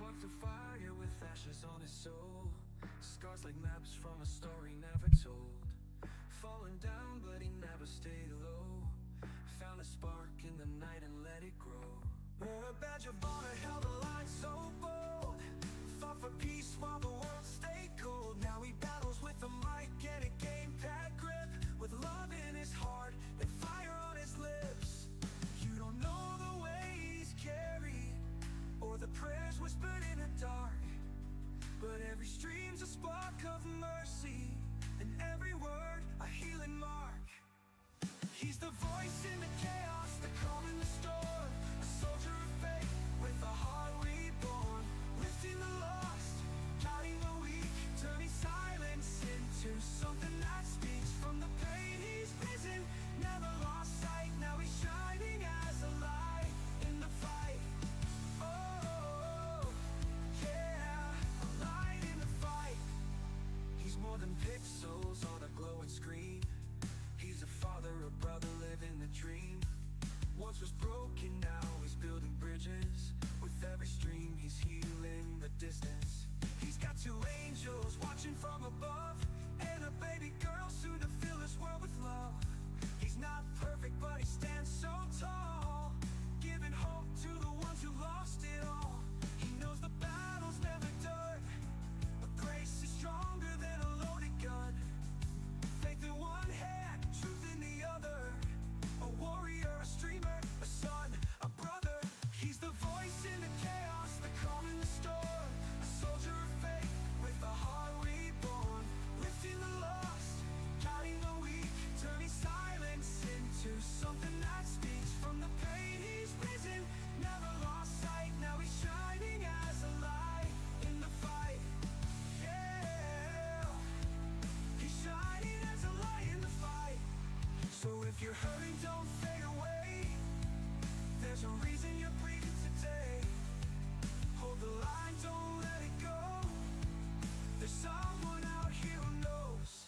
sparked a fire with ashes on his soul. Scars like maps from a story never told. Falling down but he never stayed low. Found a spark in the night and let it grow. Wore a badge of honor, held a line so bold. Fought for peace while the world stayed cold. Now he battles with a mic and a game-pad grip. With love in his heart and fire on his lips. You don't know the way he's carried, or the prayers whispered in the dark. But every stream's a spark of mercy, and every word a healing mark. He's the voice in the chaos, the calm in the storm. A soldier of faith with a heart reborn. Lifting the lost, guiding the weak. Turning silence into something that speaks. From the pain he's risen, never lost sight. Now he's shining as a light in the fight. Oh, yeah, a light in the fight. He's more than pixels on a glowing screen. He's a father, a brother living the dream. Once was broken, now he's building bridges. With every stream he's healing the distance. He's got two angels watching from above, and a baby girl soon to fill this world with love. He's not perfect but he stands so tall, giving hope to the ones who lost it all. He knows the battle's never done, but grace is stronger than a loaded gun. Faith in one hand, truth in the other. A warrior, a streamer, a son, a brother. He's the voice in the chaos, the calm in the storm. A soldier of faith with a heart reborn. Lifting the lost, guiding the weak. Turning silence into something that speaks. From the pain he's risen, never lost sight. Now he's shining as a light in the fight. Yeah, he's shining as a light in the fight. So if you're hurting, don't fade away. There's a reason you're breathing today. Hold the line, don't let it go. There's someone out here who knows.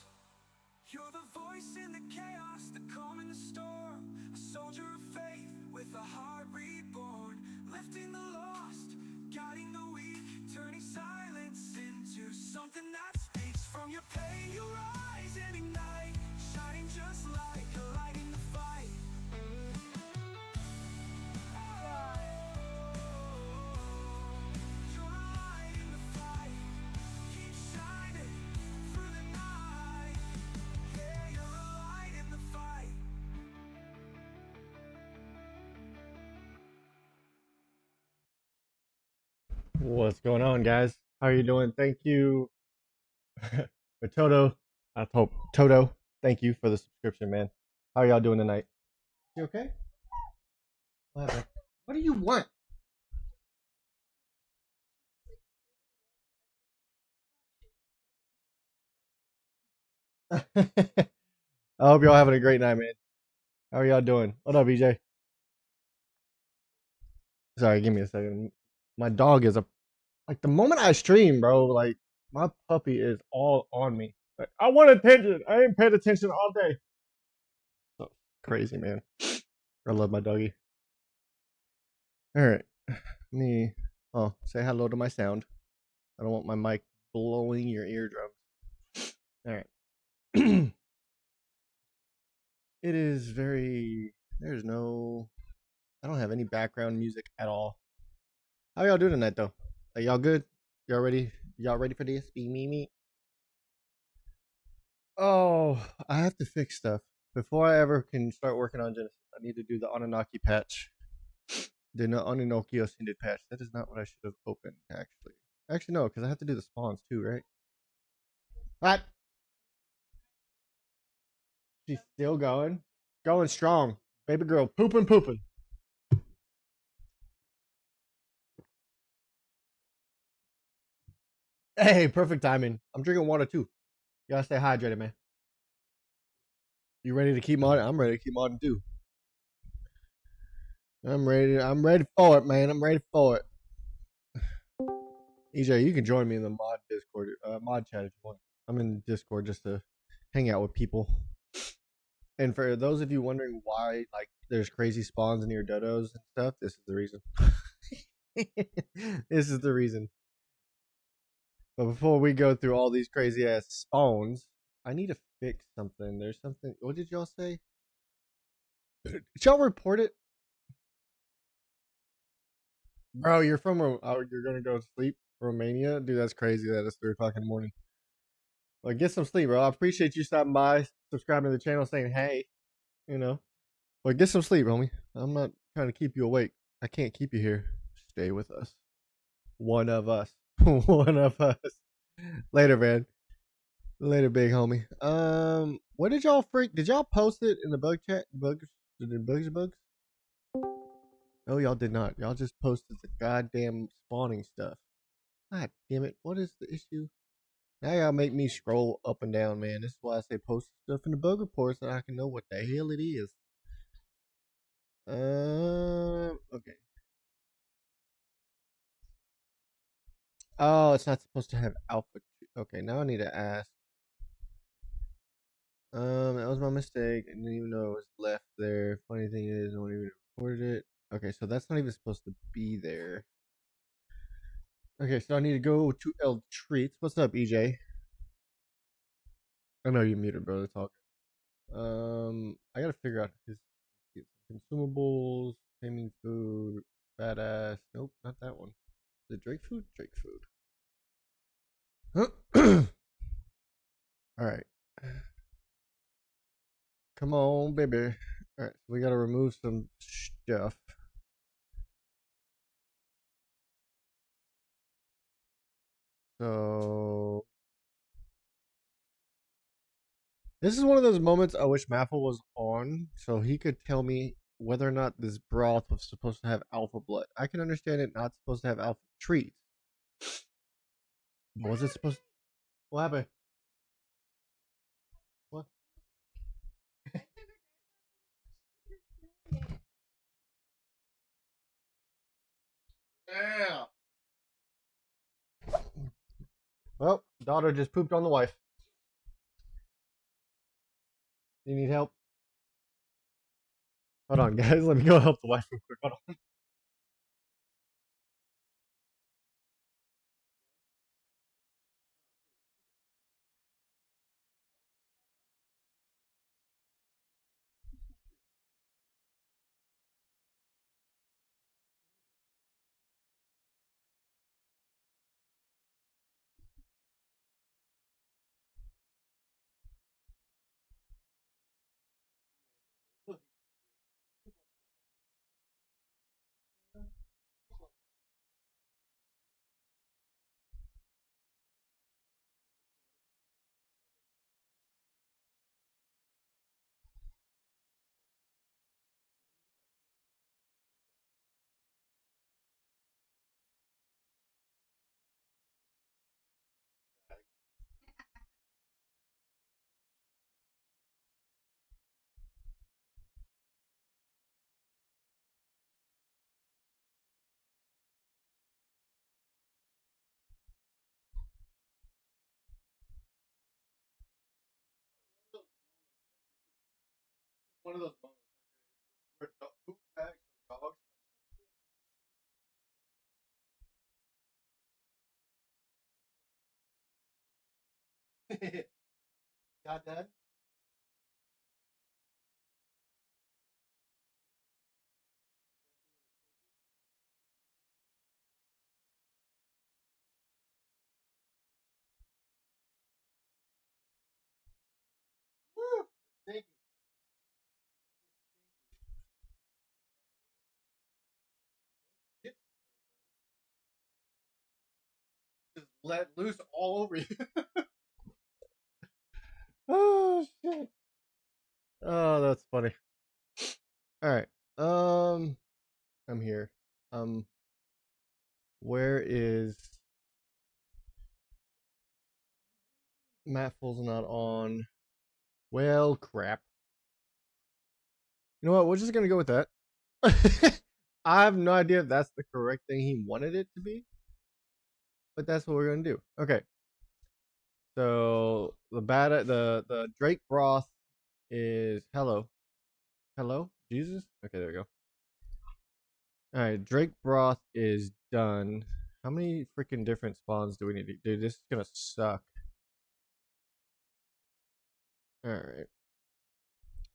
You're the voice in the chaos, the calm in the storm. A soldier of faith with a heart reborn. Lifting the lost, guiding the weak. Turning silence into something that speaks. From your pain you rise and ignite, shining just like a light in the fight. You're a light in the fight. Keep shining through the night. Yeah, you're a light in the fight. What's going on, guys? How are you doing? Thank you, Toto. I hope Toto. Thank you for the subscription, man. How are y'all doing tonight? You okay? What happened? What do you want? I hope y'all having a great night, man. How are y'all doing? What up, EJ? Sorry, give me a second. My dog is like the moment I stream, bro. Like my puppy is all on me. Like, I want attention. I ain't paid attention all day. So crazy, man. I love my doggy. All right, me. Oh, say hello to my sound. I don't want my mic blowing your eardrums. All right. It is very. There's no. I don't have any background music at all. How y'all doing tonight, though? Are y'all good? Y'all ready? Y'all ready for this? Be me. Oh, I have to fix stuff before I ever can start working on Genesis. I need to do the Annunaki patch. The Annunaki ascended patch. That is not what I should have opened, actually. Actually, no, because I have to do the spawns too, right? What? She's still going? Going strong. Baby girl, pooping. Hey, perfect timing. I'm drinking water too. You gotta stay hydrated, man. You ready to keep modding? I'm ready to keep modding too. I'm ready for it, man. I'm ready for it. EJ, you can join me in the mod Discord, mod chat if you want. I'm in Discord just to hang out with people. And for those of you wondering why, like, there's crazy spawns near dodos and stuff, this is the reason. This is the reason. But before we go through all these crazy ass spawns, I need to fix something. There's something. What did y'all say? Did y'all report it? Bro, you're from you're gonna go to sleep, Romania, dude. That's crazy. That it's 3 o'clock in the morning. Well, get some sleep, bro. I appreciate you stopping by, subscribing to the channel, saying hey. You know, but get some sleep, homie. I'm not trying to keep you awake. I can't keep you here. Stay with us. One of us. One of us. Later, man. Later, big homie. What did y'all freak? Did y'all post it in the bug chat? Bugs? Did it bugs? No, y'all did not. Y'all just posted the goddamn spawning stuff. God damn it. What is the issue? Now y'all make me scroll up and down, man. This is why I say post stuff in the bug reports so I can know what the hell it is. Okay. Oh, it's not supposed to have alpha. Okay, now I need to ask. That was my mistake. I didn't even know it was left there. Funny thing is, no one even reported it. Okay, so that's not even supposed to be there. Okay, so I need to go to El Treats. What's up, EJ? I know you're muted, bro. Talk. I gotta figure out his consumables, taming food, badass. Nope, not that one. The Drake food? Drake food. Alright. Come on, baby. Alright, so we gotta remove some stuff. So this is one of those moments I wish Maffle was on so he could tell me whether or not this broth was supposed to have alpha blood. I can understand it not supposed to have alpha treats. But was it supposed to? What happened? What? Yeah. Well, daughter just pooped on the wife. You need help? Hold on, guys. Let me go help the wife real quick. Hold on. One of those moments where poop bags from dogs. Got that? Woo! Thank you. Just let loose all over you. Oh shit. Oh, that's funny. All right. I'm here. Where is Matt? Full's not on. Well, crap. You know what? We're just gonna go with that. I have no idea if that's the correct thing he wanted it to be, but that's what we're gonna do. Okay. So the Drake broth is hello, Jesus. Okay, there we go. All right, Drake broth is done. How many freaking different spawns do we need to do? This is gonna suck. All right,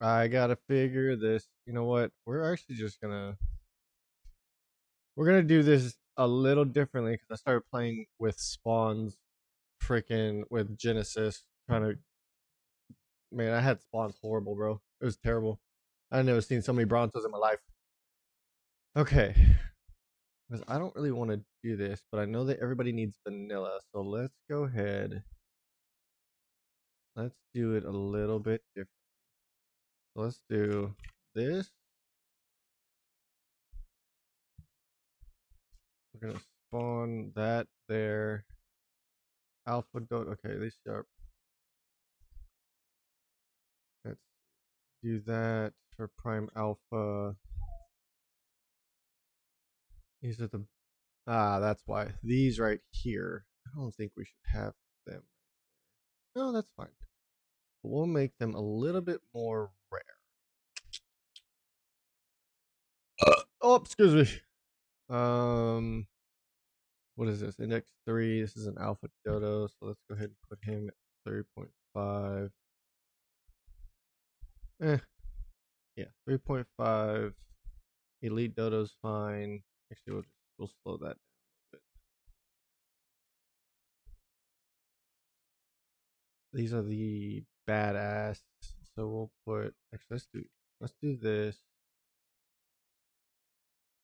I gotta figure this. You know what? We're actually just gonna do this a little differently because I started playing with spawns, freaking with Genesis. Trying to, man, I had spawns horrible, bro. It was terrible. I never seen so many Brontos in my life. Okay, because I don't really want to do this, but I know that everybody needs vanilla, so let's go ahead. Let's do it a little bit different. So let's do this. We're gonna spawn that there. Alpha dot. Okay, these sharp. Let's do that for prime alpha. These are the that's why. These right here. I don't think we should have them. No, that's fine. We'll make them a little bit more rare. Oh, excuse me. What is this? Index 3. This is an alpha dodo, so let's go ahead and put him at 3.5. Yeah, 3.5. Elite dodo's fine. Actually, we'll slow that down a bit. These are the badass. So we'll put. Actually, let's do this.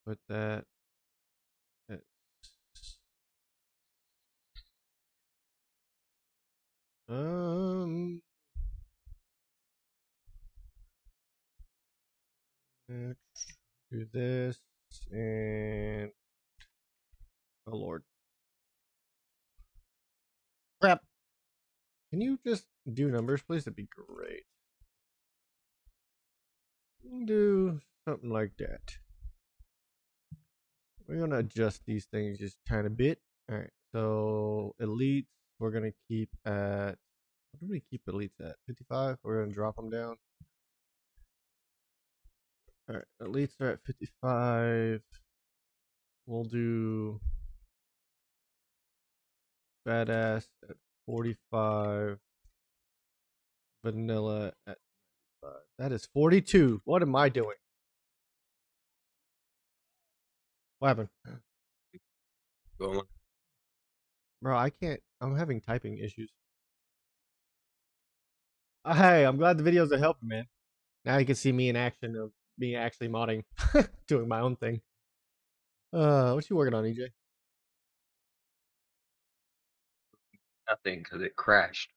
Put that. At, um. Do this and oh lord, crap! Can you just do numbers, please? That'd be great. Do something like that. We're gonna adjust these things just a tiny bit. All right. So elites, we're gonna keep at. What do we keep elites at? 55. We're gonna drop them down. All right. Elites are at 55. We'll do badass at 45. Vanilla at 5. That is 42. What am I doing? What happened? Going. Bro, I can't. I'm having typing issues. Hey, I'm glad the videos are helping, man. Now you can see me in action of me actually modding, doing my own thing. What you working on, EJ? Nothing because it crashed.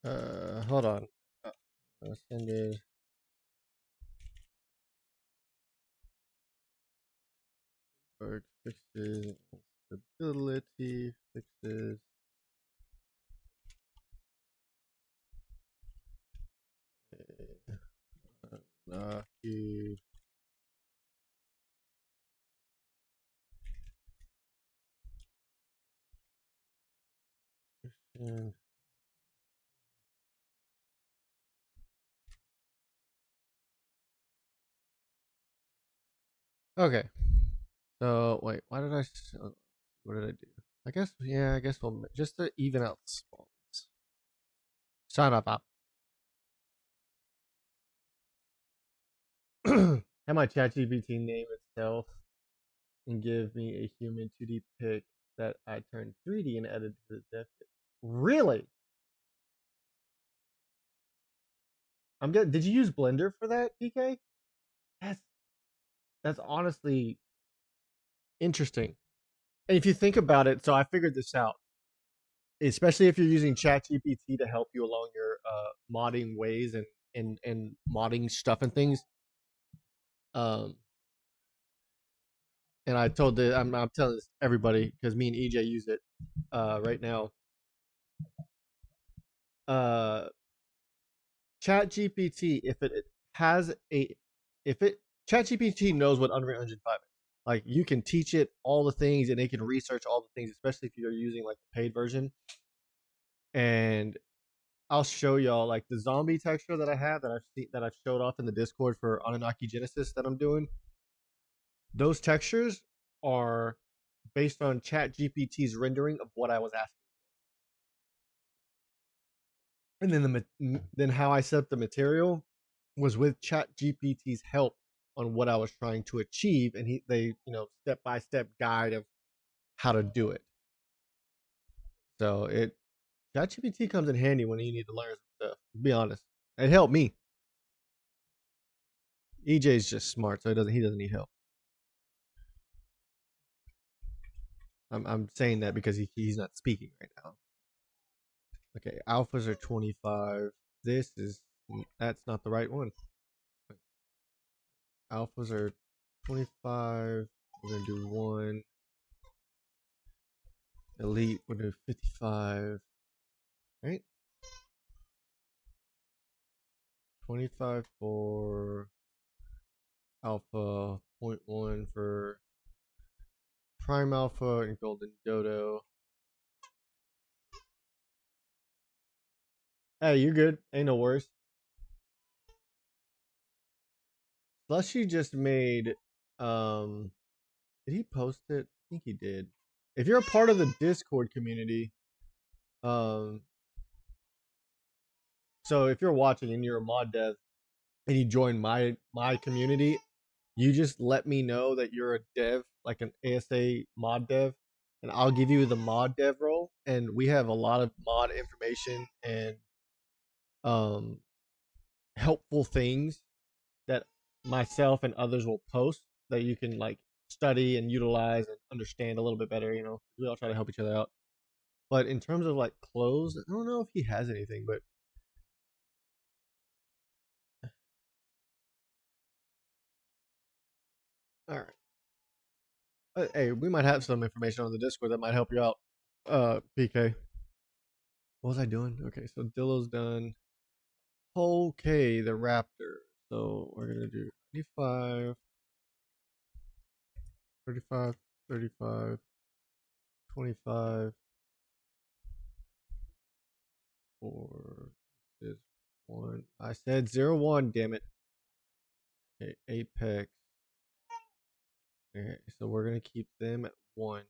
Hold on. I'll send it. Bug fixes stability fixes. Annunaki. Okay. So wait, why did I? What did I do? I guess yeah. I guess we'll just to even out spawns. Sign up. Have my ChatGPT name itself and give me a human 2D pic that I turned 3D and added to the dev kit. Really? I'm good. Did you use Blender for that, DK? That's honestly interesting. And if you think about it, so I figured this out. Especially if you're using ChatGPT to help you along your modding ways and modding stuff and things. And I told I'm telling this to everybody because me and EJ use it right now. ChatGPT, ChatGPT knows what Unreal Engine 5 is. Like you can teach it all the things and it can research all the things, especially if you're using like the paid version. And I'll show y'all like the zombie texture that I have that I've showed off in the Discord for Annunaki Genesis that I'm doing. Those textures are based on ChatGPT's rendering of what I was asking. And then how I set up the material was with ChatGPT's help on what I was trying to achieve, and they step by step guide of how to do it. So ChatGPT comes in handy when you need to learn some stuff. To be honest, it helped me. EJ's just smart, so he doesn't need help. I'm saying that because he's not speaking right now. Okay, alphas are 25. That's not the right one. Alphas are 25. We're gonna do 1. Elite, we're gonna do 55. Right? 25 for alpha, 0.1 for prime alpha and golden dodo. Hey, you're good. Ain't no worries. Slushy just made did he post it? I think he did. If you're a part of the Discord community, so if you're watching and you're a mod dev and you join my community, you just let me know that you're a dev, like an ASA mod dev, and I'll give you the mod dev role. And we have a lot of mod information and helpful things that myself and others will post that you can like study and utilize and understand a little bit better. We all try to help each other out. But in terms of like clothes, I don't know if he has anything, but all right. Hey, we might have some information on the Discord that might help you out. PK. What was I doing? Okay, so Dillo's done. Okay, the Raptor. So we're gonna do 25, 35, 35, 25. Four is 1. I said 0-1, damn it. Okay, Apex. Okay, so we're gonna keep them at 1.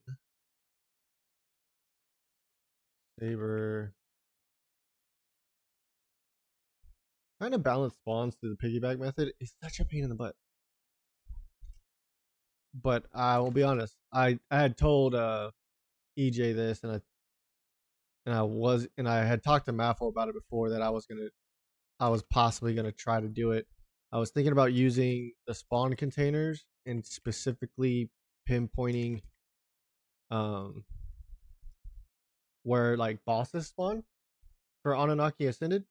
Saber. Trying to balance spawns through the piggyback method is such a pain in the butt. But I will be honest, I had told EJ this, and I had talked to Maffo about it before that I was possibly gonna try to do it. I was thinking about using the spawn containers and specifically pinpointing where like bosses spawn for Annunaki Ascended,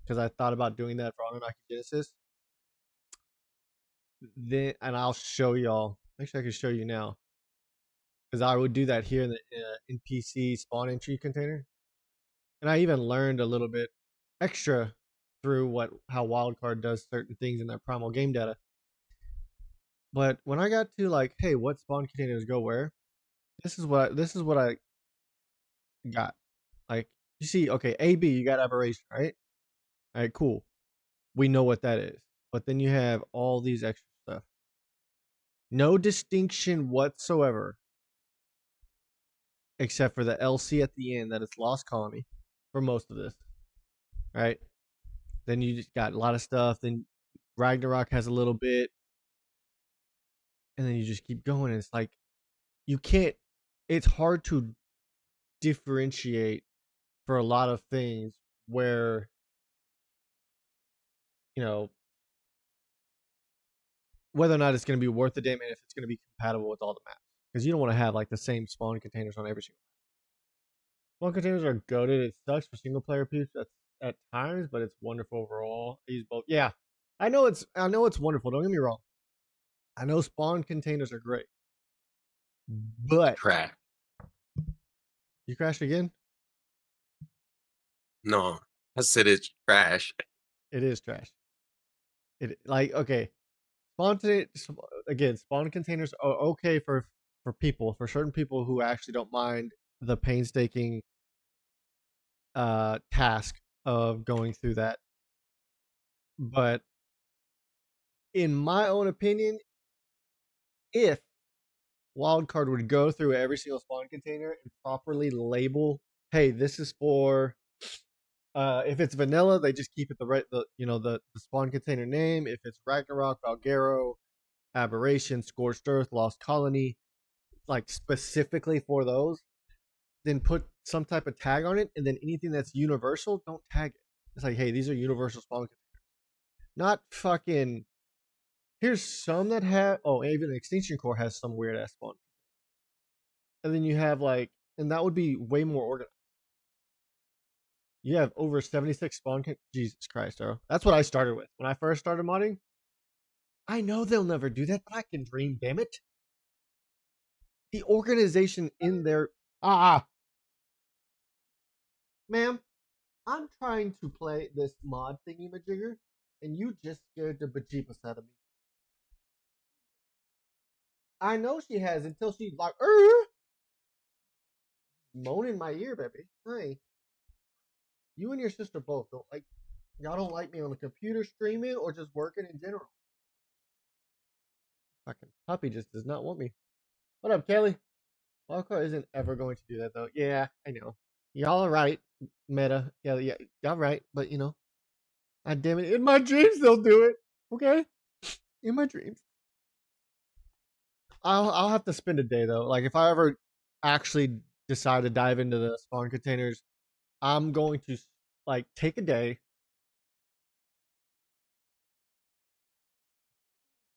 because I thought about doing that for Annunaki Genesis. And I'll show y'all. Actually, I can show you now, because I would do that here in the NPC spawn entry container. And I even learned a little bit extra through how Wildcard does certain things in their primal game data. But when I got to like, hey, what spawn containers go where? This is what I got. Like, you see, okay, AB, you got aberration, right? All right, cool. We know what that is. But then you have all these extra stuff. No distinction whatsoever, except for the LC at the end that it's Lost Colony for most of this. Right? Then you just got a lot of stuff. Then Ragnarok has a little bit. And then you just keep going. And it's like, you can't, it's hard to differentiate for a lot of things where, whether or not it's going to be worth the damn and if it's going to be compatible with all the maps. Because you don't want to have like the same spawn containers on every single map. Spawn containers are goated. It sucks for single player peeps at times, but it's wonderful overall. I use both. Yeah, I know it's wonderful. Don't get me wrong. I know spawn containers are great, but Trash. You crashed again? No, I said it's trash. It is trash. Okay. Spawn containers are okay for certain people who actually don't mind the painstaking task of going through that. But in my own opinion, if Wildcard would go through every single spawn container and properly label, hey, this is for if it's vanilla, they just keep it the spawn container name. If it's Ragnarok, Valgero, Aberration, Scorched Earth, Lost Colony, like specifically for those, then put some type of tag on it, and then anything that's universal, don't tag it. It's like, hey, these are universal spawn containers. Not fucking. Here's some that have. Oh, even Extinction Core has some weird ass spawn. And then you have like, and that would be way more organized. You have over 76 spawn. Jesus Christ, bro. That's what I started with when I first started modding. I know they'll never do that, but I can dream. Damn it. The organization in there. Ma'am, I'm trying to play this mod thingy-majigger, and you just scared the bejeebus out of me. I know she has until she's like, moan in my ear, baby. Hi. You and your sister both don't like. Y'all don't like me on the computer streaming or just working in general. Fucking puppy just does not want me. What up, Kelly? Wildcard isn't ever going to do that though. Yeah, I know. Y'all are right, Meta. Yeah, y'all right. But you know, God damn it, in my dreams they'll do it. Okay, in my dreams. I'll have to spend a day though. Like if I ever actually decide to dive into the spawn containers, I'm going to like take a day.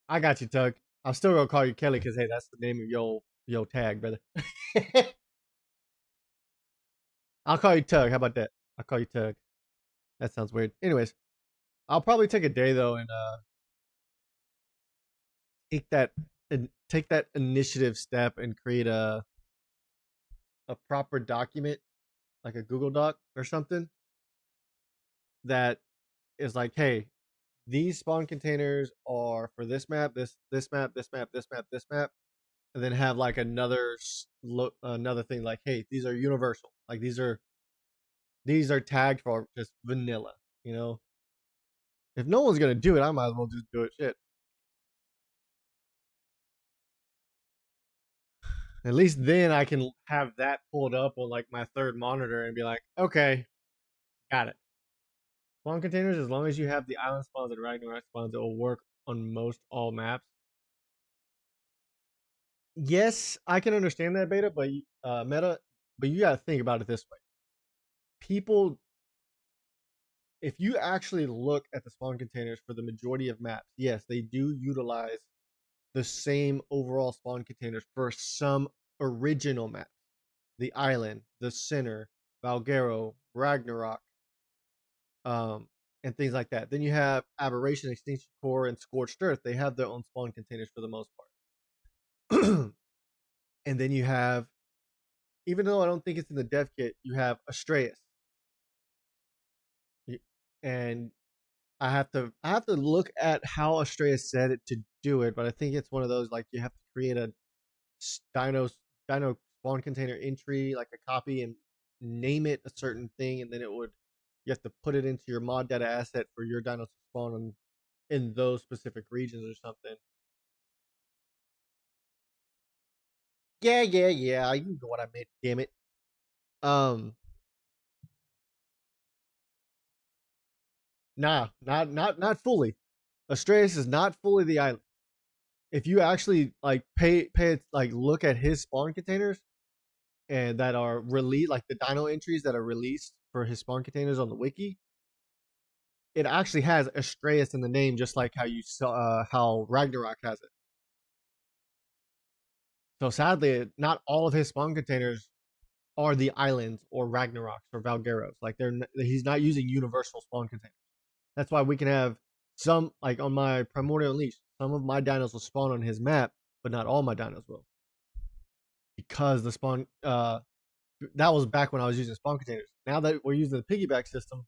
I got you, Tug. I'm still gonna call you Kelly because hey, that's the name of your tag, brother. I'll call you Tug. How about that? I'll call you Tug. That sounds weird. Anyways, I'll probably take a day though and take that initiative step and create a proper document, like a Google Doc or something, that is like, hey, these spawn containers are for this map, this map, this map, this map, this map, and then have like another thing like, hey, these are universal. Like these are tagged for just vanilla. You know, if no one's gonna do it, I might as well just do it. Shit. At least then I can have that pulled up on like my third monitor and be like, okay, got it. Spawn containers, as long as you have the island spawns and Ragnarok spawns, it will work on most all maps. Yes, I can understand that, Beta, but Meta, but you got to think about it this way. People, if you actually look at the spawn containers for the majority of maps, yes, they do utilize the same overall spawn containers for some original maps. The island, the center, Valgero, Ragnarok, and things like that. Then you have Aberration, Extinction Core, and Scorched Earth. They have their own spawn containers for the most part. And then you have, even though I don't think it's in the dev kit, you have Astraeus. And I have to look at how Astraeus said it to do it, but I think it's one of those like you have to create a dino spawn container entry, like a copy, and name it a certain thing, and then you have to put it into your mod data asset for your dinos to spawn in those specific regions or something. Yeah. You know what I meant, damn it. Nah, not fully. Astraeus is not fully the island. If you actually like pay like look at his spawn containers and that are released, like the dino entries that are released for his spawn containers on the wiki, it actually has Astraeus in the name, just like how you saw how Ragnarok has it. So sadly, not all of his spawn containers are the islands or Ragnaroks or Valgeros. Like he's not using universal spawn containers. That's why we can have some, like on my Primordial Unleashed, some of my dinos will spawn on his map, but not all my dinos will. Because the spawn, that was back when I was using spawn containers. Now that we're using the piggyback system,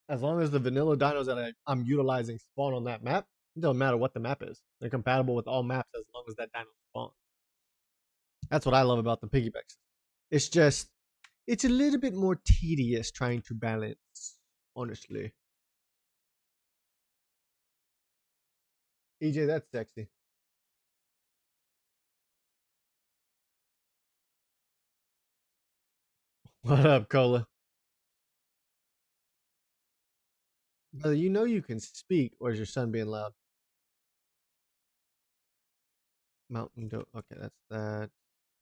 as long as the vanilla dinos that I'm utilizing spawn on that map, it doesn't matter what the map is. They're compatible with all maps as long as that dino spawns. That's what I love about the piggyback system. it's a little bit more tedious trying to balance, honestly. EJ, that's sexy. What up, Cola? Brother, you know you can speak, or is your son being loud? Mountain Dew. Okay, that's that.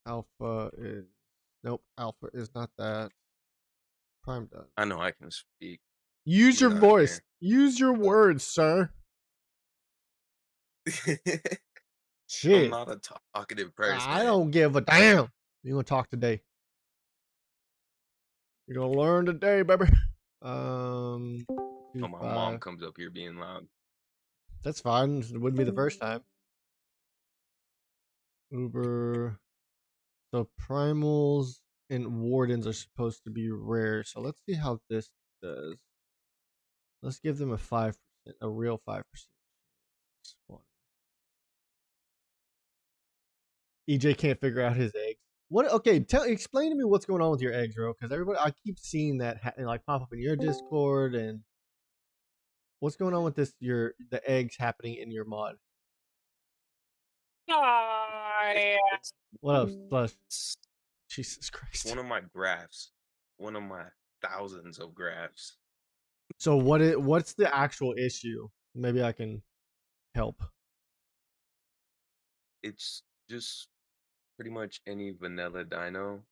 Alpha is nope. Alpha is not that. Prime done. I know I can speak. Use your Not voice. Use your words, sir. here. I'm Shit. not a talkative person. I don't give a damn. You gonna talk today? You're gonna learn today, baby. Oh, my mom 5. comes up here being loud. That's fine. It wouldn't be the first time. Uber. So primals and wardens are supposed to be rare. So let's see how this does. Let's give them a 5%, a real 5%. EJ can't figure out his eggs. What? Okay, explain to me what's going on with your eggs, bro. Because everybody, I keep seeing that like pop up in your Discord, and what's going on with this? The eggs happening in your mod. It's, What up, Slush? it's Jesus Christ. one of my graphs. One of my thousands of graphs. So what's the actual issue? Maybe I can help. It's just pretty much any vanilla dino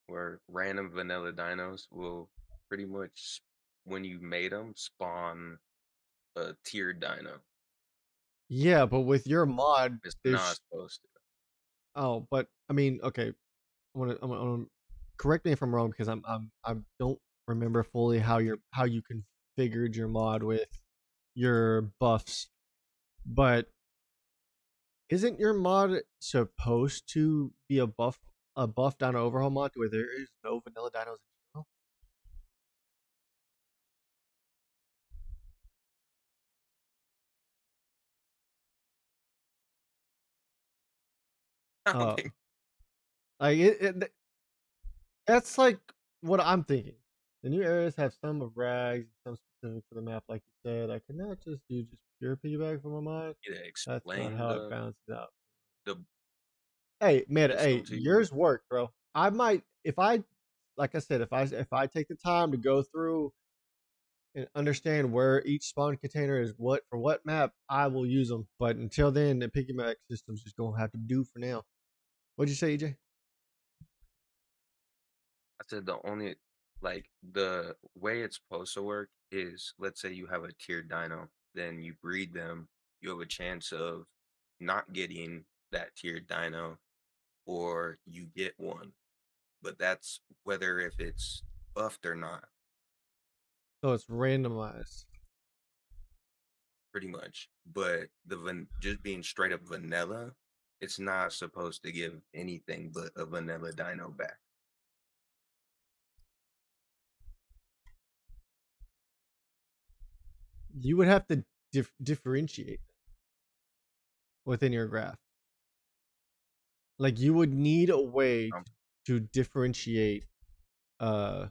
or random vanilla dinos will pretty much, when you made them, spawn a tiered dino. Yeah, but with your mod, It's not there's supposed to. oh, but I mean, okay. I'm gonna correct me if I'm wrong because I don't remember fully how you configured your mod with your buffs, but isn't your mod supposed to be a buff dino overhaul mod where there is no vanilla dinos in general? I don't think Like that's like what I'm thinking. The new areas have some of rags, some specific for the map, like you said. I cannot just do pure piggyback from my mod. you to That's not explain how it balances out. the Hey, man, system hey, to you. yours worked, bro. I might if I like I said, if I take the time to go through and understand where each spawn container is what for what map, I will use them. But until then, the piggyback system's just gonna have to do for now. What'd you say, EJ? I said the only, like, the way it's supposed to work is, let's say you have a tiered dino, then you breed them, you have a chance of not getting that tiered dino, or you get one. But that's whether if it's buffed or not, So it's randomized. pretty much. But just being straight up vanilla, it's not supposed to give anything but a vanilla dino back. You would have to differentiate within your graph. Like you would need a way Um, to differentiate how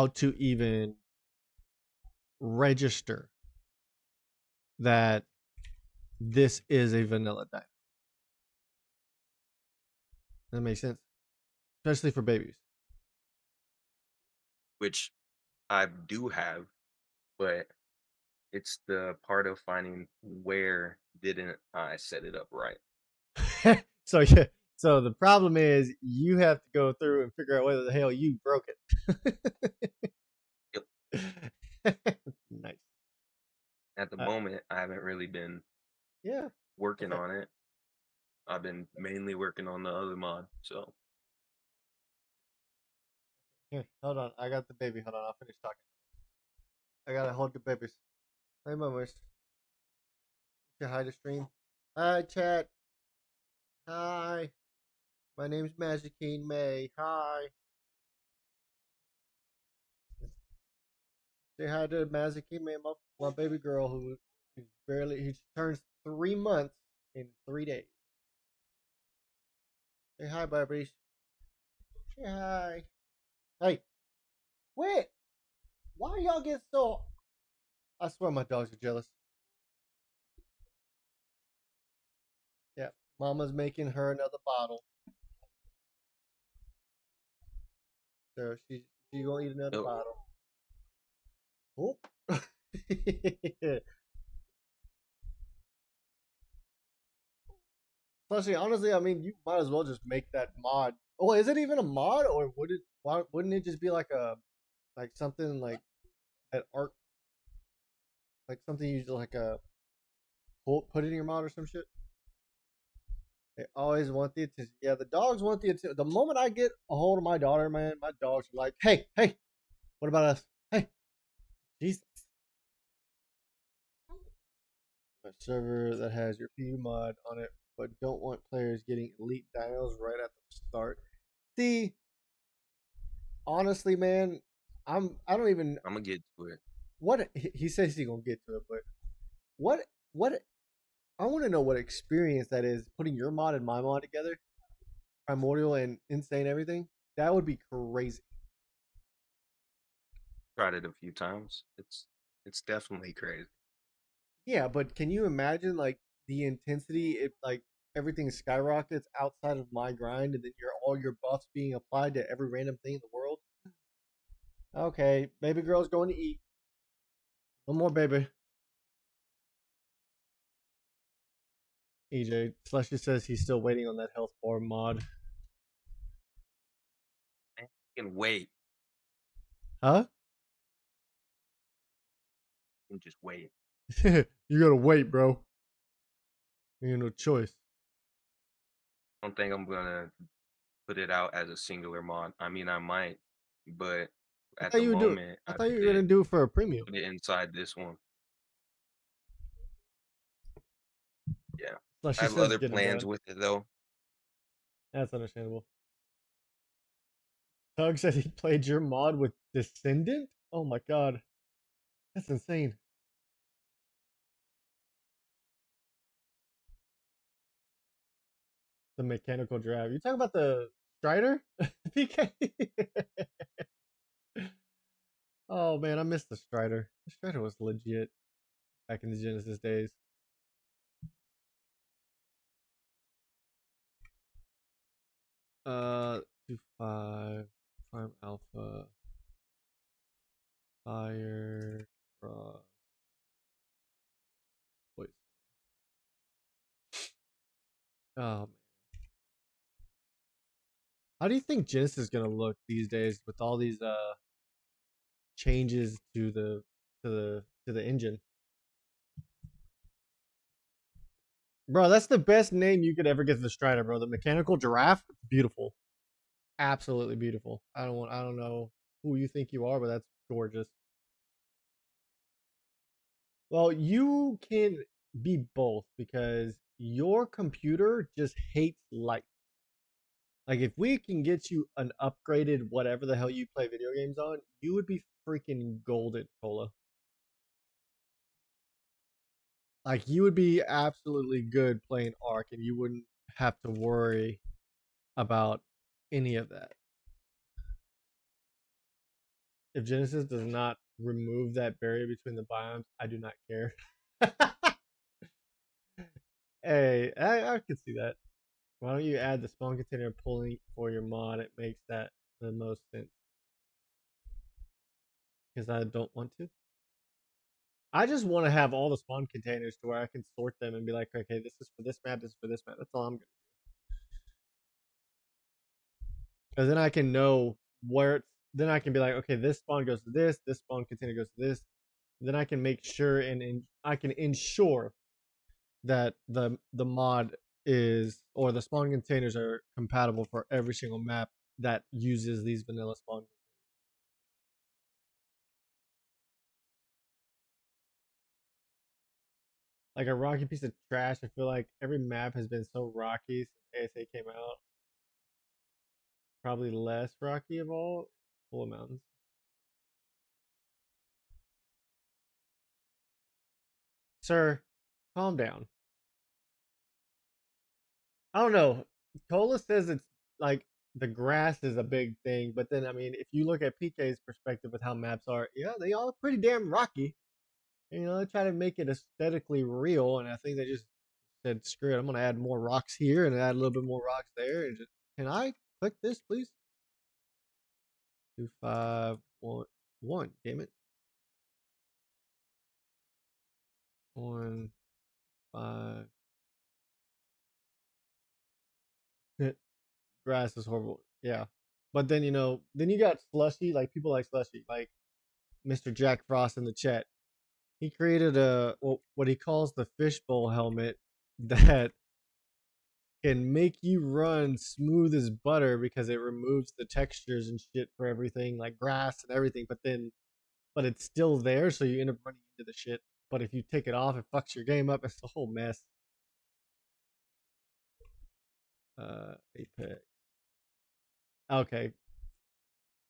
to even register that this is a vanilla dino. That makes sense, especially for babies. which I do have, but it's the part of finding where didn't I set it up right. So yeah, so the problem is you have to go through and figure out whether the hell you broke it. Yep. Nice. At the moment, I haven't really been Yeah. working Okay. on it. I've been mainly working on the other mod. So Here, hold on. I got the baby. Hold on. I'll finish talking. I gotta hold the babies. Hey, mamas. Say hi to stream. Hi, chat. Hi. My name's Mazikeen May. Hi. Say hi to Mazikeen May, my baby girl who he turns 3 months in 3 days. Say hi, babies. Hi. Hey, quit. Why y'all get so? I swear my dogs are jealous. Yeah, Mama's making her another bottle, so she gonna eat another Nope. bottle. Oh. Especially, honestly, I mean, you might as well just make that mod. Oh, is it even a mod, or would it? Why wouldn't it just be like a like something like that art, like something you just like a put in your mod or some shit? They always want the attention. Yeah, the dogs want the attention. The moment I get a hold of my daughter, man, my dogs are like, "Hey, hey, what about us? Hey, Jesus." A server that has your PU mod on it, but don't want players getting elite dinos right at the start. See, honestly, man, I don't even I'm gonna get to it. what he says he's gonna get to it, but what what I want to know what experience that is putting your mod and my mod together, primordial and insane everything. That would be crazy. Tried it a few times. It's definitely crazy. Yeah, but can you imagine like the intensity? It like everything skyrockets outside of my grind, and then all your buffs being applied to every random thing in the world. Okay, baby girl's going to eat. One more, baby. EJ Slushy says he's still waiting on that health bar mod. Man, you can wait. Huh? You can just wait. You gotta wait, bro. You have no choice. I don't think I'm gonna put it out as a singular mod. I mean, I might, but I at thought the you would do it. moment, I I thought you were gonna do it for a premium. put it inside this one. Yeah, I Slushy have says other get it plans done. with it though. That's understandable. Tug said he played your mod with Descendant? Oh my god. That's insane. The mechanical drive. You talking about the Strider? PK? Oh man, I missed the Strider. The Strider was legit back in the Genesis days. 2-5 Prime Alpha Fire Cross. Wait. Oh man. How do you think Genesis is gonna look these days with all these changes to the engine? Bro, that's the best name you could ever get for the Strider, bro. The mechanical giraffe, beautiful, absolutely beautiful. I don't know who you think you are, but that's gorgeous. Well, you can be both because your computer just hates light. Like if we can get you an upgraded whatever the hell you play video games on, you would be freaking golden, Cola. Like you would be absolutely good playing Ark, and you wouldn't have to worry about any of that. If Genesis does not remove that barrier between the biomes, I do not care. Hey, I could see that. Why don't you add the spawn container pulling for your mod? It makes that the most sense. Because I don't want to. I just want to have all the spawn containers to where I can sort them and be like, okay, this is for this map, this is for this map. That's all I'm gonna do. Because then I can know where it's. Then I can be like, okay, this spawn goes to this spawn container goes to this. Then I can make sure and I can ensure that the mod is or the spawn containers are compatible for every single map that uses these vanilla spawn. Like a rocky piece of trash. I feel like every map has been so rocky since ASA came out. Probably less rocky of all. Full of mountains. Sir, calm down. I don't know. Cola says it's like the grass is a big thing. But then, I mean, if you look at PK's perspective with how maps are, yeah, they all pretty damn rocky. And, they try to make it aesthetically real, and I think they just said, "Screw it, I'm gonna add more rocks here and add a little bit more rocks there." And just, can I click this, please? 2, 5, 1, 1. Damn it. 1, 5. Grass is horrible. Yeah. But then then you got Slushy, like people like Slushy, like Mr. Jack Frost in the chat. He created what he calls the fishbowl helmet that can make you run smooth as butter because it removes the textures and shit for everything, like grass and everything. But it's still there, so you end up running into the shit. But if you take it off, it fucks your game up. It's a whole mess. Apex. Okay,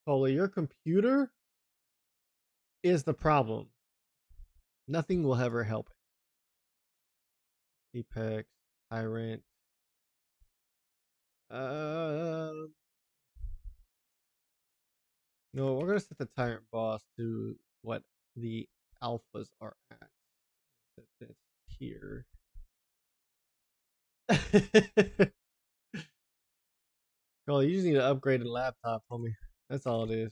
Foley, your computer is the problem. Nothing will ever help it. Apex, Tyrant. No, we're gonna set the Tyrant boss to what the alphas are at. Set this here. Well, you just need an upgraded laptop, homie. That's all it is.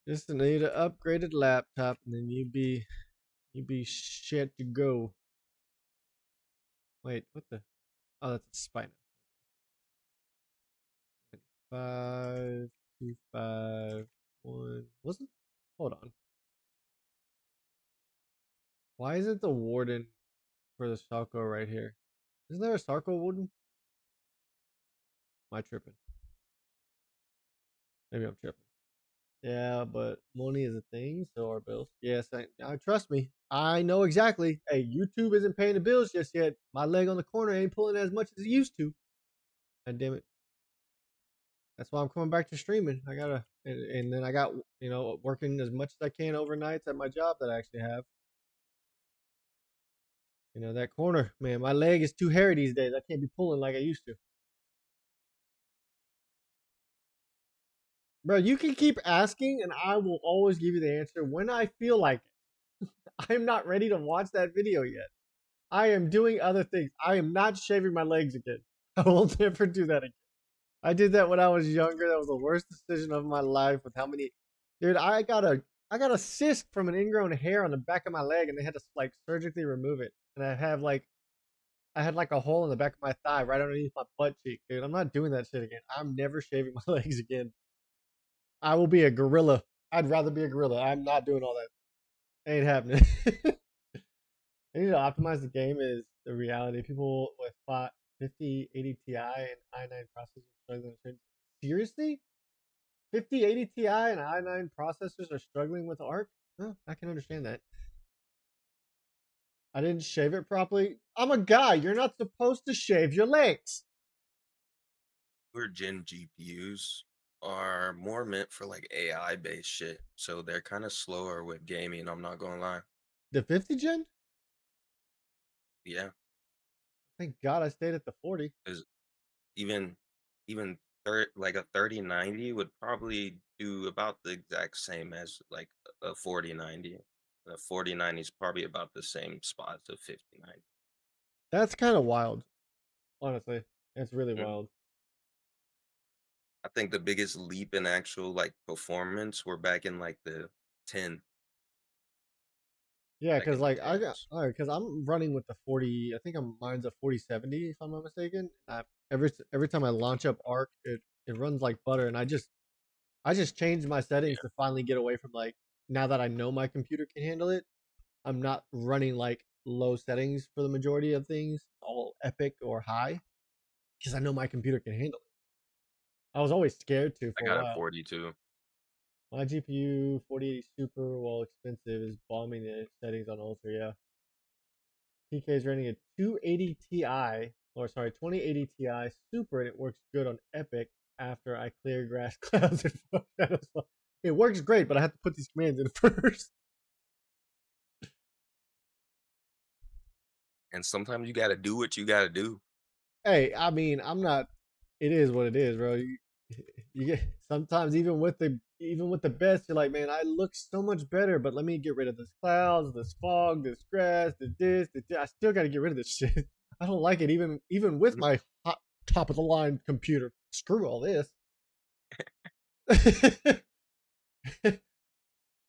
Just need an upgraded laptop, and then you'd be shit to go. Wait, what the? Oh, that's a spine. 5, 2, 5, 1. Wasn't? Hold on. Why isn't the warden for the Sarko right here? Isn't there a Sarko warden? Am I tripping? Maybe I'm tripping. Yeah, but money is a thing, so are bills. Yes, I trust me. I know exactly. Hey, YouTube isn't paying the bills just yet. My leg on the corner ain't pulling as much as it used to. God damn it. That's why I'm coming back to streaming. I gotta, and then I got, working as much as I can overnights at my job that I actually have. That corner, man, my leg is too hairy these days. I can't be pulling like I used to. Bro, you can keep asking, and I will always give you the answer when I feel like it. I'm not ready to watch that video yet. I am doing other things. I am not shaving my legs again. I will never do that again. I did that when I was younger. That was the worst decision of my life. With how many, dude, I got a cyst from an ingrown hair on the back of my leg, and they had to like surgically remove it. And I had like a hole in the back of my thigh right underneath my butt cheek, dude. I'm not doing that shit again. I'm never shaving my legs again. I will be a gorilla. I'd rather be a gorilla. I'm not doing all that. Ain't happening. They need to optimize the game is the reality. People with 5080 Ti and i9 processors struggling with seriously? 5080 Ti and i9 processors are struggling with ARK? Oh, I can understand that. I didn't shave it properly. I'm a guy. You're not supposed to shave your legs. Newer gen GPUs are more meant for like AI based shit, so they're kind of slower with gaming. I'm not gonna lie. The 50 gen? Yeah, Thank God I stayed at the 40. because even even like a 3090 would probably do about the exact same as like a 4090. The 4090 is probably about the same spot as a 5090. That's kind of wild, honestly. That's really Mm. wild. I think the biggest leap in actual like performance were back in like the 10, Yeah, back because in the like I got, 10s. all right, because I'm running with the 40. I think mine's a 4070 if I'm not mistaken. Every time I launch up ARC, it runs like butter, and I just changed my settings to finally get away from like, now that I know my computer can handle it. I'm not running like low settings for the majority of things, all epic or high, because I know my computer can handle it. I was always scared to I for a got a while. 42. My GPU 4080 Super, while expensive, is bombing the settings on Ultra. Yeah. PK is running a 280 Ti, or sorry, 2080 Ti Super, and it works good on Epic after I clear grass, clouds, and shadows. It works great, but I have to put these commands in first. And sometimes you got to do what you got to do. Hey, I mean, I'm not. It is what it is, bro. You get sometimes even with the best, you're like, man, I look so much better, but let me get rid of this clouds, this fog, this grass, this. I still got to get rid of this shit. I don't like it, even with my hot, top of the line computer. Screw all this.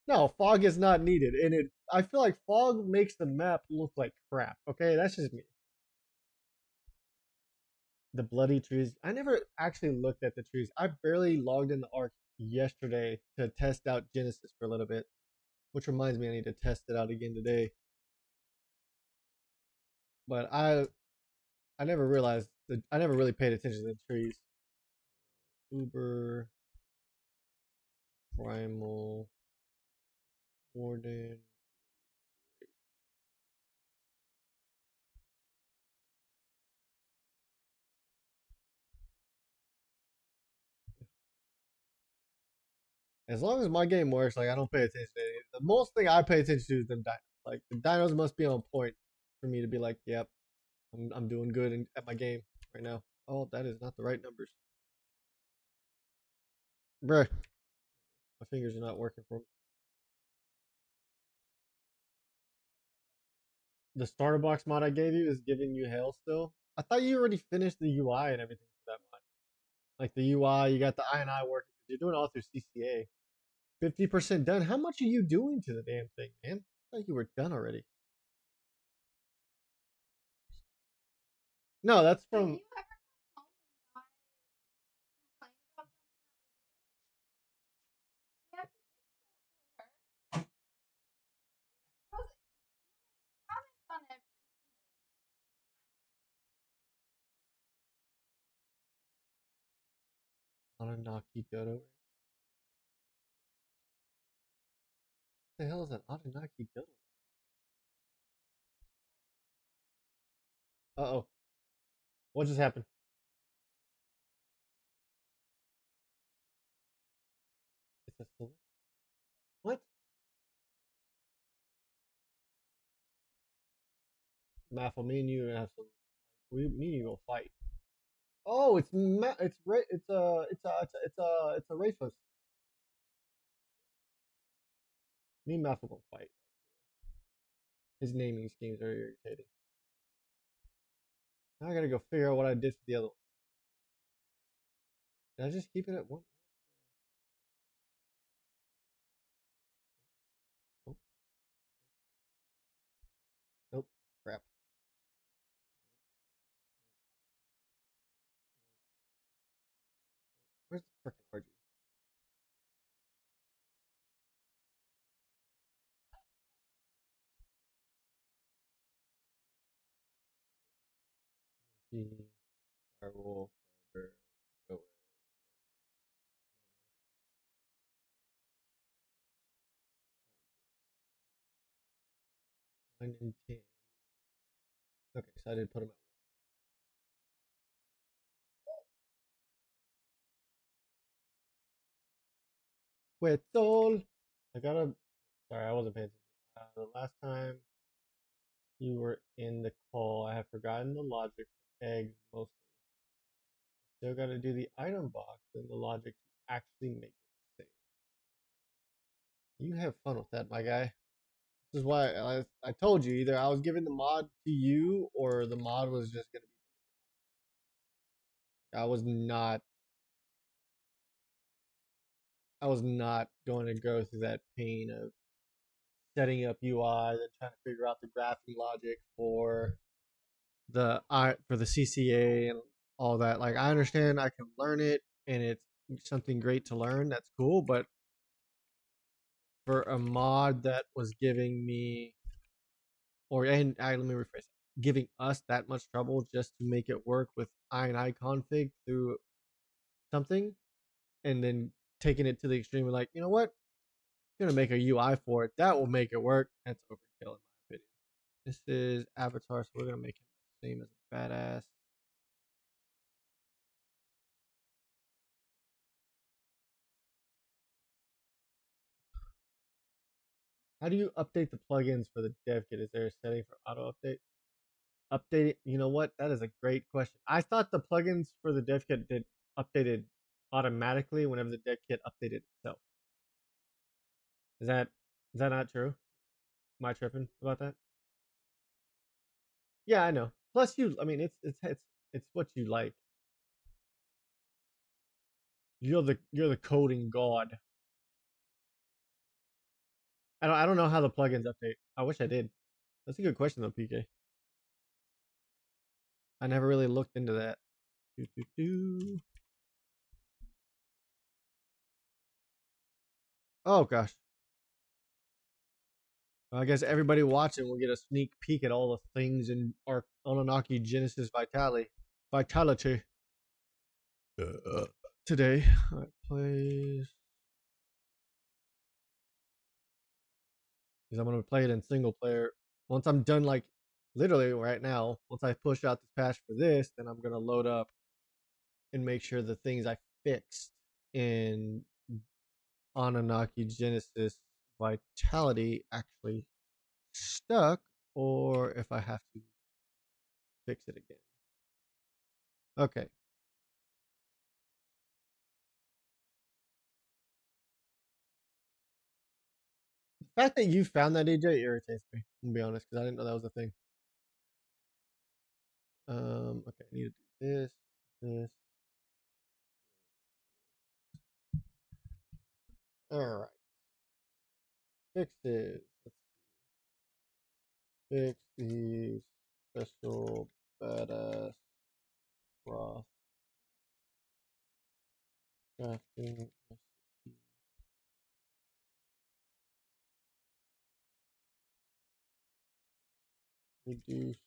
No, fog is not needed, and it. I feel like fog makes the map look like crap. Okay, that's just me. The bloody trees. I never actually looked at the trees. I barely logged in the ARK yesterday to test out Genesis for a little bit, which reminds me I need to test it out again today. But I never realized that I never really paid attention to the trees. Uber, Primal, Warden. As long as my game works, like I don't pay attention to it. The most thing I pay attention to is them dinos. Like the dinos must be on point for me to be like, yep, I'm doing good at my game right now. Oh, that is not the right numbers, bruh. My fingers are not working for me. The starter box mod I gave you is giving you hell still. I thought you already finished the UI and everything for that mod. Like the UI, you got the I working. You're doing it all through CCA. 50% done. How much are you doing to the damn thing, man? I thought you were done already. No, that's from. Annunaki Dodo. What the hell is an Annunaki Dodo? Uh oh. What just happened? It's a what? Maffle, me and you have some. Me and you will fight. Oh, it's a Rayfus. Me and Maffle gonna fight. His naming schemes are irritating. Now I gotta go figure out what I did for the other one. Did I just keep it at one? Nope. Nope. Crap. Where's the freaking RG? Firewall, server, go 9 and 10. Okay, so I did put them out. Quetzal. I gotta. Sorry, I wasn't paying attention. The last time you were in the call, I have forgotten the logic for eggs mostly. Still gotta do the item box and the logic to actually make it safe. You have fun with that, my guy. This is why I told you either I was giving the mod to you or the mod was just gonna be. I was not going to go through that pain of setting up UI and trying to figure out the graphing logic for the CCA and all that. Like I understand I can learn it and it's something great to learn. That's cool, but for a mod that was giving me let me rephrase that, giving us that much trouble just to make it work with I config through something and then taking it to the extreme of like, you know what? I'm gonna make a UI for it. That will make it work. That's overkill in my opinion. This is Avatar, so we're gonna make him the same as a badass. How do you update the plugins for the dev kit? Is there a setting for auto update? update. You know what? That is a great question. I thought the plugins for the dev kit did updated automatically whenever the dev kit updated itself. Is that not true? Am I tripping about that? Yeah, I know. Plus, I mean, it's what you like. You're the coding god. I don't know how the plugins update. I wish I did. That's a good question though, PK. I never really looked into that. Oh gosh. I guess everybody watching will get a sneak peek at all the things in our Annunaki Genesis vitality. Today. All right, please. Because I'm gonna play it in single player. Once I'm done, like literally right now, once I push out this patch for this, then I'm gonna load up and make sure the things I fixed in Annunaki Genesis Vitality actually stuck, or if I have to fix it again. Okay. The fact that you found that, DJ, irritates me. I'm gonna be honest, because I didn't know that was a thing. Okay, I need to do this. All right. Fixes. Fix the special badass broth crafting recipe. Reduce.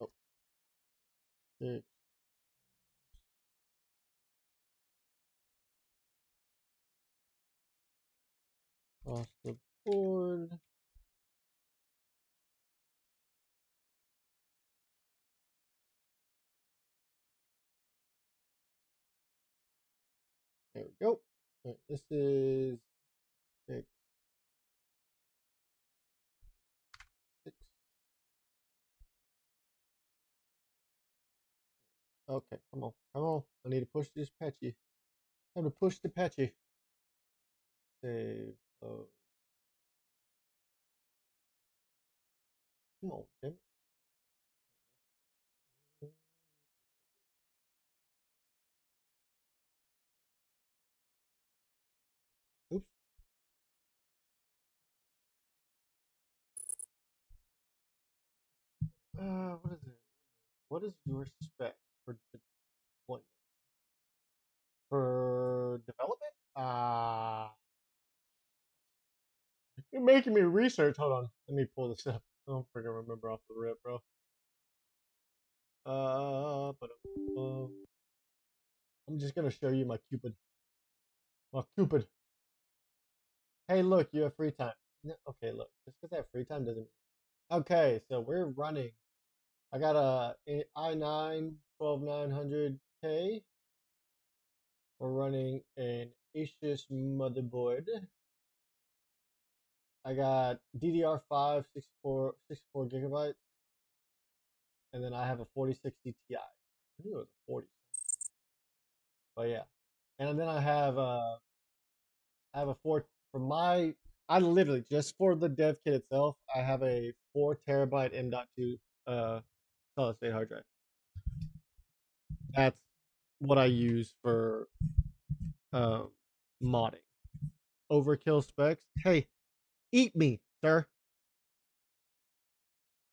Oh, fix. Across the board. There we go. Right, this is fix 6. Okay, come on, come on. I need to push this patchy. Time to push the patchy. Save. Oh, come on, damn it. Oops. What is it? What is your spec for deployment? For development? You're making me research. Hold on. Let me pull this up. I don't freaking remember off the rip, bro. But I'm just gonna show you my Cupid. My Cupid. Hey, look, you have free time. Okay, look. Just because I have free time doesn't. Okay, so we're running. I got a i9 12900K. We're running an Asus motherboard. I got DDR5 64 gigabytes, and then I have a 4060 Ti. I knew it was a 40. But yeah, and then I have a 4 for my. I literally just for the dev kit itself, I have a 4 terabyte M.2 solid state hard drive. That's what I use for modding. Overkill specs. Hey, eat me, sir.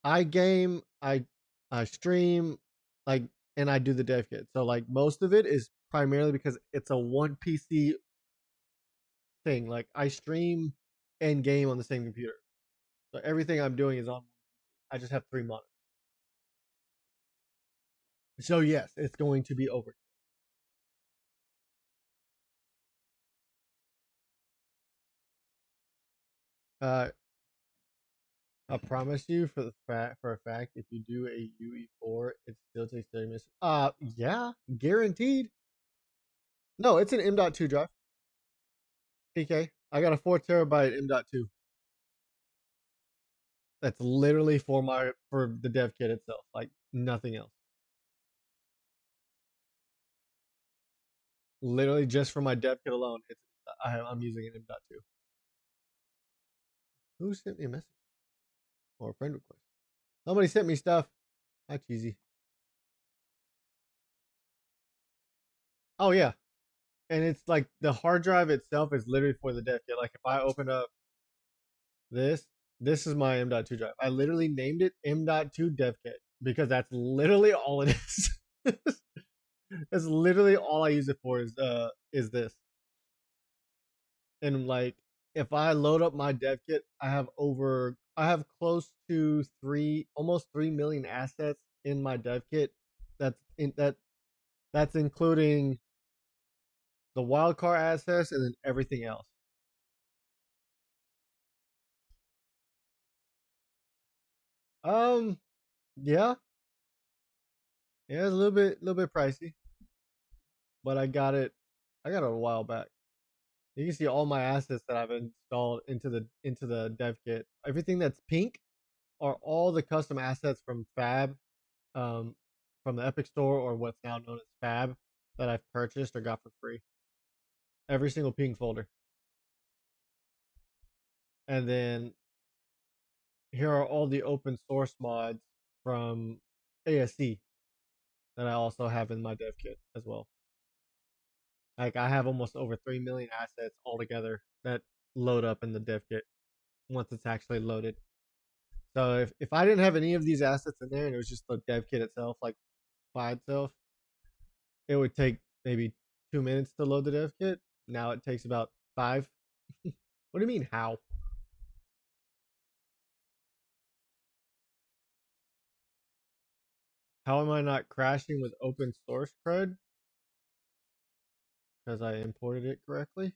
I game, I stream, like, and I do the dev kit. So like most of it is primarily because it's a one PC thing. Like I stream and game on the same computer. So everything I'm doing is on. I just have 3 monitors. So yes, it's going to be over. Uh, I promise you for a fact, if you do a UE4, it still takes 30 minutes. Yeah, guaranteed. No, it's an M.2 drive. PK, I got a 4 terabyte M.2. That's literally for the dev kit itself, like nothing else. Literally just for my dev kit alone, I'm using an M.2. Who sent me a message or a friend request? Somebody sent me stuff. Hi, cheesy. Oh yeah, and it's like the hard drive itself is literally for the dev kit. Like if I open up this, this is my M.2 drive. I literally named it M.2 dev kit because that's literally all it is. That's literally all I use it for is this. And like if I load up my dev kit, I have close to almost 3 million assets in my dev kit. That's including the wildcard assets and then everything else. Um, yeah, yeah, it's a little bit pricey, but I got it a while back. You can see all my assets that I've installed into the dev kit. Everything that's pink are all the custom assets from Fab, um, from the Epic Store or what's now known as Fab that I've purchased or got for free. Every single pink folder. And then here are all the open source mods from ASC that I also have in my dev kit as well. Like I have almost over 3 million assets altogether that load up in the dev kit once it's actually loaded. So if I didn't have any of these assets in there and it was just the dev kit itself, like by itself, it would take maybe 2 minutes to load the dev kit. Now it takes about 5. What do you mean how? How am I not crashing with open source cred? Because I imported it correctly.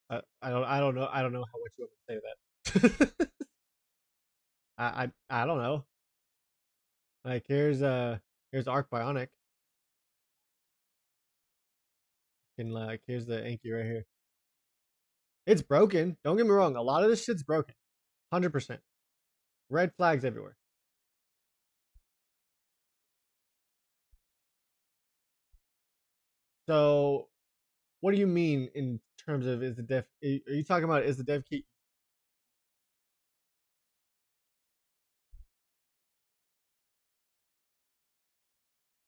I don't know. I don't know how much you want me to say that. I don't know. Like here's Arc Bionic. And like here's the Anki right here. It's broken. Don't get me wrong. A lot of this shit's broken. 100%. Red flags everywhere. So, what do you mean in terms of is the dev? Are you talking about is the dev kit?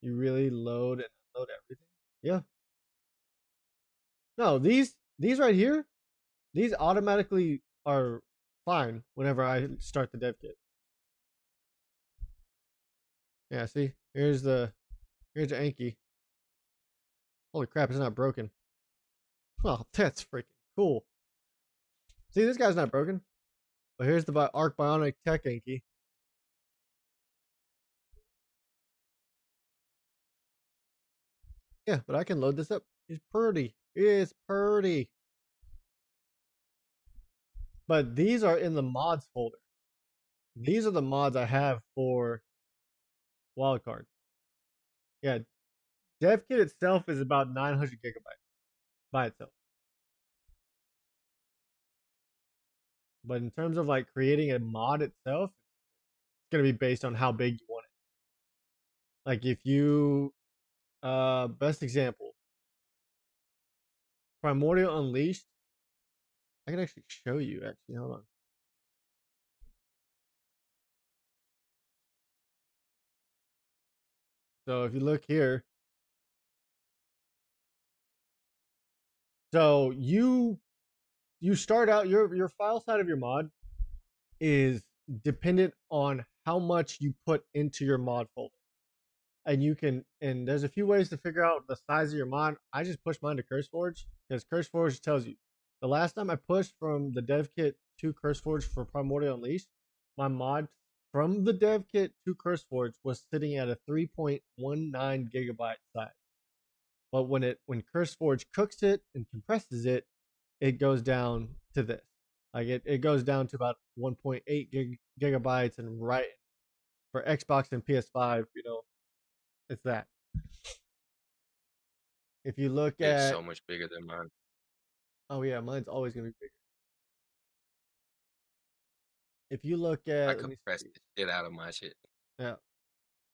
You really load and unload everything? Yeah. No, these right here, these automatically are fine whenever I start the dev kit. Yeah, see, here's the Anki. Holy crap, it's not broken. Oh, that's freaking cool. See, this guy's not broken. But here's the Arc Bionic Tech Anki. Yeah, but I can load this up. It's pretty. It's pretty. But these are in the mods folder. These are the mods I have for Wildcard. Yeah, DevKit itself is about 900 gigabytes by itself. But in terms of like creating a mod itself, it's gonna be based on how big you want it. Like if you best example, Primordial Unleashed. I can actually show you actually. Hold on. So if you look here, so you start out your file side of your mod is dependent on how much you put into your mod folder. And there's a few ways to figure out the size of your mod. I just push mine to CurseForge because CurseForge tells you. The last time I pushed from the dev kit to CurseForge for Primordial Unleashed, my mod from the dev kit to CurseForge was sitting at a 3.19 gigabyte size. But when CurseForge cooks it and compresses it, it goes down to this. Like it goes down to about 1.8 gigabytes, and right for Xbox and PS5, it's that. If you look It's at, so much bigger than mine. oh yeah, mine's always gonna be bigger. if you look I at, let me compressed see. the shit out of my shit. Yeah.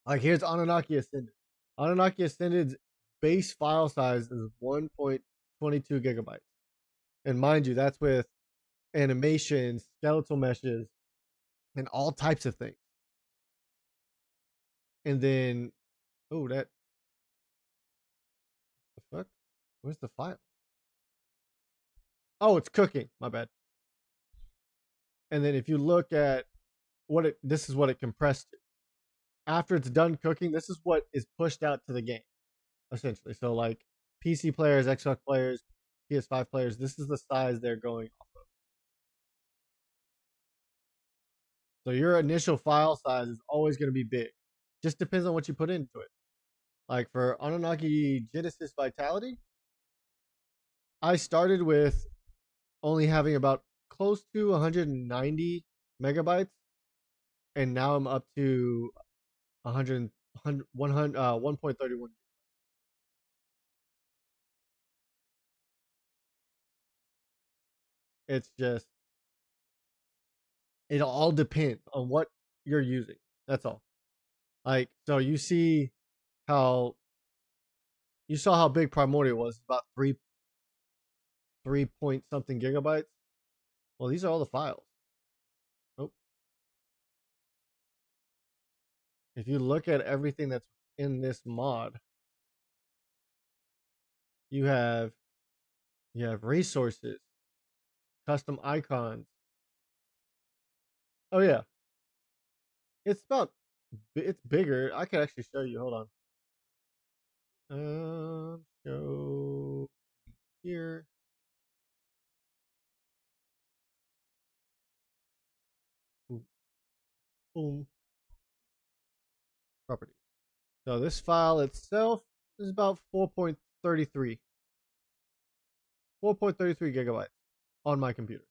Like here's Annunaki Ascended. Annunaki Ascended's base file size is 1.22 gigabytes. And mind you, that's with animations, skeletal meshes, and all types of things. And then, oh, that, the fuck? Where's the file? Oh, it's cooking. My bad. And then if you look at this is what it compressed to. After it's done cooking, this is what is pushed out to the game, essentially. So like PC players, Xbox players, PS5 players, this is the size they're going off of. So your initial file size is always going to be big. Just depends on what you put into it. Like for Annunaki Genesis Vitality, I started with only having about close to 190 megabytes, and now I'm up to 100, 1.31. It's just, it all depends on what you're using. That's all. Like, so you saw how big Primordial was, about 3 point something gigabytes. Well, these are all the files. Oh, if you look at everything that's in this mod, you have resources, custom icons. Oh yeah, it's bigger. I can actually show you. Hold on. Show here. Boom. Properties. So this file itself is about 4.33 gigabytes on my computer.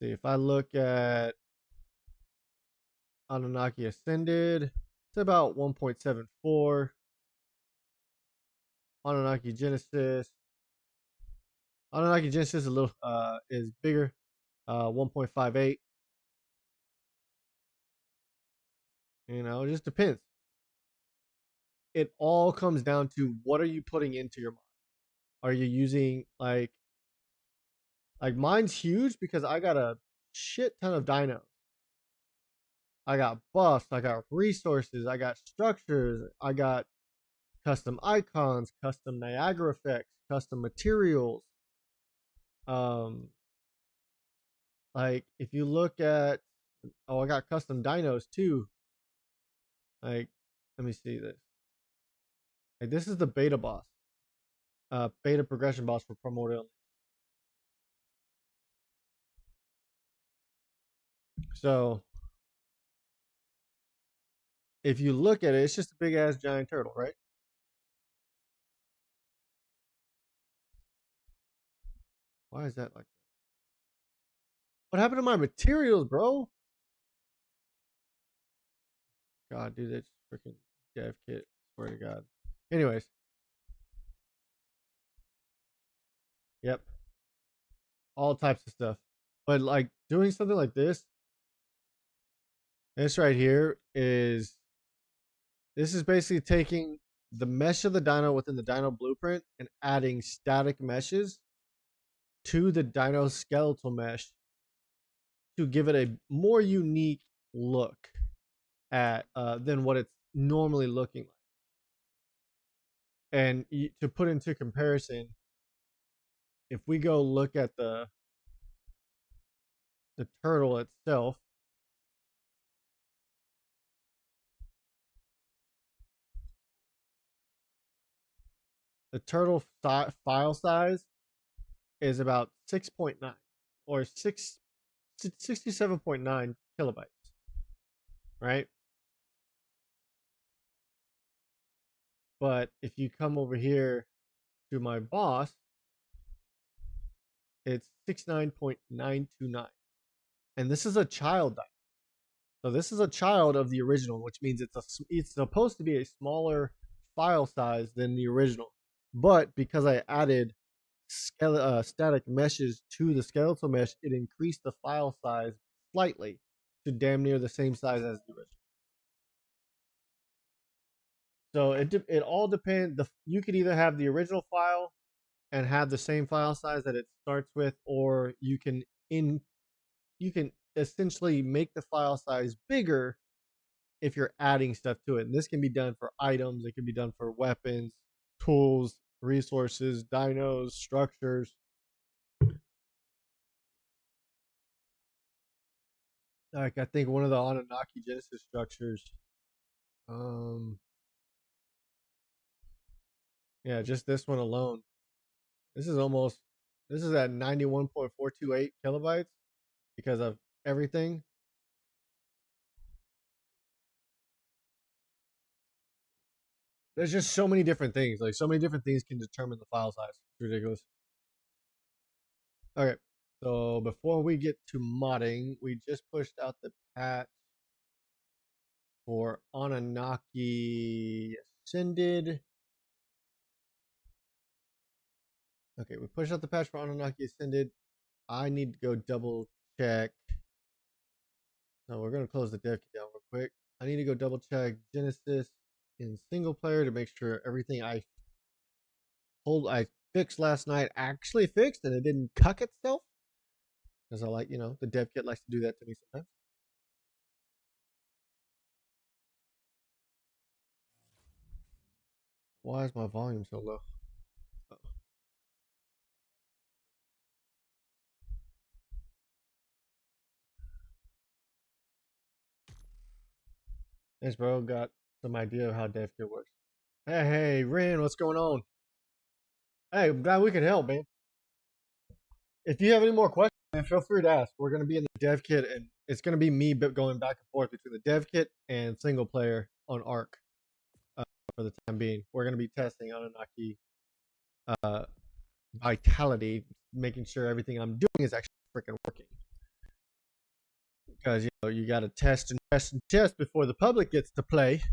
See, if I look at Annunaki Ascended, it's about 1.74. Annunaki Genesis. Annunaki Genesis is a little is bigger, 1.58. You know, it just depends. It all comes down to what are you putting into your mod. Are you using like mine's huge because I got a shit ton of dinos. I got buffs, I got resources, I got structures, I got custom icons, custom Niagara effects, custom materials. Like if you look at, I got custom dinos too. Like, let me see this. Like this is the beta boss, beta progression boss for Primordial. So if you look at it, it's just a big ass giant turtle, right? Why is that like that? What happened to my materials, bro? God, dude, that's freaking dev kit. Swear to God. Anyways, yep, all types of stuff. But like doing something like this right here this is basically taking the mesh of the dino within the dino blueprint and adding static meshes to the dino skeletal mesh to give it a more unique look at than what it's normally looking like. And to put into comparison, if we go look at the turtle itself, the turtle file size is about 6.9 or 67.9 kilobytes, right? But if you come over here to my boss, it's 69.929. And this is a child dino. So this is a child of the original, which means it's supposed to be a smaller file size than the original. But because I added static meshes to the skeletal mesh, it increased the file size slightly to damn near the same size as the original. So it all depends. You could either have the original file and have the same file size that it starts with, or you can essentially make the file size bigger if you're adding stuff to it. And this can be done for items, it can be done for weapons, tools, resources, dinos, structures. Like I think one of the Annunaki Genesis structures, yeah, just this one alone. This is at 91.428 kilobytes because of everything. There's just so many different things. Like so many different things can determine the file size. It's ridiculous. Okay, so before we get to modding, we just pushed out the patch for Annunaki Ascended. Okay, we pushed out the patch for Annunaki Ascended. I need to go double check. No, we're gonna close the dev kit down real quick. I need to go double check Genesis in single player to make sure everything I fixed last night actually fixed and it didn't cuck itself. Because I like, the dev kit likes to do that to me sometimes. Why is my volume so low? Oh. Thanks, bro. Got some idea of how dev kit works. Hey, Ren, what's going on? Hey, I'm glad we could help, man. If you have any more questions, man, feel free to ask. We're going to be in the dev kit, and it's going to be me going back and forth between the dev kit and single player on ARK for the time being. We're going to be testing Annunaki Vitality, making sure everything I'm doing is actually freaking working. Because, you got to test and test and test before the public gets to play.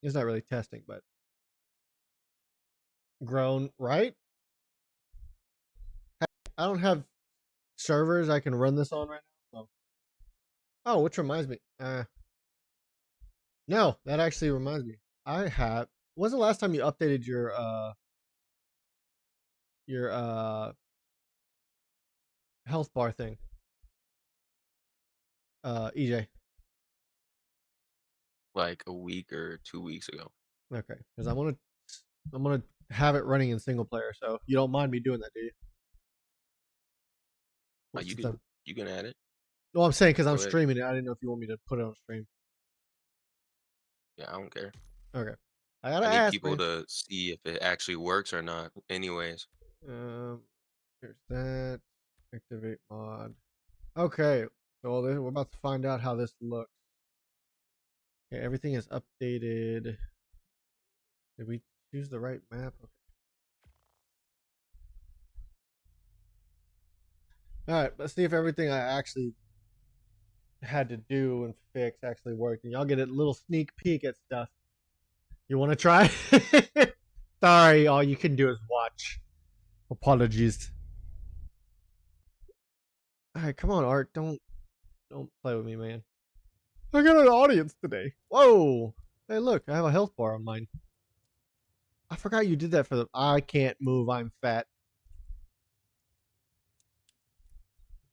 It's not really testing, but grown, right? I don't have servers I can run this on right now. So. Oh, which reminds me. No, that actually reminds me. When's the last time you updated your health bar thing? EJ. Like a week or 2 weeks ago. Okay, because I'm gonna have it running in single player, so you don't mind me doing that, do you? You can add it. No, I'm saying because I'm Go ahead. streaming it. I didn't know if you want me to put it on stream. Yeah, I don't care. Okay, I gotta I need ask, people man. to see if it actually works or not. Anyways, Here's that. Activate mod. Okay, so we're about to find out how this looks. Okay, everything is updated. Did we choose the right map? Okay. All right, let's see if everything I actually had to do and fix actually worked. And y'all get a little sneak peek at stuff. You want to try? Sorry, all you can do is watch. Apologies. All right, come on, Art. Don't play with me, man. I got an audience today. Whoa. Hey, look, I have a health bar on mine. I forgot you did that for the. I can't move. I'm fat.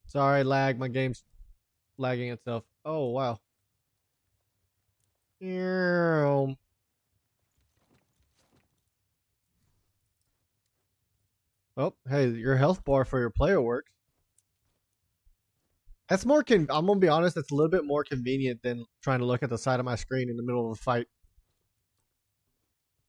Sorry, lag. My game's lagging itself. Oh, wow. Oh, hey, your health bar for your player works. That's more I'm gonna be honest, that's a little bit more convenient than trying to look at the side of my screen in the middle of a fight.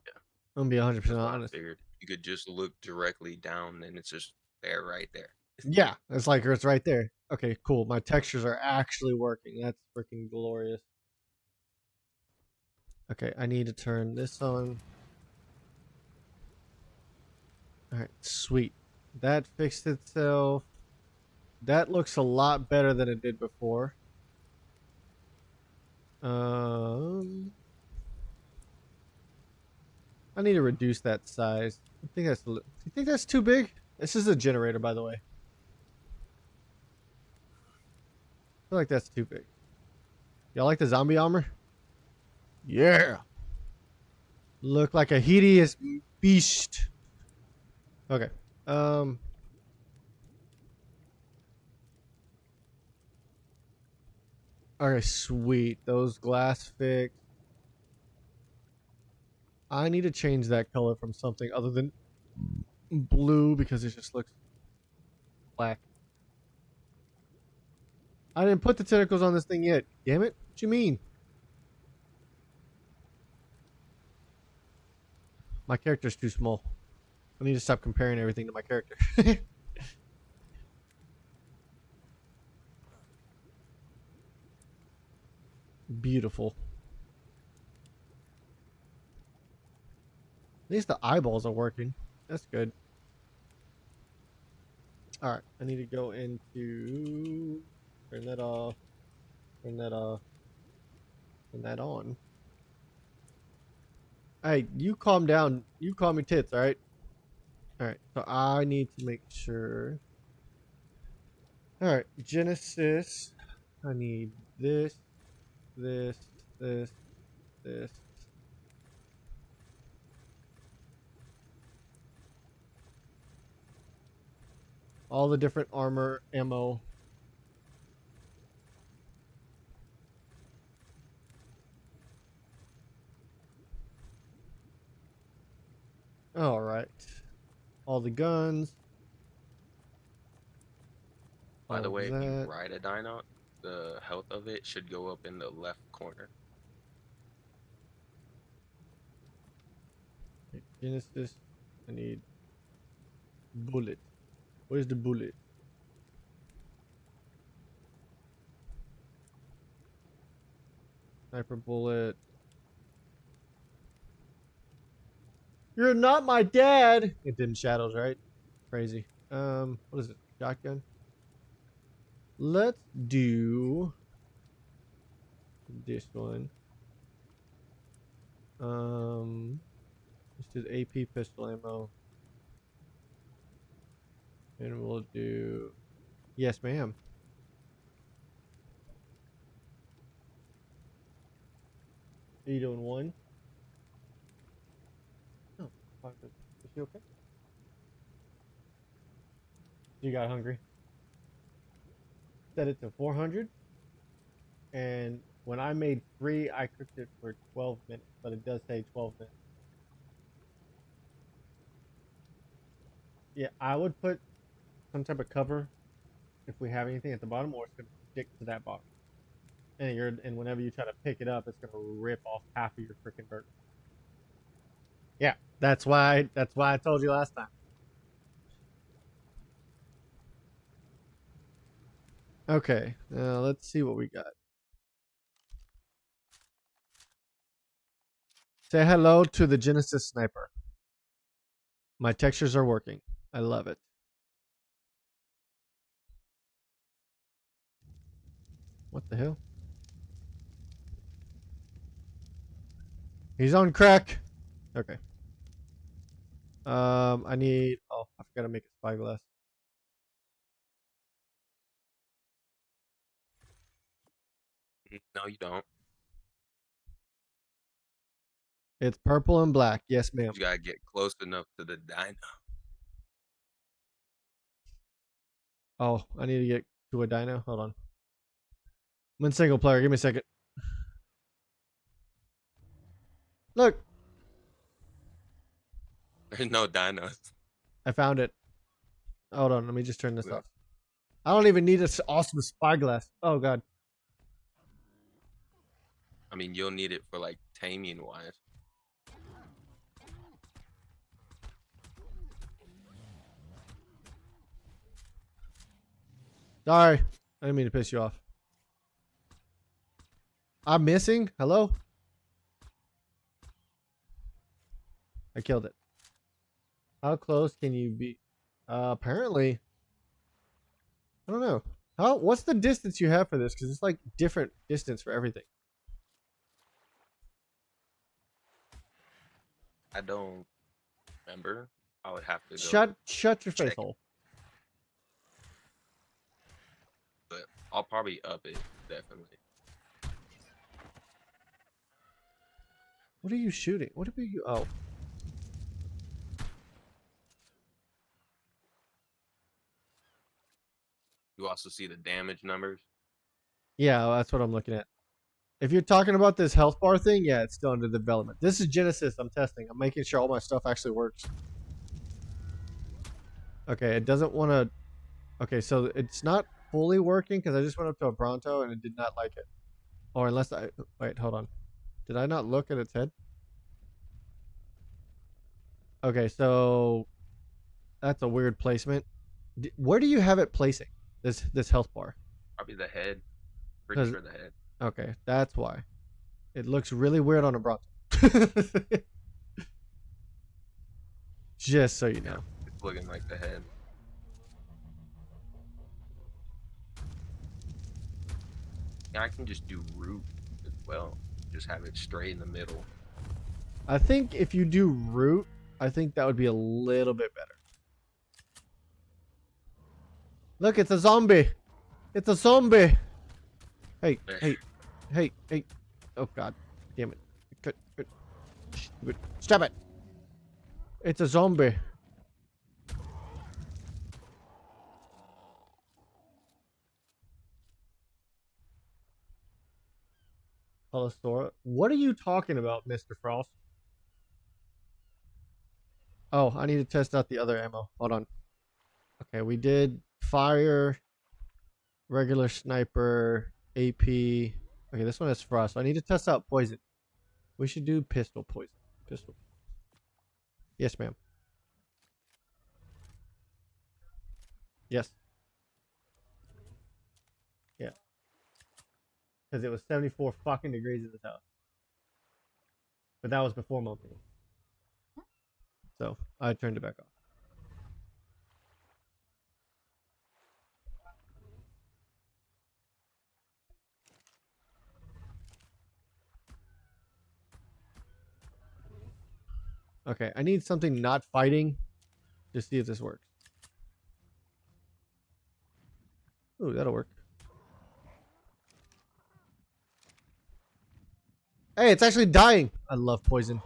yeah, I'm gonna be 100% that's what I honest. figured. You could just look directly down, and it's just there, right there. Yeah, it's like it's right there. Okay, cool. My textures are actually working. That's freaking glorious. Okay, I need to turn this on. All right, sweet. That fixed itself. That looks a lot better than it did before. I need to reduce that size. You think that's too big? This is a generator, by the way. I feel like that's too big. Y'all like the zombie armor? Yeah. Look like a hideous beast. Okay. Okay, sweet. Those glass fix. I need to change that color from something other than blue because it just looks black. I didn't put the tentacles on this thing yet. Damn it. What you mean? My character's too small. I need to stop comparing everything to my character. Beautiful. At least the eyeballs are working. That's good. Alright, I need to go into... Turn that off. Turn that off. Turn that on. Hey, you calm down. You call me tits, alright? Alright, so I need to make sure... Alright, Genesis. I need this, this, this, this. All the different armor, ammo. Alright. All the guns. By the all way, if you that. ride a dino, the health of it should go up in the left corner. Okay, Genesis. I need bullet. Where's the bullet? Sniper bullet. You're not my dad. It did in shadows, right? Crazy. What is it? Shotgun. Let's do this one. Let's do the AP pistol ammo. And we'll do... Yes, ma'am. Are you doing one? Oh, is she okay? You got hungry. Set it to 400. And when I made 3, I cooked it for 12 minutes. But it does say 12 minutes. Yeah, I would put some type of cover if we have anything at the bottom, or it's going to stick to that bottom. And whenever you try to pick it up, it's going to rip off half of your freaking burger. Yeah, that's why I told you last time. Okay, let's see what we got. Say hello to the Genesis sniper. My textures are working. I love it. What the hell? He's on crack. Okay. I need... Oh, I forgot to make a spyglass. No, you don't. It's purple and black. Yes, ma'am. You gotta get close enough to the dino. Oh, I need to get to a dino. Hold on. I'm in single player. Give me a second. Look, There's no dinos. I found it. Hold on. Let me just turn this off. I don't even need this awesome spyglass. Oh, God. I mean, you'll need it for like taming wise. Sorry. I didn't mean to piss you off. I'm missing? Hello? I killed it. How close can you be? Apparently. I don't know. What's the distance you have for this? Because it's like different distance for everything. I don't remember. I would have to go Shut your face check it, hole. but I'll probably up it definitely. What are you shooting? What are you? Oh, You also see the damage numbers. yeah, that's what I'm looking at. If you're talking about this health bar thing, yeah, it's still under development. This is Genesis. I'm testing. I'm making sure all my stuff actually works. Okay, it doesn't want to. Okay, so it's not fully working because I just went up to a Bronto and it did not like it. Or unless I wait, hold on. Did I not look at its head? Okay, so that's a weird placement. Where do you have it placing this health bar? Probably the head. Pretty 'Cause- sure the head. okay, that's why it looks really weird on a Bronto. Just so you Yeah, know. it's looking like the head. Yeah, I can just do root as well. Just have it straight in the middle. I think if you do root, I think that would be a little bit better. Look, it's a zombie. It's a zombie. Hey, hey, hey, hey. Oh, God. Damn it. Stop it. It's a zombie. Palestora. What are you talking about, Mr. Frost? Oh, I need to test out the other ammo. Hold on. Okay, we did fire, regular sniper, AP. Okay, this one is frost. I need to test out poison. We should do pistol poison. Pistol. Yes, ma'am. Yes. Yeah. Because it was 74 fucking degrees in this house. But that was before melting. So I turned it back off. Okay, I need something not fighting to see if this works. Ooh, that'll work. Hey, it's actually dying. I love poison.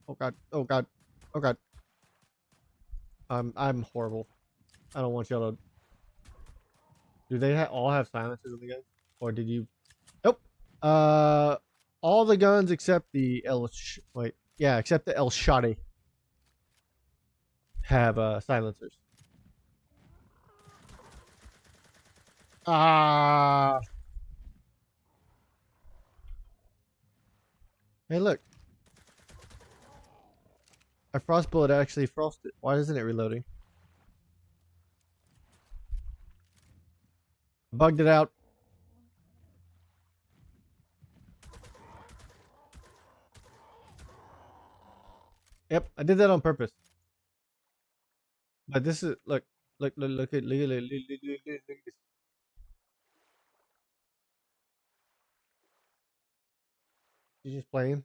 Oh god. Oh god. Oh god. I'm horrible. I don't want y'all to. Do they all have silencers on the guns, or did you? Nope. All the guns except the wait. Yeah, except the El Shadi have silencers. Ah. Hey, look. A frost bullet actually frosted. Why isn't it reloading? Bugged it out. Yep, I did that on purpose. But this is look at this. She's just playing.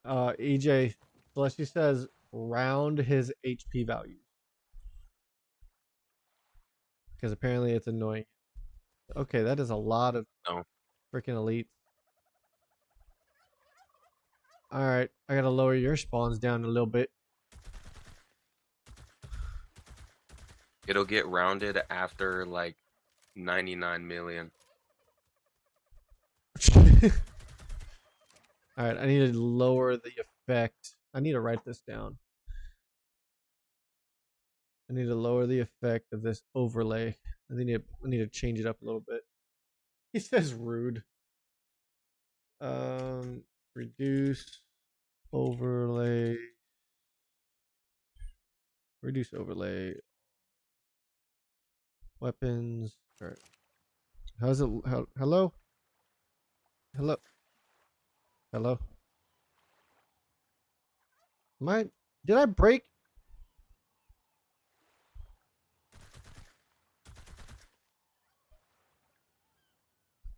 EJ Celeste says round his HP values because apparently it's annoying. Okay, that is a lot of No, freaking elites. All right, I gotta lower your spawns down a little bit. it'll get rounded after like 99 million. All right, I need to lower the effect. I need to write this down. I need to lower the effect of this overlay. I need to change it up a little bit. He says rude. Reduce overlay. Reduce overlay. Weapons. All right. How's it? Hello? Hello? Hello? Did I break?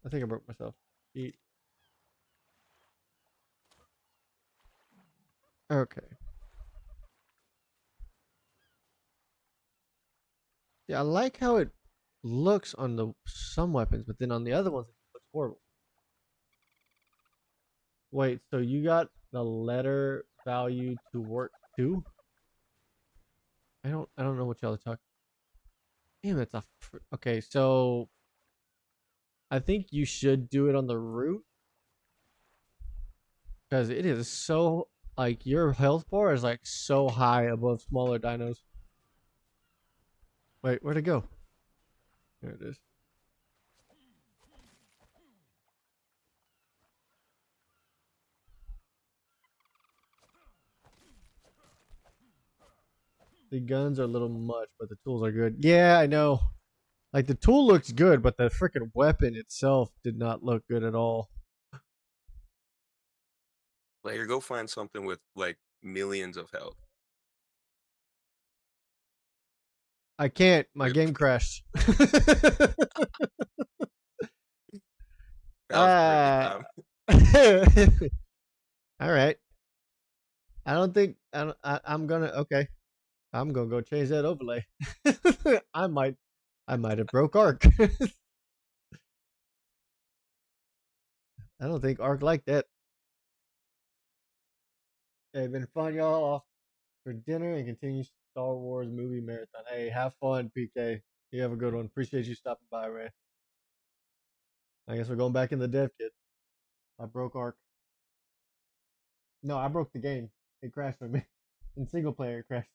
I think I broke myself. Eat. Okay. Yeah, I like how it looks on the some weapons, but then on the other ones it looks horrible. Wait, so you got the letter value to work too? I don't know what y'all are talking. Damn, it's a okay. So I think you should do it on the root because it is so like your health bar is like so high above smaller dinos. Wait, where'd it go? There it is. The guns are a little much, but the tools are good. Yeah, I know. Like the tool looks good, but the freaking weapon itself did not look good at all. Later, go find something with like millions of health. I can't. My Rip. game crashed. That was perfect uh, time. all right. I don't think I'm gonna. Okay, I'm gonna go change that overlay. I might have broke Arc. I don't think Arc liked that. Hey, been fun, y'all. Off for dinner and continue Star Wars movie marathon. Hey, have fun, PK. You have a good one. Appreciate you stopping by, Ray. I guess we're going back in the dev kit. I broke Arc. No, I broke the game. It crashed on me. In single player, it crashed.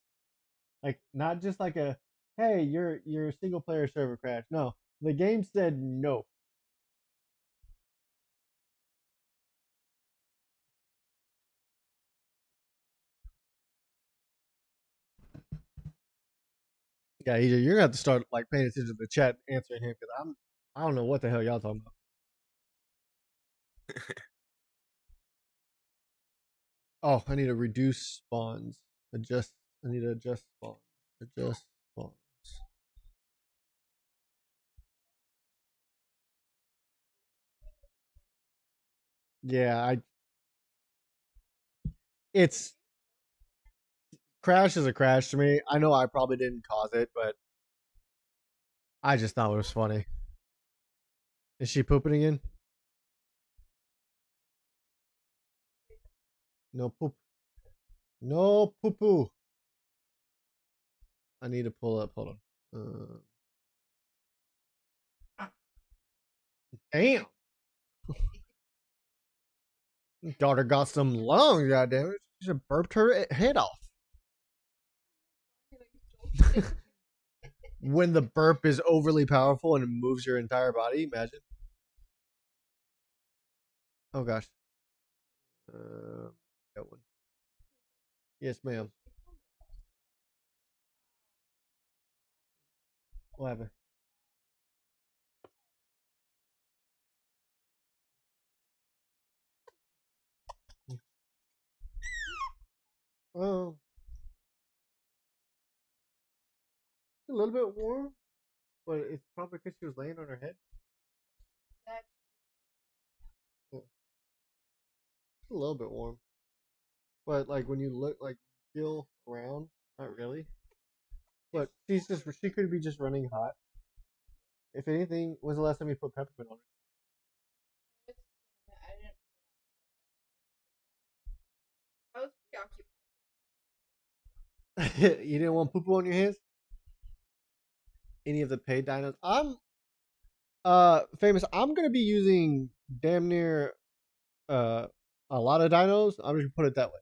Like not just like a hey, your single player server crashed. No, the game said no. Yeah, either you're gonna have to start like paying attention to the chat, answering him because I don't know what the hell y'all talking about. Oh, I need to reduce spawns. Adjust. I need to adjust spawns. Adjust spawns. Yeah, I. It's crash is a crash to me. I know I probably didn't cause it, but I just thought it was funny. Is she pooping again? No poop. No poo poo. I need to pull up. Hold on. Damn. Daughter got some lungs, goddammit. She just burped her head off. When the burp is overly powerful and it moves your entire body, imagine. Oh gosh. That one. Yes, ma'am. What happened? Oh, a little bit warm, but it's probably because she was laying on her head. Yeah, it's a little bit warm, but like when you look, like feel around, not really. But she could be just running hot. If anything, when's the last time you put peppermint on her? You didn't want poo poo on your hands? Any of the paid dinos? I'm famous. I'm gonna be using damn near uh a lot of dinos. I'm just gonna put it that way.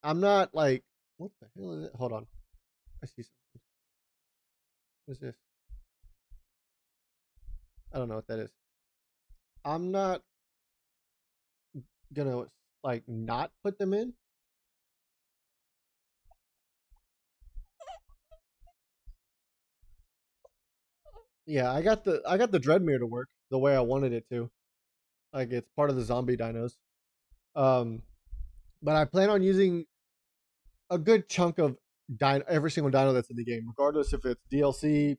I'm not like what the hell is it? Hold on. I see something. What's this? I don't know what that is. I'm not gonna like not put them in. Yeah, I got the Dreadmere to work the way I wanted it to. Like it's part of the zombie dinos. Um, but I plan on using a good chunk of every single dino that's in the game, regardless if it's DLC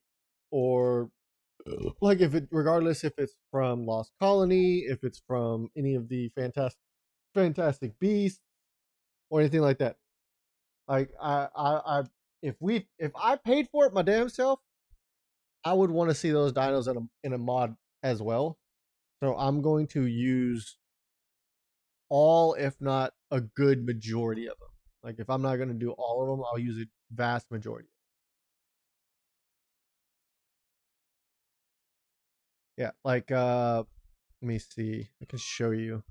or like if it regardless if it's from Lost Colony, if it's from any of the Fantastic Beasts, or anything like that. Like if I paid for it my damn self, I would want to see those dinos in a mod as well. So I'm going to use all, if not a good majority of them. Like if I'm not going to do all of them, I'll use a vast majority. Yeah, like let me see. I can show you.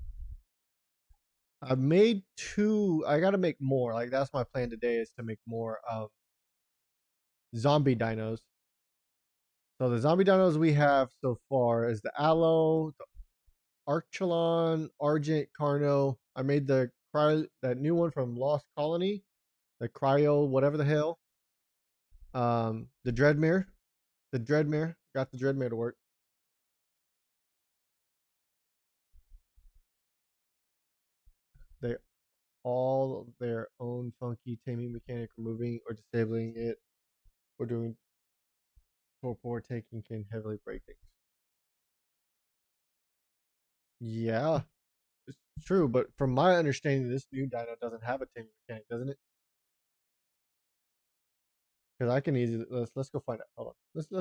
I've made 2. I got to make more. Like that's my plan today is to make more zombie dinos. So the zombie dinos we have so far is the Aloe, the Archelon, Argent, Carno. I made that new one from Lost Colony, the Cryo, whatever the hell. The Dreadmere, got the Dreadmere to work. They all their own funky taming mechanic, removing or disabling it, or doing torpor taking can heavily break things. Yeah, it's true, but from my understanding, this new dino doesn't have a taming mechanic, doesn't it? Because I can easily let's go find out. Hold on.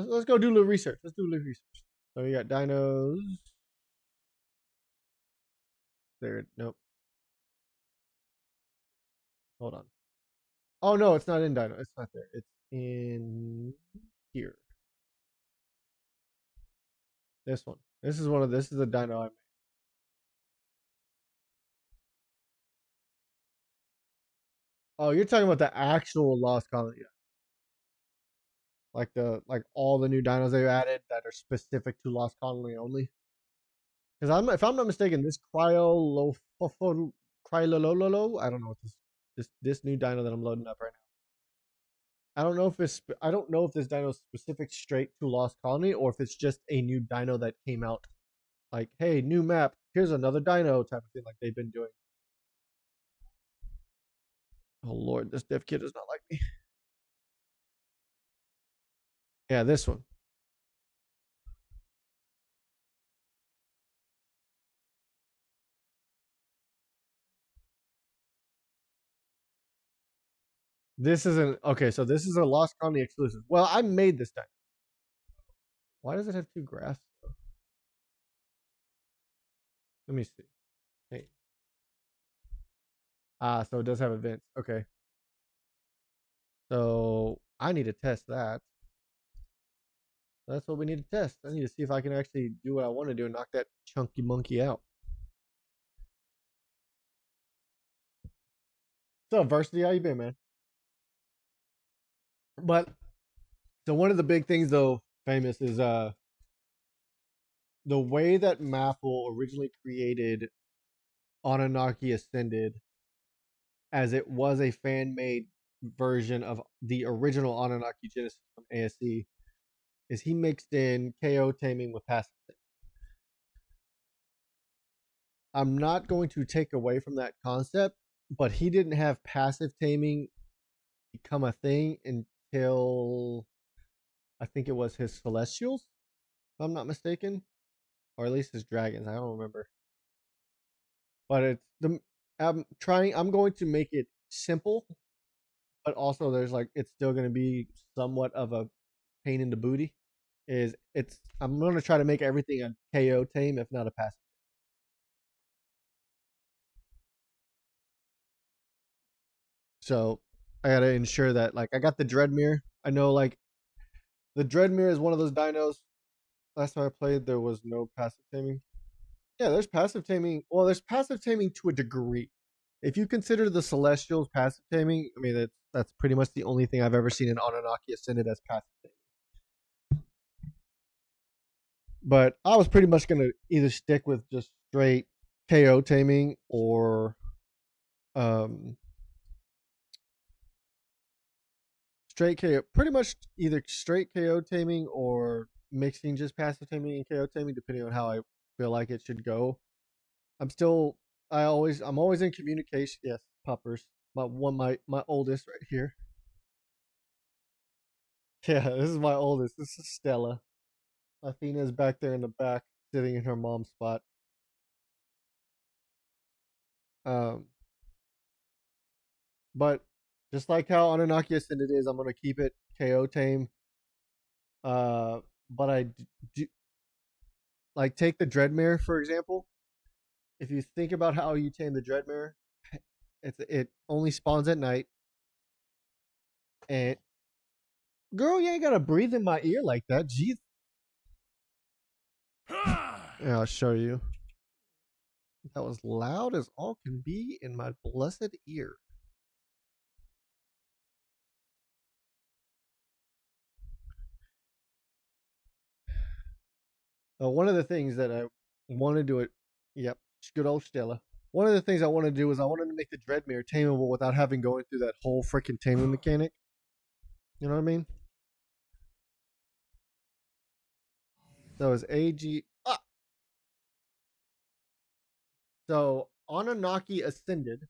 Let's go do a little research. Let's do a little research. So we got dinos. There. Nope. Hold on. Oh no, it's not in dino. It's not there. It's in here. This one. This is one of. This is a dino I made. Oh, you're talking about the actual Lost Colony, like all the new dinos they've added that are specific to Lost Colony only. Because if I'm not mistaken, this Cryolololo, I don't know what this new dino that I'm loading up right now. I don't know if this dino is specific straight to Lost Colony or if it's just a new dino that came out. Like, hey, new map. Here's another dino type of thing, like they've been doing. Oh lord, this dev kit is not like me. Yeah, this one. This isn't okay. So this is a Lost Colony exclusive. Well, I made this dino. Why does it have 2 graphs? Let me see. Hey. So it does have events. Okay. So I need to test that. That's what we need to test. I need to see if I can actually do what I want to do and knock that chunky monkey out. So Varsity, how you been, man? But so one of the big things though, famous, is the way that Maffle originally created Annunaki Ascended, as it was a fan made version of the original Annunaki Genesis from ASE, is he mixed in KO taming with passive. I'm not going to take away from that concept, but he didn't have passive taming become a thing until I think it was his Celestials, if I'm not mistaken, or at least his Dragons. I don't remember. But I'm going to make it simple, but also there's like it's still going to be somewhat of a pain in the booty. I'm going to try to make everything a KO tame, if not a passive. So I gotta ensure that like I got the Dreadmere. I know like the Dreadmere is one of those dinos. Last time I played, there was no passive taming. Yeah, there's passive taming. Well, there's passive taming to a degree. If you consider the Celestials passive taming, I mean that's pretty much the only thing I've ever seen in Annunaki Ascended as passive taming. But I was pretty much gonna either stick with just straight KO taming or um straight KO, pretty much either straight KO taming or mixing just passive taming and KO taming, depending on how I feel like it should go. I'm always in communication. Yes, puppers. My oldest right here. Yeah, this is my oldest. This is Stella. Athena's back there in the back, sitting in her mom's spot. Um, But just like how Anunnaki Ascended is, I'm gonna keep it KO tame. But I do like take the Dreadmere for example. If you think about how you tame the Dreadmere, it only spawns at night. And girl, you ain't gotta breathe in my ear like that. Jeez. Yeah, I'll show you. That was loud as all can be in my blessed ear. One of the things that I want to do it, yep, good old Stella. One of the things I want to do is I wanted to make the Dreadmere tameable without having going through that whole freaking taming mechanic. You know what I mean? So it's AG. Ah! So Anunnaki Ascended.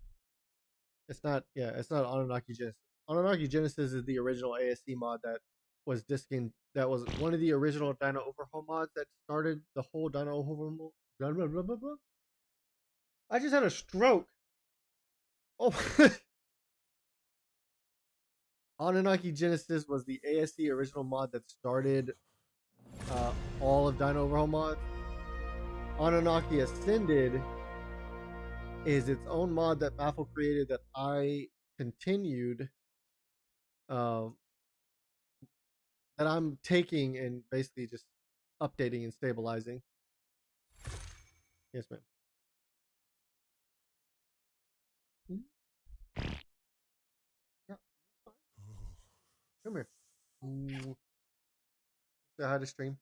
It's not Anunnaki Genesis. Anunnaki Genesis is the original ASC mod that was disking. That was one of the original Dino Overhaul mods that started the whole Dino Overhaul. Blah, blah, blah, blah, blah. I just had a stroke. Oh. Annunaki Genesis was the ASC original mod that started all of Dino Overhaul mods. Anunnaki Ascended is its own mod that Baffle created that I continued, that I'm taking and basically just updating and stabilizing. Yes, ma'am. Yeah. Come here. Say hi to stream.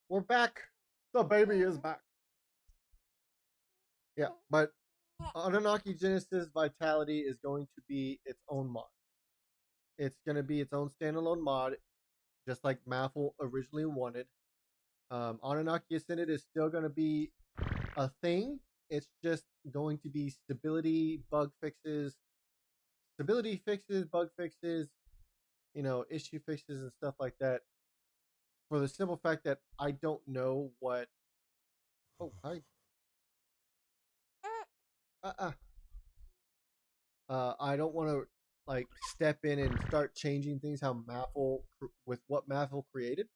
We're back. The baby is back. Yeah, but Anunnaki Genesis Vitality is going to be its own mod. It's going to be its own standalone mod, just like Maffle originally wanted. Anunnaki Ascended is still going to be a thing. It's just going to be stability fixes, bug fixes, issue fixes and stuff like that. For the simple fact that I don't know what. Oh, hi. I don't want to like step in and start changing things how Maffle with what Maffle created.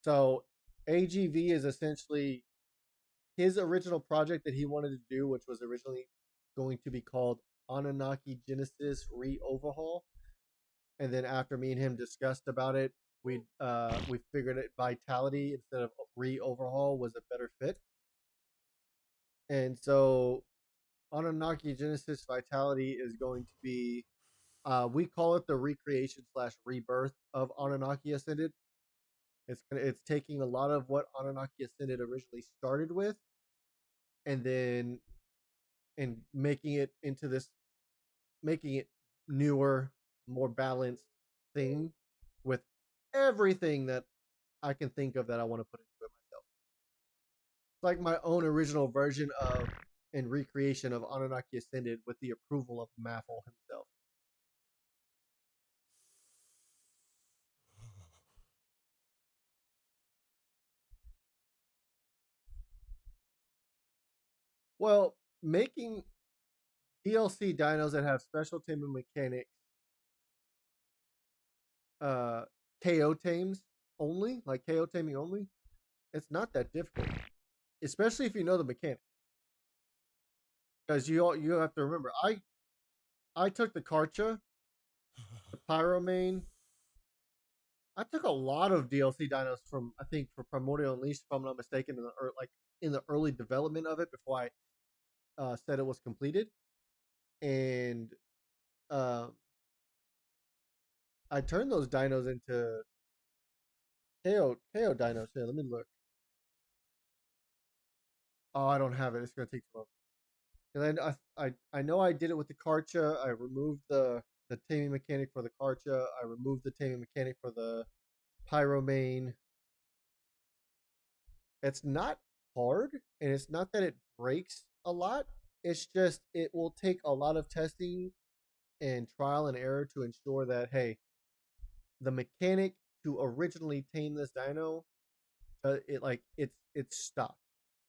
So AGV is essentially his original project that he wanted to do, which was originally going to be called Annunaki Genesis Re-Overhaul. And then after me and him discussed about it, we figured it Vitality instead of Re-Overhaul was a better fit. And so Anunnaki Genesis Vitality is going to be, we call it the recreation / rebirth of Anunnaki Ascended. It's taking a lot of what Anunnaki Ascended originally started with, and then making it newer, more balanced thing with everything that I can think of that I want to put into it myself. It's like my own original version of and recreation of Anunnaki Ascended with the approval of Maffle himself. Well, making DLC dinos that have special taming mechanics, KO tames only, like KO taming only, it's not that difficult, especially if you know the mechanic. Because you have to remember, I took the Karcha, the Pyromane. I took a lot of DLC dinos from I think for Primordial Unleashed, if I'm not mistaken, in the early development of it before I said it was completed, and uh, I turned those dinos into KO dinos. Here, let me look. Oh, I don't have it. It's gonna take too long. And I know I did it with the Karcha. I removed the taming mechanic for the Karcha. I removed the taming mechanic for the Pyromane. It's not hard, and it's not that it breaks a lot. It's just it will take a lot of testing and trial and error to ensure that hey, the mechanic to originally tame this dino, it's stopped.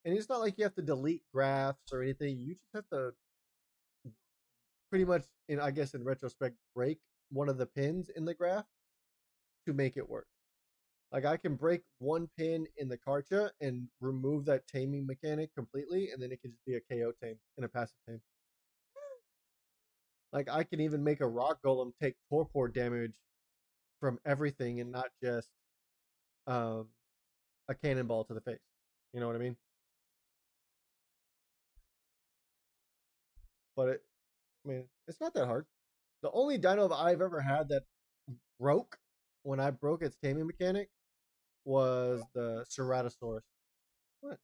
And it's not like you have to delete graphs or anything. You just have to pretty much, I guess in retrospect, break one of the pins in the graph to make it work. Like I can break one pin in the Karcha and remove that taming mechanic completely, and then it can just be a KO tame and a passive tame. Like I can even make a rock golem take torpor damage from everything and not just a cannonball to the face. You know what I mean? But it's not that hard. The only dino I've ever had that broke when I broke its taming mechanic was the Ceratosaurus. What?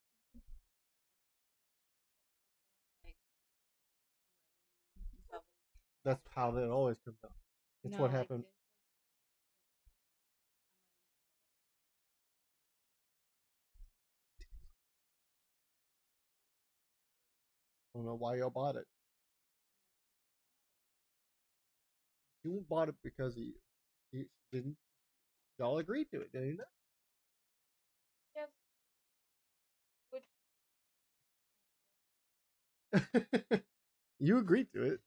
That's how it always comes out. It's what happened. I don't know why y'all bought it. You bought it because of you. You didn't. Y'all agreed to it, didn't you? Yes. You agreed to it.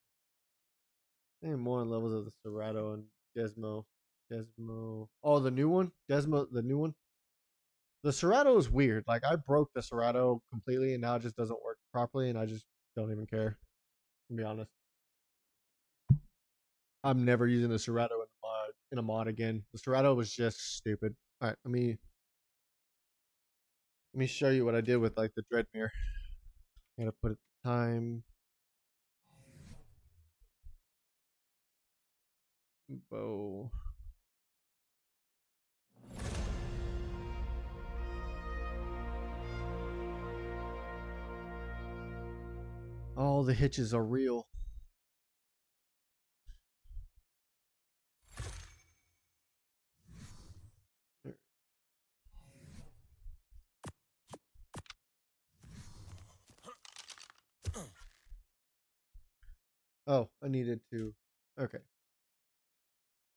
And more on levels of the Serato and Desmo. Desmo. Oh, the new one? Desmo, the new one? The Serato is weird. Like, I broke the Serato completely and now it just doesn't work properly and I just don't even care. To be honest. I'm never using the Serato in a mod again. The Serato was just stupid. Alright, let me show you what I did with like the Dreadmere. I gotta put it time. Bow. All the hitches are real. Oh, I needed to. Okay.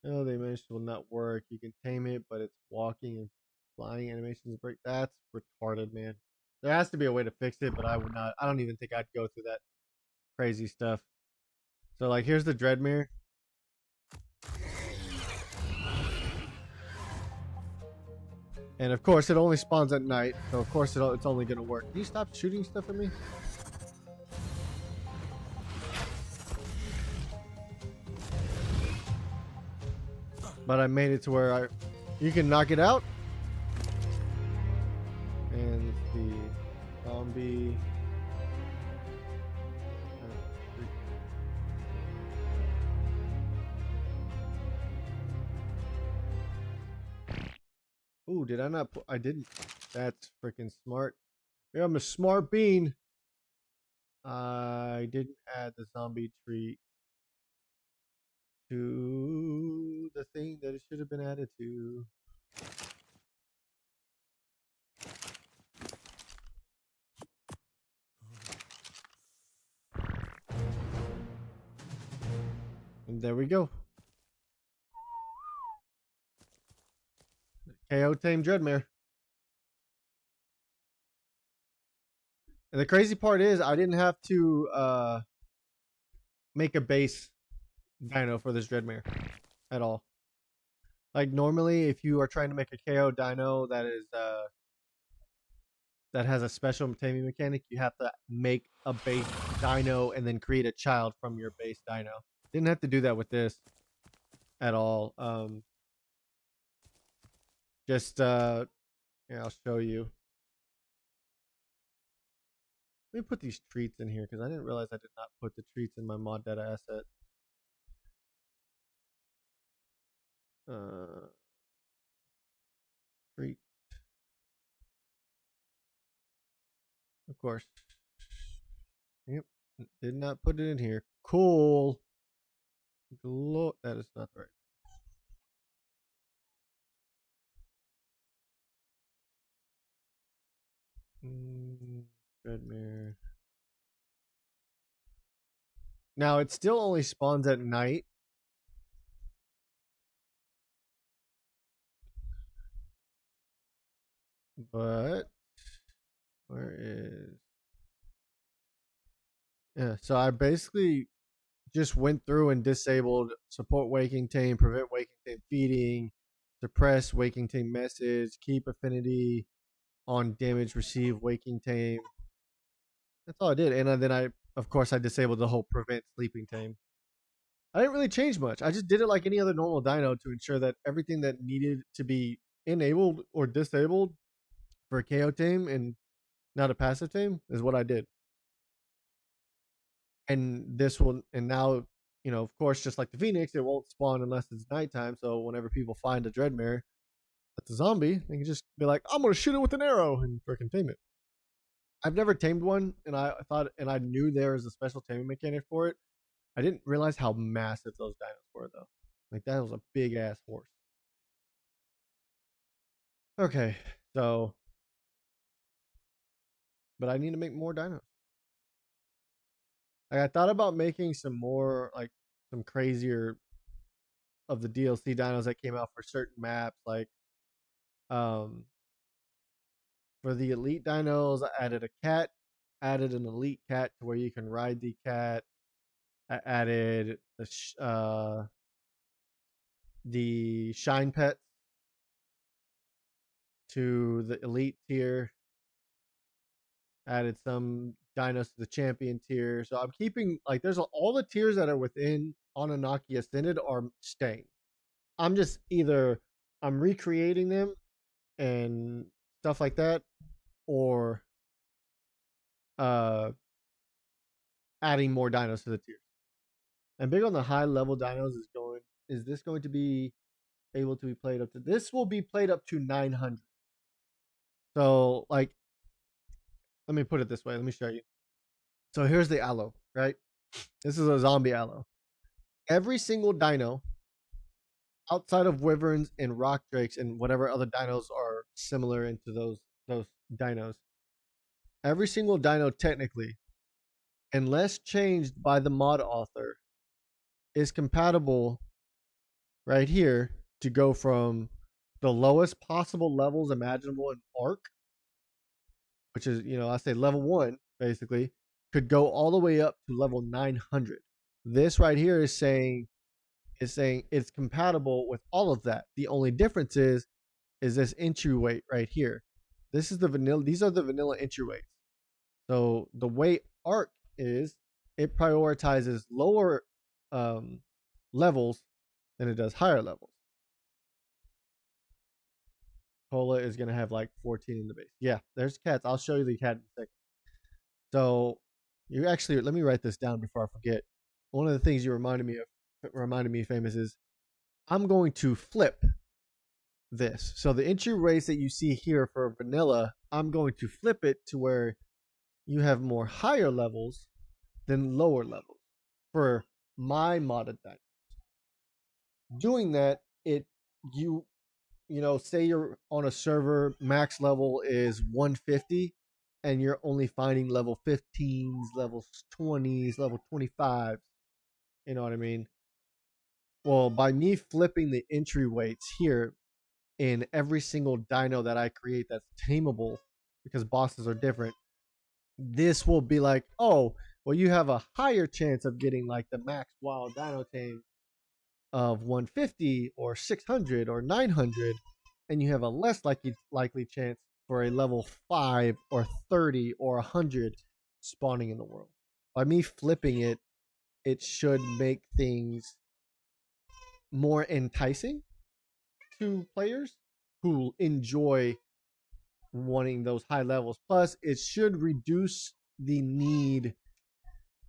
Oh, the animation will not work. You can tame it, but it's walking and flying animations break. That's retarded, man. There has to be a way to fix it, but I would not. I don't even think I'd go through that crazy stuff. So, like, here's the Dreadmere. And of course, it only spawns at night. So, of course, it's only going to work. Can you stop shooting stuff at me? But I made it to where you can knock it out. And the zombie. Ooh, did I not put? I didn't. That's freaking smart. Yeah, I'm a smart bean. I didn't add the zombie treat to the thing that it should have been added to. And there we go. KO tame Dreadmere. And the crazy part is I didn't have to make a base dino for this Dreadmere at all. Like normally if you are trying to make a KO dino that is that has a special taming mechanic, you have to make a base dino and then create a child from your base dino. Didn't have to do that with this at all. Yeah, I'll show you. Let me put these treats in here because I didn't realize I did not put the treats in my mod data asset. Treat. Of course. Yep. Did not put it in here. Cool. That is not right. Dreadmere. Now it still only spawns at night. But where is? Yeah, so I basically just went through and disabled support waking tame, prevent waking tame feeding, suppress waking tame message, keep affinity on damage received waking tame. That's all I did. And then of course, I disabled the whole prevent sleeping tame. I didn't really change much. I just did it like any other normal dino to ensure that everything that needed to be enabled or disabled for a KO tame and not a passive tame is what I did. And now, of course, just like the Phoenix, it won't spawn unless it's nighttime. So whenever people find a Dreadmare that's a zombie, they can just be like, I'm going to shoot it with an arrow and freaking tame it. I've never tamed one, and I knew there was a special taming mechanic for it. I didn't realize how massive those dinos were, though. Like, that was a big ass horse. Okay, so, but I need to make more dinos. Like, I thought about making some more, like, some crazier of the DLC dinos that came out for certain maps. Like, for the elite dinos, I added a cat, added an elite cat to where you can ride the cat. I added the shine pets to the elite tier. Added some dinos to the champion tier. So I'm keeping, like, there's all the tiers that are within Annunaki Ascended are staying. I'm just I'm recreating them and stuff like that, or adding more dinos to the tiers. And big on the high level dinos is this going to be able to be played up to, this will be played up to 900. So, like, let me put it this way. Let me show you. So here's the aloe, right? This is a zombie aloe. Every single dino outside of wyverns and rock drakes and whatever other dinos are similar into those dinos, every single dino technically, unless changed by the mod author, is compatible right here to go from the lowest possible levels imaginable in ARK, which is, I say level 1, basically, could go all the way up to level 900. This right here is saying it's compatible with all of that. The only difference is this entry weight right here. This is the vanilla. These are the vanilla entry weights. So the way ARK is, it prioritizes lower levels than it does higher levels. Cola is going to have like 14 in the base. Yeah, there's cats. I'll show you the cat in a second. So let me write this down before I forget. One of the things you reminded me, Famous, is I'm going to flip this. So the entry rates that you see here for vanilla, I'm going to flip it to where you have more higher levels than lower levels for my modded dinos. Doing that, say you're on a server, max level is 150, and you're only finding level 15s, level 20s, level 25s. You know what I mean? Well, by me flipping the entry weights here in every single dino that I create that's tameable, because bosses are different, this will be like, oh, well, you have a higher chance of getting like the max wild dino tame of 150 or 600 or 900, and you have a less likely chance for a level 5 or 30 or 100 spawning in the world. By me flipping it, it should make things more enticing to players who enjoy wanting those high levels. Plus, it should reduce the need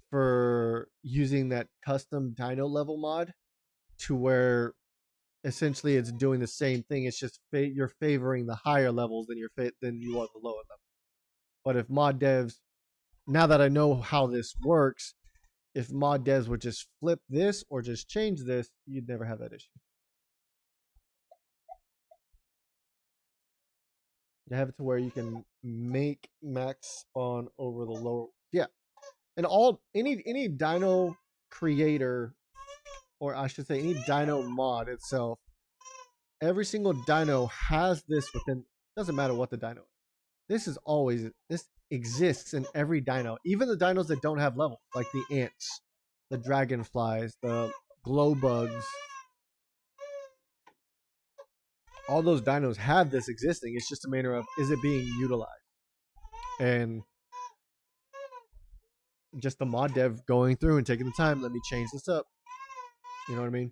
for using that custom dino level mod, to where essentially it's doing the same thing. It's just you're favoring the higher levels than you are the lower level. But if mod devs, now that I know how this works, if mod devs would just flip this or just change this, you'd never have that issue. You have it to where you can make max spawn over the lower. Yeah. And any dino creator, or I should say any dino mod itself, every single dino has this within. Doesn't matter what the dino is. This exists in every dino, even the dinos that don't have levels, like the ants the dragonflies, the glow bugs. All those dinos have this existing. It's just a matter of, is it being utilized? And just the mod dev going through and taking the time, let me change this up. You know what I mean?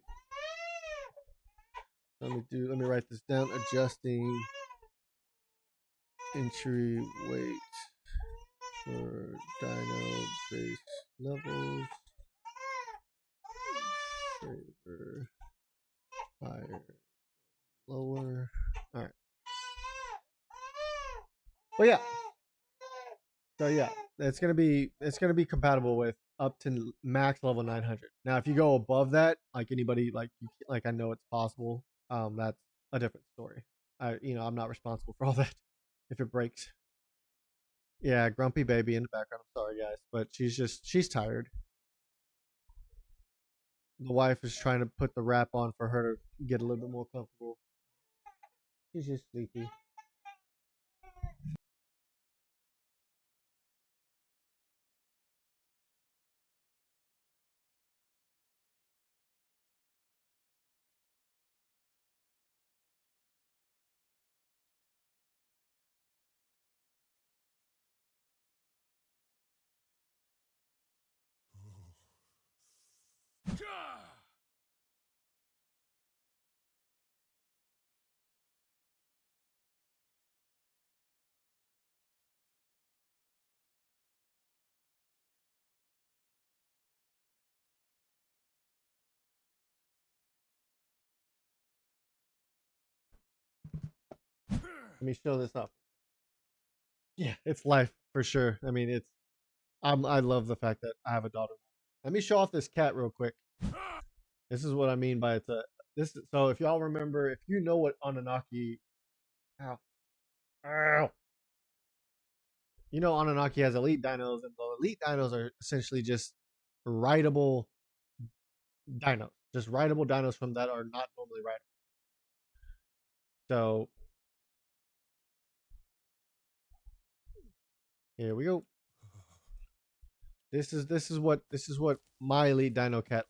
Let me write this down. Adjusting entry weight for dino base levels. Favor higher, lower. All right. But yeah. So yeah, it's gonna be compatible with up to max level 900. Now, if you go above that, like anybody, like I know it's possible. That's a different story. I'm not responsible for all that. If it breaks, yeah, grumpy baby in the background. I'm sorry, guys, but she's tired. The wife is trying to put the wrap on for her to get a little bit more comfortable. She's just sleepy. Let me show this up. Yeah, it's life for sure. I mean, I love the fact that I have a daughter. Let me show off this cat real quick. This is what I mean by this. So if y'all remember, if you know what Annunaki, ow, ow, you know Annunaki has elite dinos, and the elite dinos are essentially just rideable dinos, just rideable dinos from that are not normally rideable. So here we go. This is what my elite dino cat.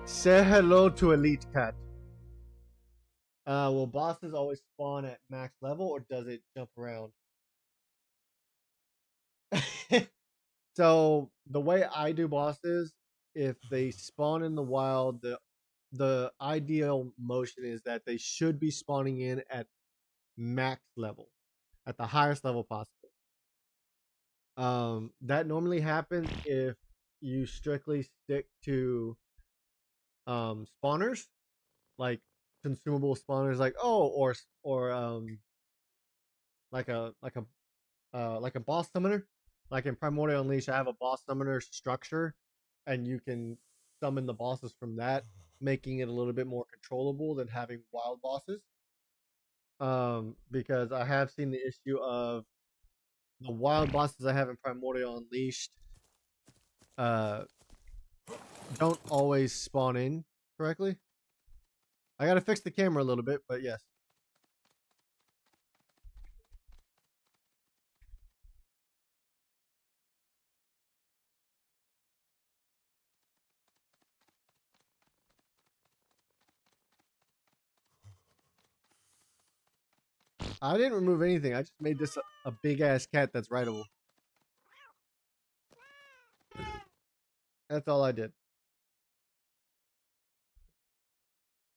Say hello to elite cat. Will bosses always spawn at max level, or does it jump around? So the way I do bosses, if they spawn in the wild, the ideal motion is that they should be spawning in at max level, at the highest level possible. That normally happens if you strictly stick to spawners, like consumable spawners, like like a boss summoner. Like in Primordial Unleash, I have a boss summoner structure, and you can summon the bosses from that, making it a little bit more controllable than having wild bosses. Because I have seen the issue of the wild bosses I have in Primordial Unleashed don't always spawn in correctly. I gotta fix the camera a little bit, but yes. I didn't remove anything. I just made this a big ass cat that's rideable. That's all I did.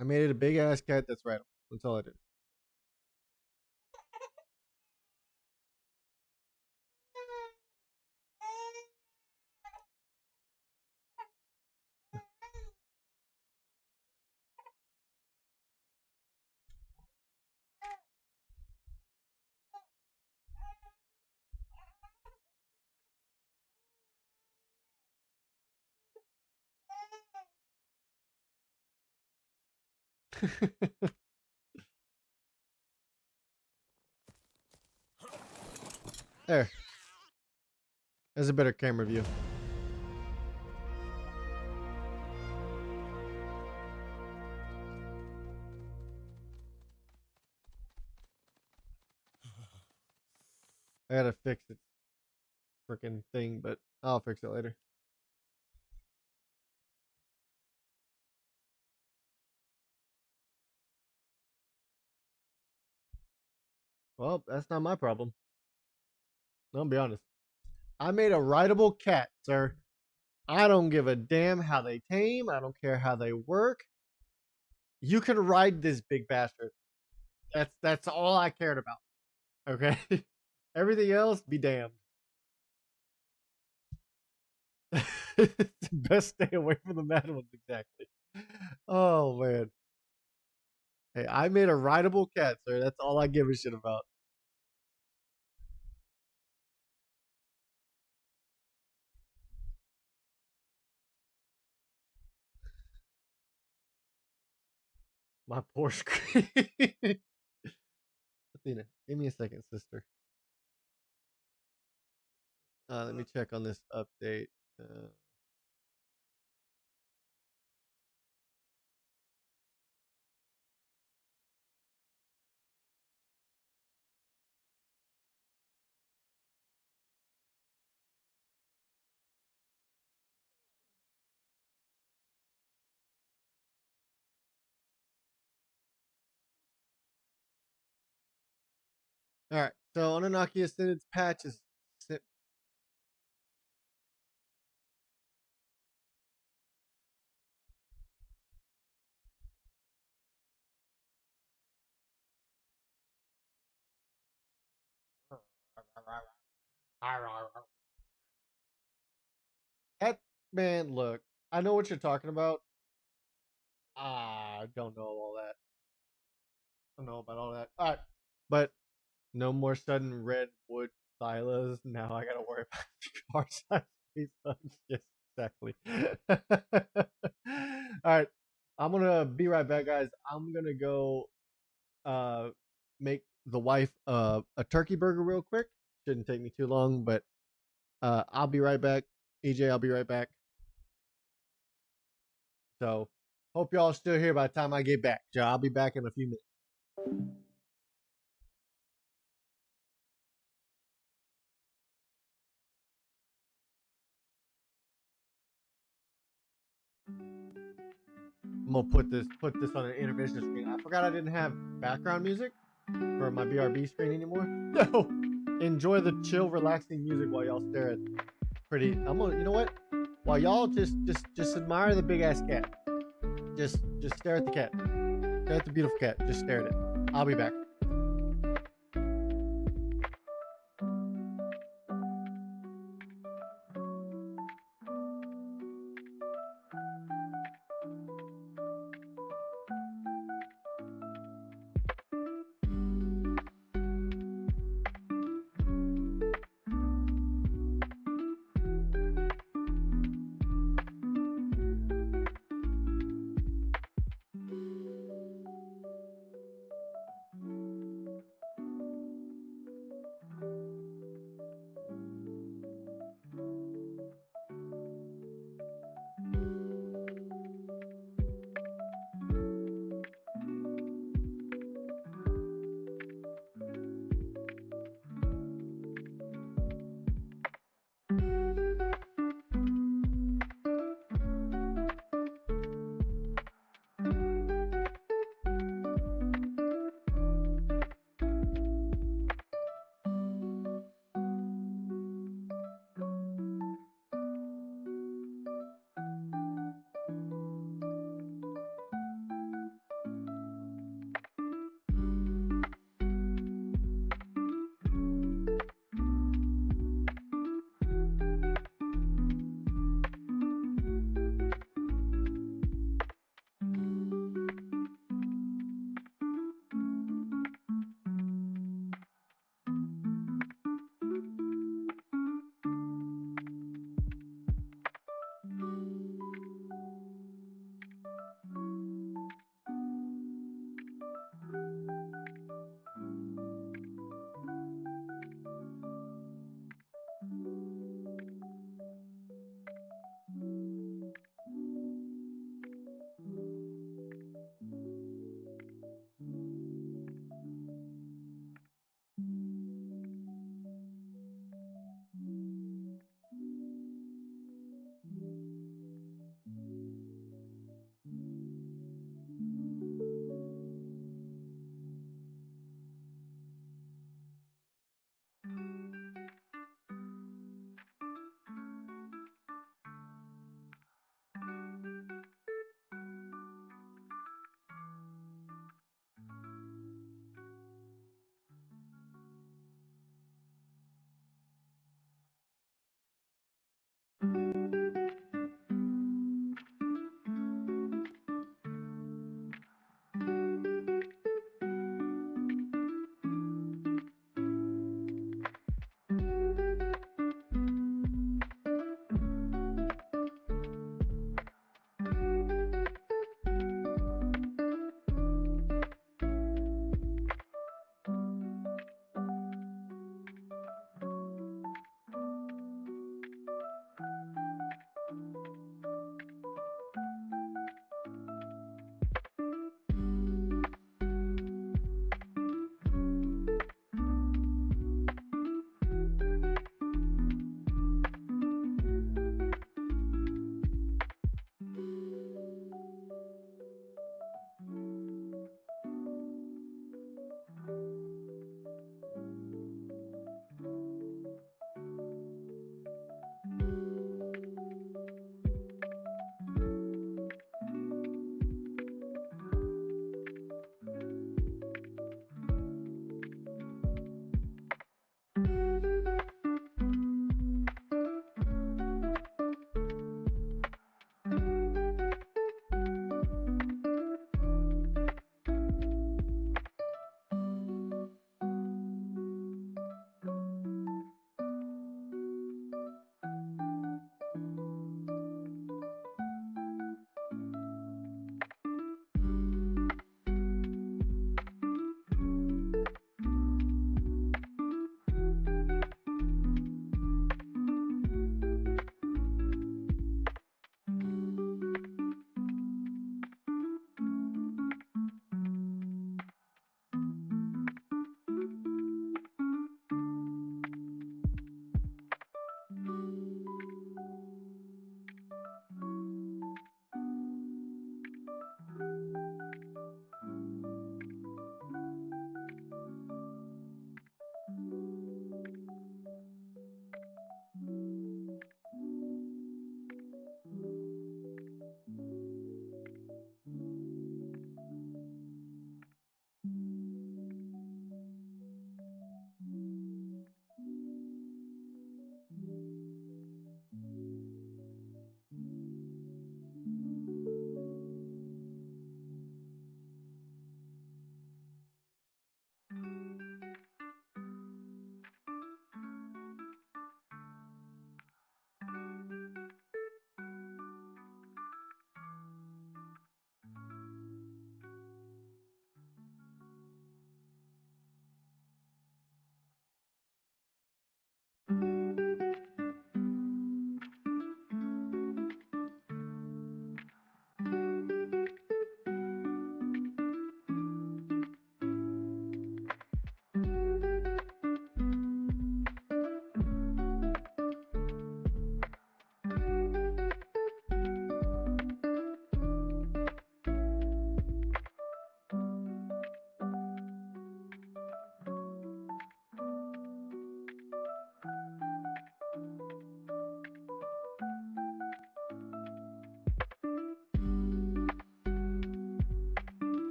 I made it a big ass cat that's rideable. That's all I did. There. There's a better camera view. gotta fix its freaking thing, but I'll fix it later. Well, that's not my problem. I'll be honest. I made a rideable cat, sir. I don't give a damn how they tame. I don't care how they work. You can ride this big bastard. That's all I cared about. Okay? Everything else, be damned. Best stay away from the mad ones, exactly. Oh man. Hey, I made a rideable cat, sir. That's all I give a shit about. My poor screen. Athena, give me a second, sister. Let me check on this update. All right, so Annunaki Ascended's patch is. That man, look, I know what you're talking about. I don't know all that. I don't know about all that. All right, but no more sudden redwood silas. Now I gotta worry about car size refunds. Yes, exactly. All right, I'm gonna be right back, guys. I'm gonna go make the wife a turkey burger real quick. Shouldn't take me too long, but I'll be right back. EJ, I'll be right back. So hope y'all are still here by the time I get back. So I'll be back in a few minutes. I'm gonna put this on an intermission screen. I forgot I didn't have background music for my BRB screen anymore. So enjoy the chill, relaxing music while y'all stare at pretty. I'm gonna, you know what? While y'all just admire the big ass cat. Just stare at the cat. Stare at the beautiful cat. Just stare at it. I'll be back.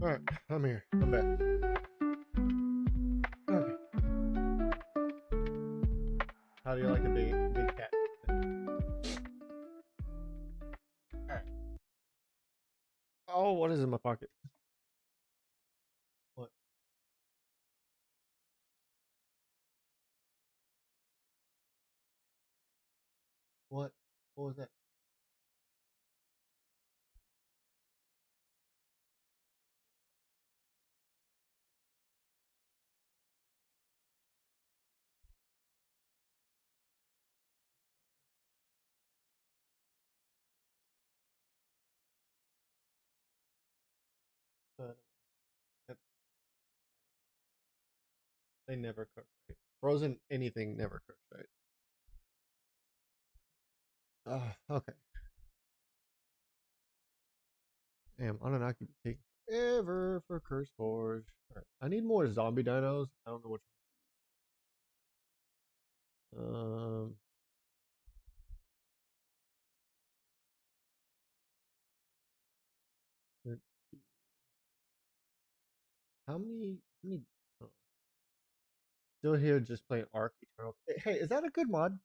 All right, I'm here. I'm back. Okay. How do you like the big cat? All right. Oh, what is in my pocket? What? What? What was that? Uh, that- they never cook right. Frozen anything never cooks right. Okay. Damn, Annunaki take ever for Curse Forge. Alright, I need more zombie dinos. I don't know which. Um, let's see. How many? How many? Oh, still here, just playing Ark Eternal. Hey, is that a good mod?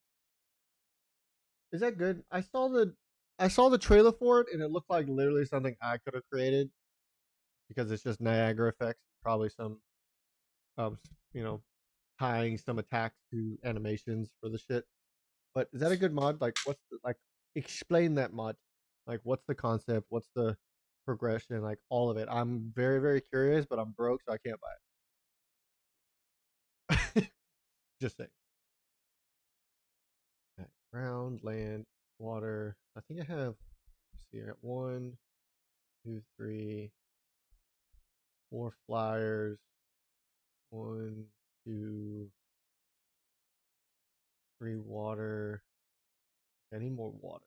Is that good? I saw the trailer for it, and it looked like literally something I could have created because it's just Niagara effects, probably some, um, you know, tying some attacks to animations for the shit. But is that a good mod? Like, what's the, like? Explain that mod. Like, what's the concept? What's the progression? Like, all of it. I'm very, very curious, but I'm broke, so I can't buy it. Just say. Okay. Ground, land, water. I think I have. Let's see. I got 4 flyers. 1, 2, 3 water. I need more water.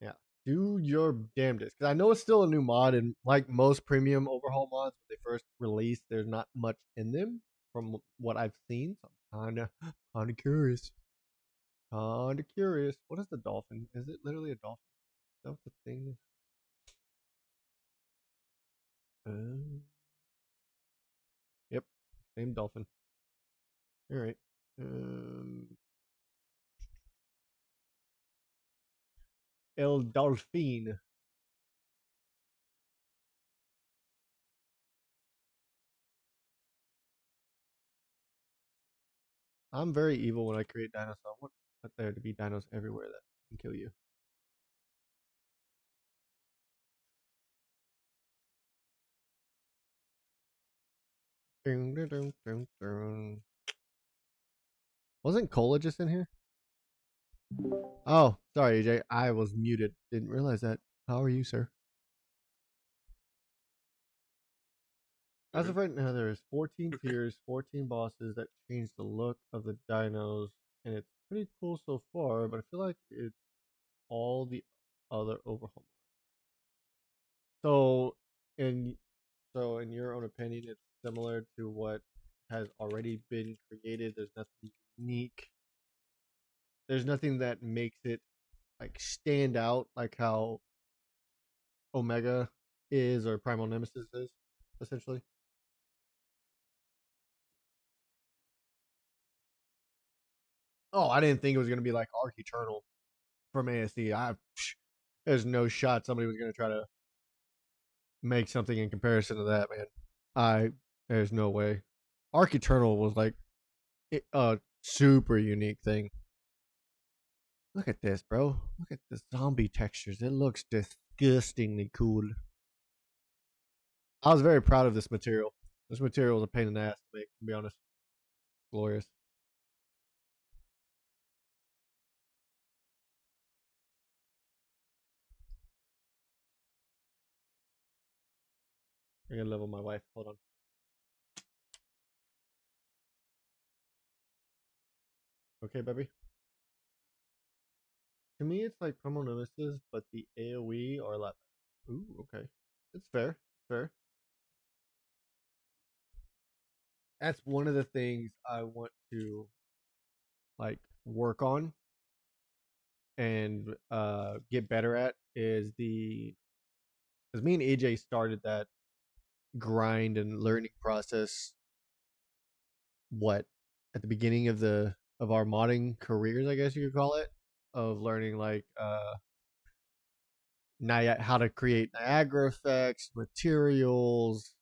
Yeah. Do your damnedest. Because I know it's still a new mod, and like most premium overhaul mods, when they first release, there's not much in them from what I've seen. So I'm kinda curious. Kinda curious. What is the dolphin? Is it literally a dolphin? Is that what the thing is? Yep. Same dolphin. Alright. Um El Dolphin. I'm very evil when I create dinos, so I want there to be dinos everywhere that can kill you. Dun, dun, dun, dun, dun. Wasn't Cola just in here? Oh, sorry, AJ. I was muted. Didn't realize that. How are you, sir? As of right now, there's 14 tiers, 14 bosses that change the look of the dinos, and it's pretty cool so far, but I feel like it's all the other overhaul. So, in in your own opinion, it's similar to what has already been created. There's nothing unique. There's nothing that makes it like stand out like how Omega is or Primal Nemesis is, essentially. Oh, I didn't think it was gonna be like Arc Eternal from ASD. There's no shot somebody was gonna try to make something in comparison to that, man. There's no way. Arc Eternal was like a super unique thing. Look at this, bro. Look at the zombie textures. It looks disgustingly cool. I was very proud of this material. This material was a pain in the ass to make, to be honest. Glorious. I gotta level my wife. Hold on. Okay, baby. To me, it's like Promo Nemesis, but the AoE are a lot better. Ooh, okay. It's fair. Fair. That's one of the things I want to like work on and get better at is the because me and AJ started that grind and learning process. What at the beginning of our modding careers, I guess you could call it, of learning like how to create Niagara effects, materials,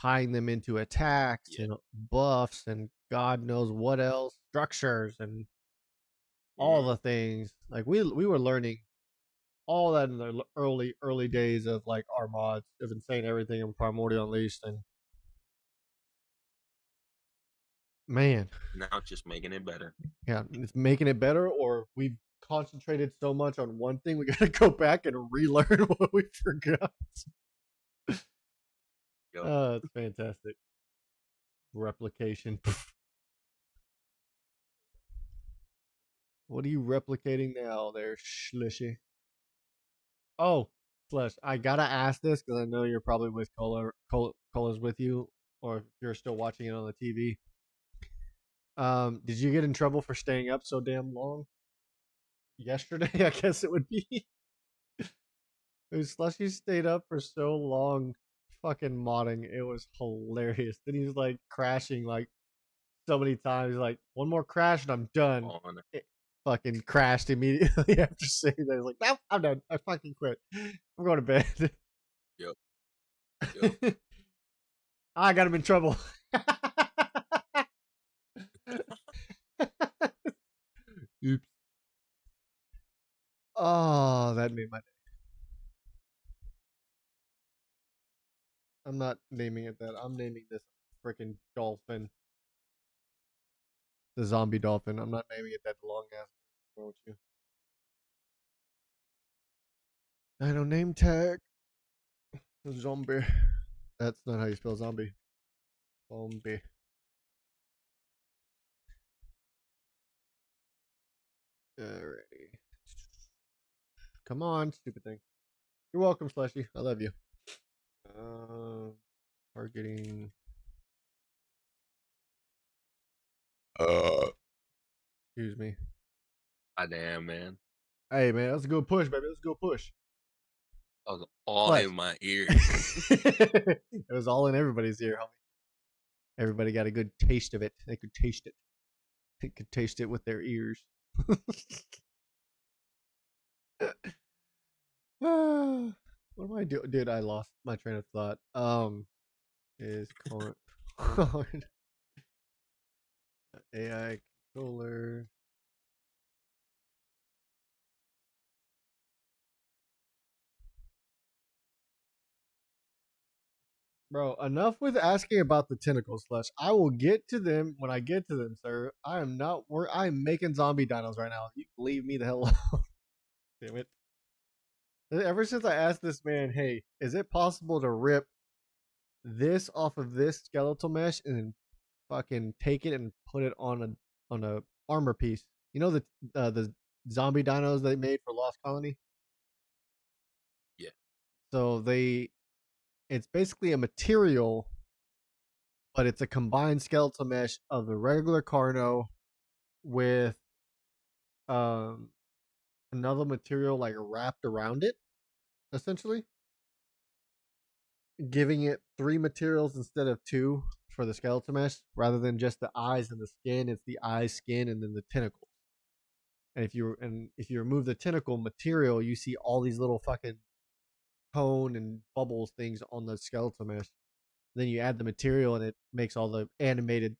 tying them into attacks Yeah. and buffs and God knows what else, structures and all Mm. the things. Like we were learning all that in the early days of like our mods of Insane Everything and Primordial Unleashed, and man, Now just making it better. yeah, it's making it better. Or we've concentrated so much on one thing, we got to go back and relearn what we forgot. Yep. It's fantastic. Replication. What are you replicating now, there, Schlishy? Oh, Flesh, I gotta ask this because I know you're probably with Cola's with you, or if you're still watching it on the TV. Did you get in trouble for staying up so damn long? Yesterday, I guess it would be. Slushy stayed up for so long, fucking modding. It was hilarious. Then he's like crashing like so many times. He's like, one more crash and I'm done. On. It fucking crashed immediately after saying that. He's like, nope, I'm done. I fucking quit. I'm going to bed. Yep. Yep. I got him in trouble. Oops. Oh, that made my day. I'm not naming it that. I'm naming this freaking dolphin. The zombie dolphin. I'm not naming it that long ass. What's wrong with you? I know name tag. Zombie. That's not how you spell zombie. Zombie. Alrighty. Come on, stupid thing. You're welcome, Slushy. I love you. Targeting. Excuse me. I damn, man. Hey, man, let's go push, baby. Let's go push. I was all Flesh. in my ears. It was all in everybody's ear, homie. Everybody got a good taste of it. They could taste it. They could taste it with their ears. What am I doing? Dude, I lost my train of thought. Is corn AI controller. Bro, enough with asking about the tentacles, Flesh. I will get to them when I get to them, sir. I am not I'm making zombie dinos right now. You leave me the hell alone. Damn it. Ever since I asked this man, hey, is it possible to rip this off of this skeletal mesh and then fucking take it and put it on a armor piece? You know the zombie dinos they made for Lost Colony? Yeah. So it's basically a material, but it's a combined skeletal mesh of the regular Carno with um another material like wrapped around it, essentially, giving it three materials instead of two for the skeletal mesh, rather than just the eyes and the skin. It's the eyes, skin, and then the tentacles. And if you remove the tentacle material, you see all these little fucking cone and bubbles things on the skeletal mesh. Then you add the material, and it makes all the animated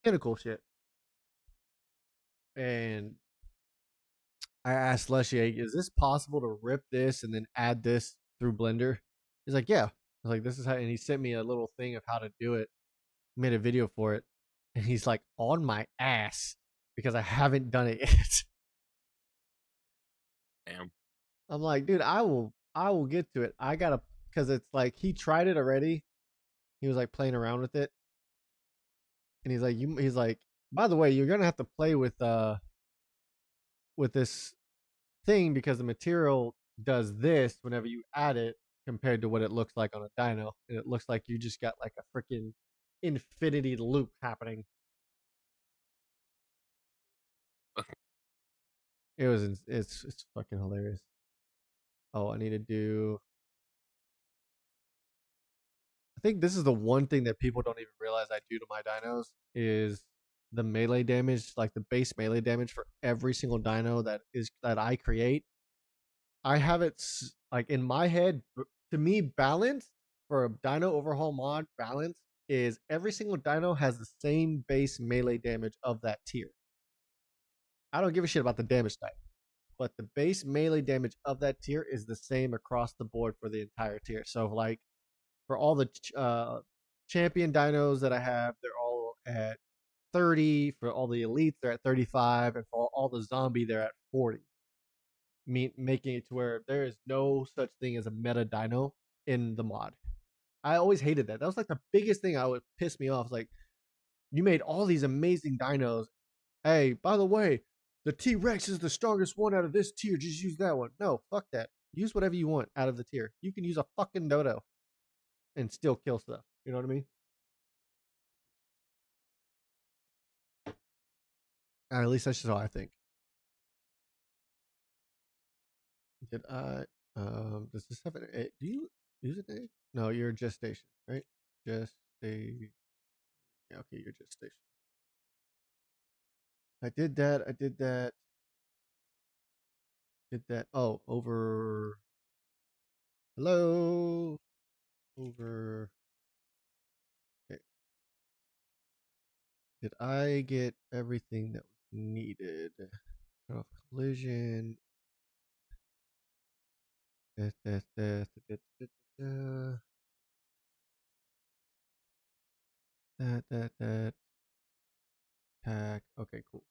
tentacle shit. And I asked Leshy, is this possible to rip this and then add this through Blender? He's like, yeah. I was like, this is how, and he sent me a little thing of how to do it. Made a video for it. And he's like, on my ass because I haven't done it yet. Damn. I'm like, dude, I will get to it. I gotta, because it's like he tried it already. He was like playing around with it, and he's like, by the way, you're gonna have to play with this thing because the material does this whenever you add it compared to what it looks like on a dyno, and it looks like you just got like a freaking infinity loop happening. It's fucking hilarious. Oh, I need to do I think this is the one thing that people don't even realize I do to my dinos is the melee damage, like the base melee damage for every single dino that I create. I have it like in my head. To me, balance for a dino overhaul mod, balance is every single dino has the same base melee damage of that tier. I don't give a shit about the damage type, but the base melee damage of that tier is the same across the board for the entire tier. So like for all the champion dinos that I have, they're all at 30. For all the elites, they're at 35, and for all the zombie, they're at 40. Making it to where there is no such thing as a meta dino in the mod. I always hated that. That was like the biggest thing I would piss me off. Like, you made all these amazing dinos. Hey, by the way, the T-Rex is the strongest one out of this tier. Just use that one. No, fuck that. Use whatever you want out of the tier. You can use a fucking dodo and still kill stuff. You know what I mean? At least that's just how I think. Did I? Does this have an A? Do you use an A? No, you're gestation, right? Gestation. Yeah, okay, you're gestation. I did that. I did that. Did that. Oh, over. Hello. Over. Okay. Did I get everything that was needed? Turn off collision. That. Attack. Okay, cool.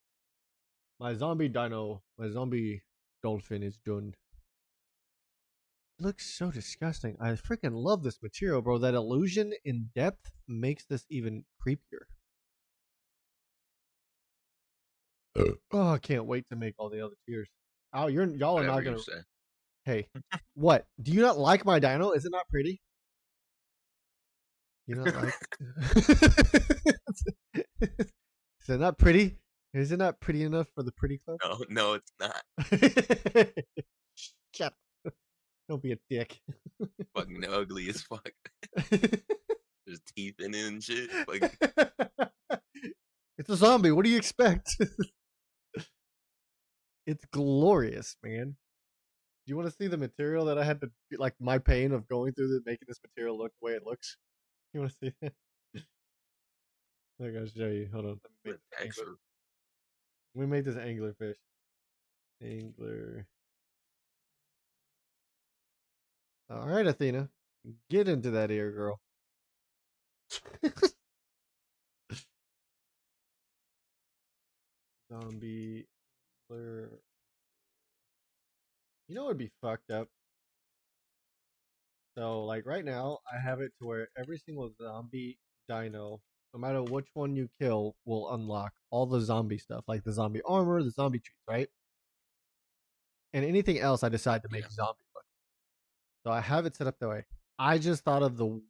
My zombie dolphin is done. It looks so disgusting. I freaking love this material, bro. That illusion in depth makes this even creepier. Oh, I can't wait to make all the other tiers. Oh, y'all are not gonna say. Hey, what? Do you not like my dino? Is it not pretty? You not like Is it not pretty? Is it not pretty enough for the pretty club? No, it's not. Shut up. Don't be a dick. Fucking ugly as fuck. There's teeth in it and shit. Like, it's a zombie. What do you expect? It's glorious, man. Do you want to see the material that I had to, like, my pain of going through making this material look the way it looks? You want to see that? I'm gonna show you. Hold on. Let me make this anglerfish. Angler. All right, Athena. Get into that ear, girl. Zombie. You know what would be fucked up? So, like, right now, I have it to where every single zombie dino, no matter which one you kill, will unlock all the zombie stuff, like the zombie armor, the zombie treats, right? And anything else I decide to make zombie looking. So I have it set up that way. I just thought of the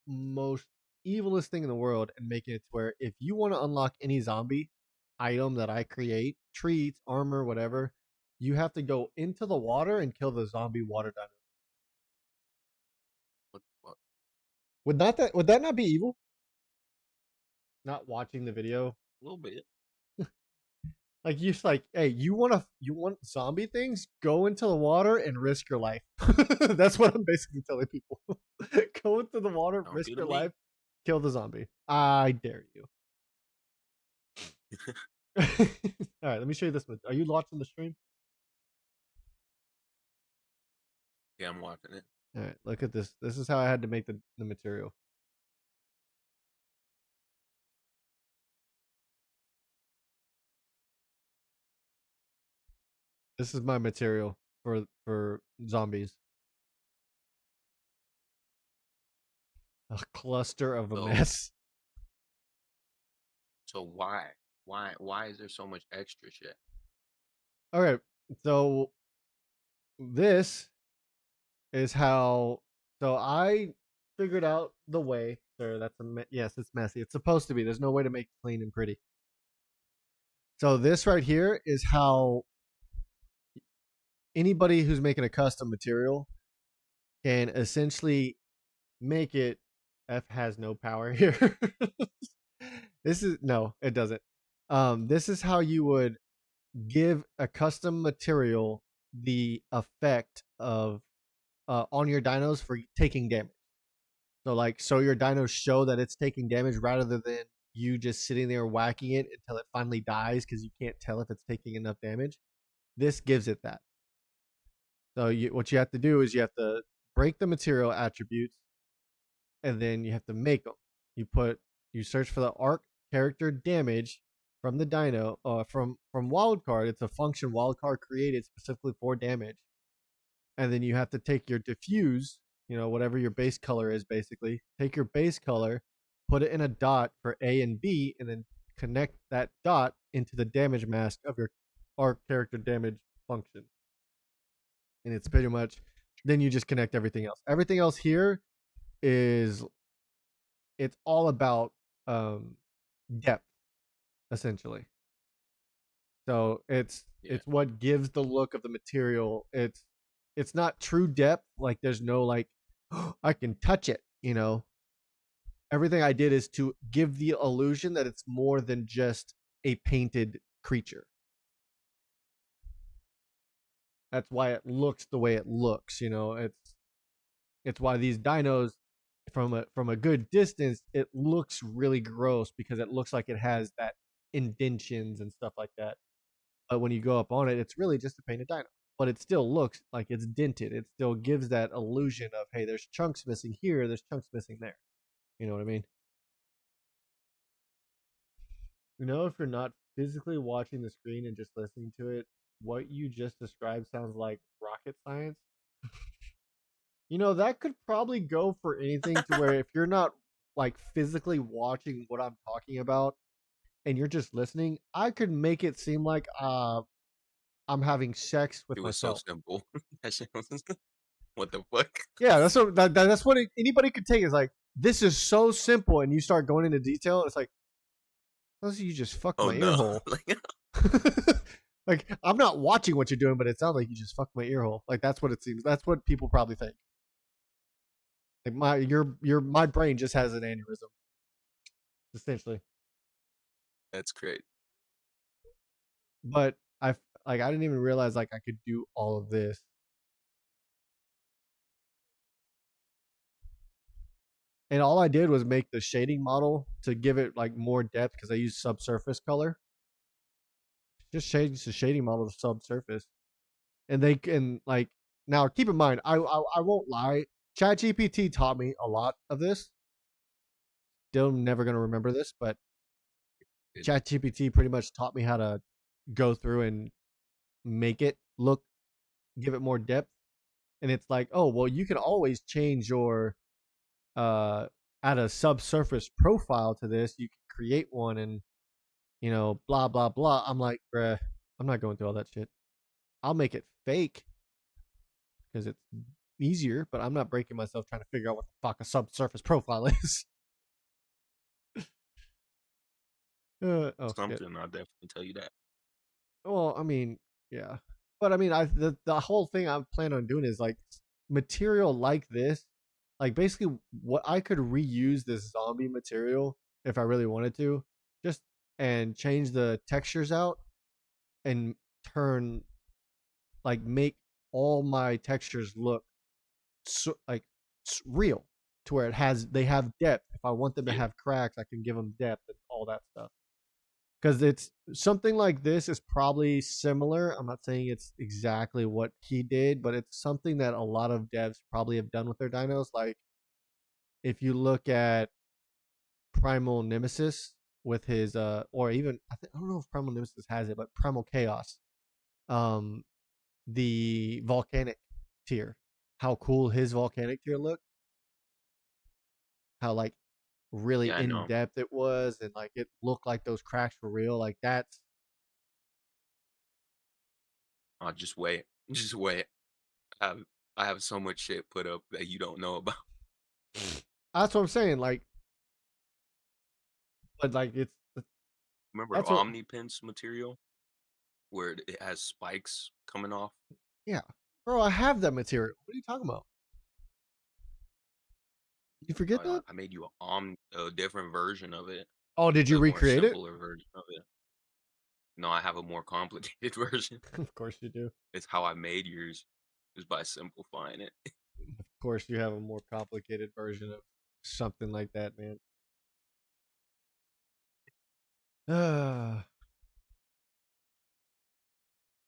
most evilest thing in the world and making it to where if you want to unlock any zombie item that I create, treats, armor, whatever, you have to go into the water and kill the zombie water dinos. what the fuck? Would that not be evil? Not watching the video. A little bit. Like you just like, hey, you want zombie things? Go into the water and risk your life. That's what I'm basically telling people. Go into the water, Don't risk do to your me. life, kill the zombie. I dare you. All right, let me show you this one. Are you watching the stream? Yeah, I'm watching it. All right, look at this. This is how I had to make the material. This is my material for zombies. A cluster of a mess. So why is there so much extra shit? Okay, so this is how. So I figured out the way. Sir, that's yes, it's messy. It's supposed to be. There's no way to make it clean and pretty. So this right here is how anybody who's making a custom material can essentially make it F has no power here. This is no, it doesn't. This is how you would give a custom material the effect of on your dinos for taking damage. So like, so your dinos show that it's taking damage rather than you just sitting there whacking it until it finally dies because you can't tell if it's taking enough damage. This gives it that. So what you have to do is you have to break the material attributes, and then you have to make them. You search for the ARK character damage from the dino, from wildcard. It's a function wildcard created specifically for damage, and then you have to take your diffuse, whatever your base color is, basically take your base color, put it in a dot for A and B, and then connect that dot into the damage mask of your ARK character damage function. And it's pretty much, then you just connect everything else. Everything else here is, it's all about depth, essentially. So it's what gives the look of the material. It's not true depth. Like there's no like, oh, I can touch it. Everything I did is to give the illusion that it's more than just a painted creature. That's why it looks the way it looks. It's why these dinos, from a good distance, it looks really gross because it looks like it has that indentions and stuff like that. But when you go up on it, it's really just a painted dino. But it still looks like it's dented. It still gives that illusion of, hey, there's chunks missing here, there's chunks missing there. You know what I mean? If you're not physically watching the screen and just listening to it, what you just described sounds like rocket science. That could probably go for anything to where if you're not like physically watching what I'm talking about and you're just listening, I could make it seem like I'm having sex with It was so myself. simple. That shit was, what the fuck? Yeah, that's what anybody could take is like, this is so simple, and you start going into detail, it's like, unless you just fucked Oh my ear no. hole. Like, I'm not watching what you're doing, but it sounds like you just fucked my ear hole. Like, that's what it seems. That's what people probably think. Like my brain just has an aneurysm, essentially. That's great. But I didn't even realize like I could do all of this. And all I did was make the shading model to give it like more depth because I used subsurface color. Just change the shading model to subsurface, and they can like, now keep in mind, I won't lie. ChatGPT taught me a lot of this. Still never gonna remember this, but ChatGPT pretty much taught me how to go through and make it look, give it more depth. And it's like, oh well, you can always change your add a subsurface profile to this. You can create one and blah blah blah. I'm like, bruh, I'm not going through all that shit. I'll make it fake because it's easier, but I'm not breaking myself trying to figure out what the fuck a subsurface profile is. Oh, shit. Something, I'll definitely tell you that. Well, I mean, yeah, but I mean, the whole thing I plan on doing is like material like this, like basically what I could reuse this zombie material if I really wanted to, just and change the textures out and turn, like, make all my textures look so, like real, to where they have depth. If I want them to have cracks, I can give them depth and all that stuff. Because it's something like this is probably similar. I'm not saying it's exactly what he did, but it's something that a lot of devs probably have done with their dinos. Like if you look at Primal Nemesis with his or even I don't know if Primal Nemesis has it, but Primal Chaos, the volcanic tier, how cool his volcanic tier looked, how like really Yeah, I in know. depth it was, and like it looked like those cracks were real. Like that's I'll just wait. Just wait. I have, I have so much shit put up that you don't know about. what I'm saying. Like, but like Remember that's what. Omnipin's material? Where it has spikes coming off? Yeah, bro, I have that material. What are you talking about? You forget that? I made you a different version of it, Oh, did you a more recreate it? simpler version of it. No, I have a more complicated version. Of course you do. It's how I made yours, is by simplifying it. Of course you have a more complicated version of something like that, man.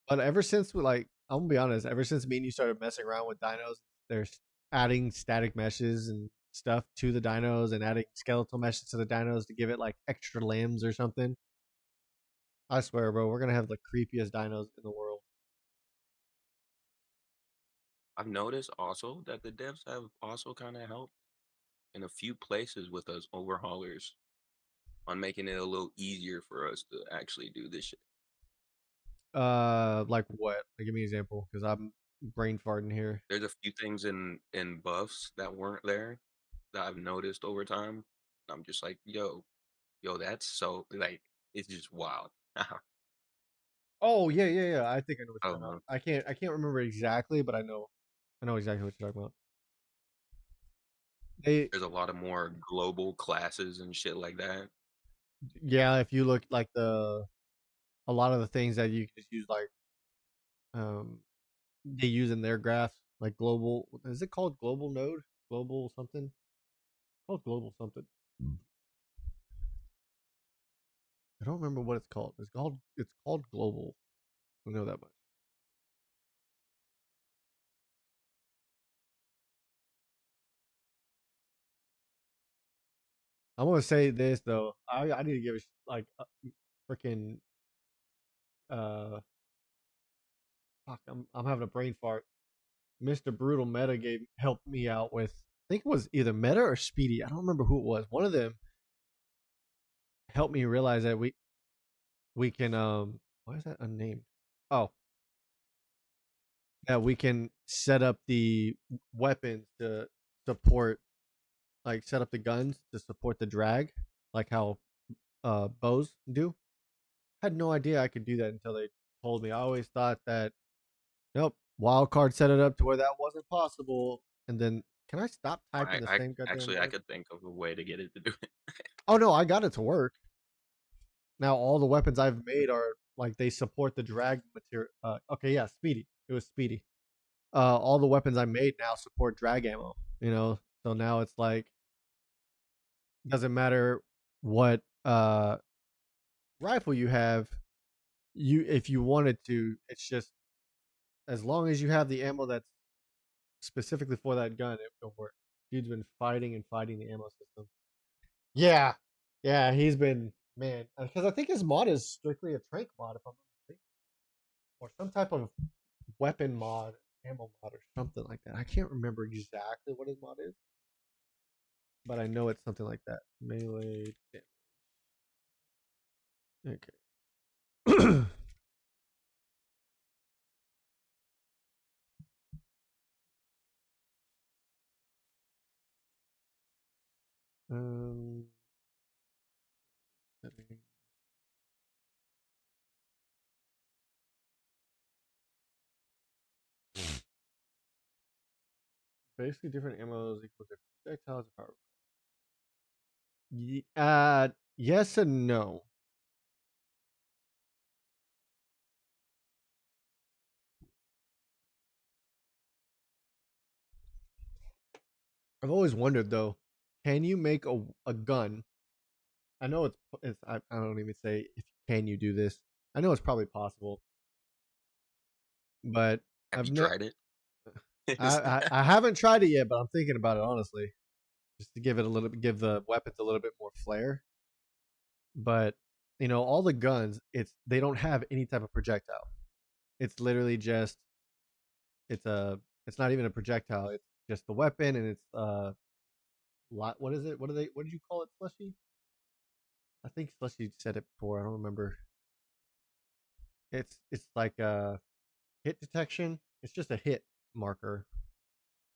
But ever since I'm gonna be honest, ever since me and you started messing around with dinos, there's adding static meshes and stuff to the dinos and adding skeletal meshes to the dinos to give it like extra limbs or something. I swear, bro, we're gonna have the creepiest dinos in the world. I've noticed also that the devs have also kind of helped in a few places with us overhaulers on making it a little easier for us to actually do this shit. Like what? Like, give me an example, because I'm brain farting here. There's a few things in buffs that weren't there that I've noticed over time. I'm just like, yo, that's so like it's just wild. Oh yeah, yeah, yeah. I think I know what you're talking about. Um, I can't remember exactly, but I know exactly what you're talking about. They, there's a lot of more global classes and shit like that. yeah, if you look like a lot of the things that you can just use like um they use in their graphs, like global. Is it called global node? Global something? Called global something. I don't remember what it's called. It's called global. I know that much. I'm gonna say this though. I need to give it like a freaking uh fuck. I'm having a brain fart. Mr. Brutal Meta gave helped me out with. I think it was either Meta or Speedy. I don't remember who it was. One of them helped me realize that we can why is that unnamed? Oh, that we can set up the weapons to support, like set up the guns to support the drag, like how bows do. I had no idea I could do that until they told me. I always thought that nope, wildcard set it up to where that wasn't possible. And then can I stop typing the I same goddamn actually I word? could think of a way to get it to do it. Oh no, I got it to work. Now all the weapons I've made are like they support the drag material. Okay, yeah, Speedy. It was Speedy. All the weapons I made now support drag ammo. You know, so now it's like doesn't matter what rifle you have. You if you wanted to, it's just as long as you have the ammo that's specifically for that gun, it will work. Dude's been fighting and fighting the ammo system. Yeah, yeah, he's been man because I think his mod is strictly a trank mod, if I'm not mistaken, or some type of weapon mod, ammo mod, or something like that. I can't remember exactly what his mod is, but I know it's something like that. Melee damage. Okay. um, settings. Basically, different ammos equal different projectiles. If I yes and no. I've always wondered though, can you make a gun? I know I don't even say if can you do this. I know it's probably possible, but Have I've you ne- tried it? I haven't tried it yet, but I'm thinking about it honestly, just to give it a little, give the weapons a little bit more flair. But all the guns, they don't have any type of projectile. It's literally just it's a it's not even a projectile. It's just the weapon, and it's lot. What is it? What did you call it, Slushy? I think Slushy said it before. I don't remember. It's like a hit detection. It's just a hit marker.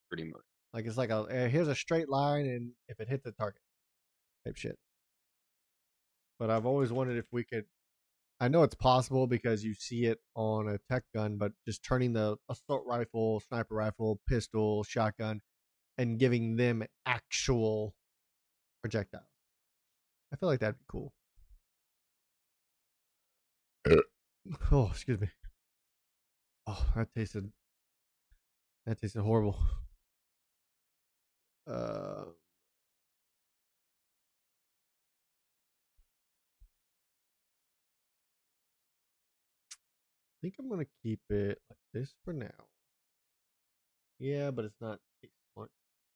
Pretty much. Like it's like here's a straight line, and if it hit the target, type shit. But I've always wondered if we could. I know it's possible because you see it on a tech gun, but just turning the assault rifle, sniper rifle, pistol, shotgun and giving them actual projectiles. I feel like that'd be cool. Oh, excuse me. Oh, that tasted horrible. I think I'm gonna keep it like this for now. Yeah, but it's not a smart.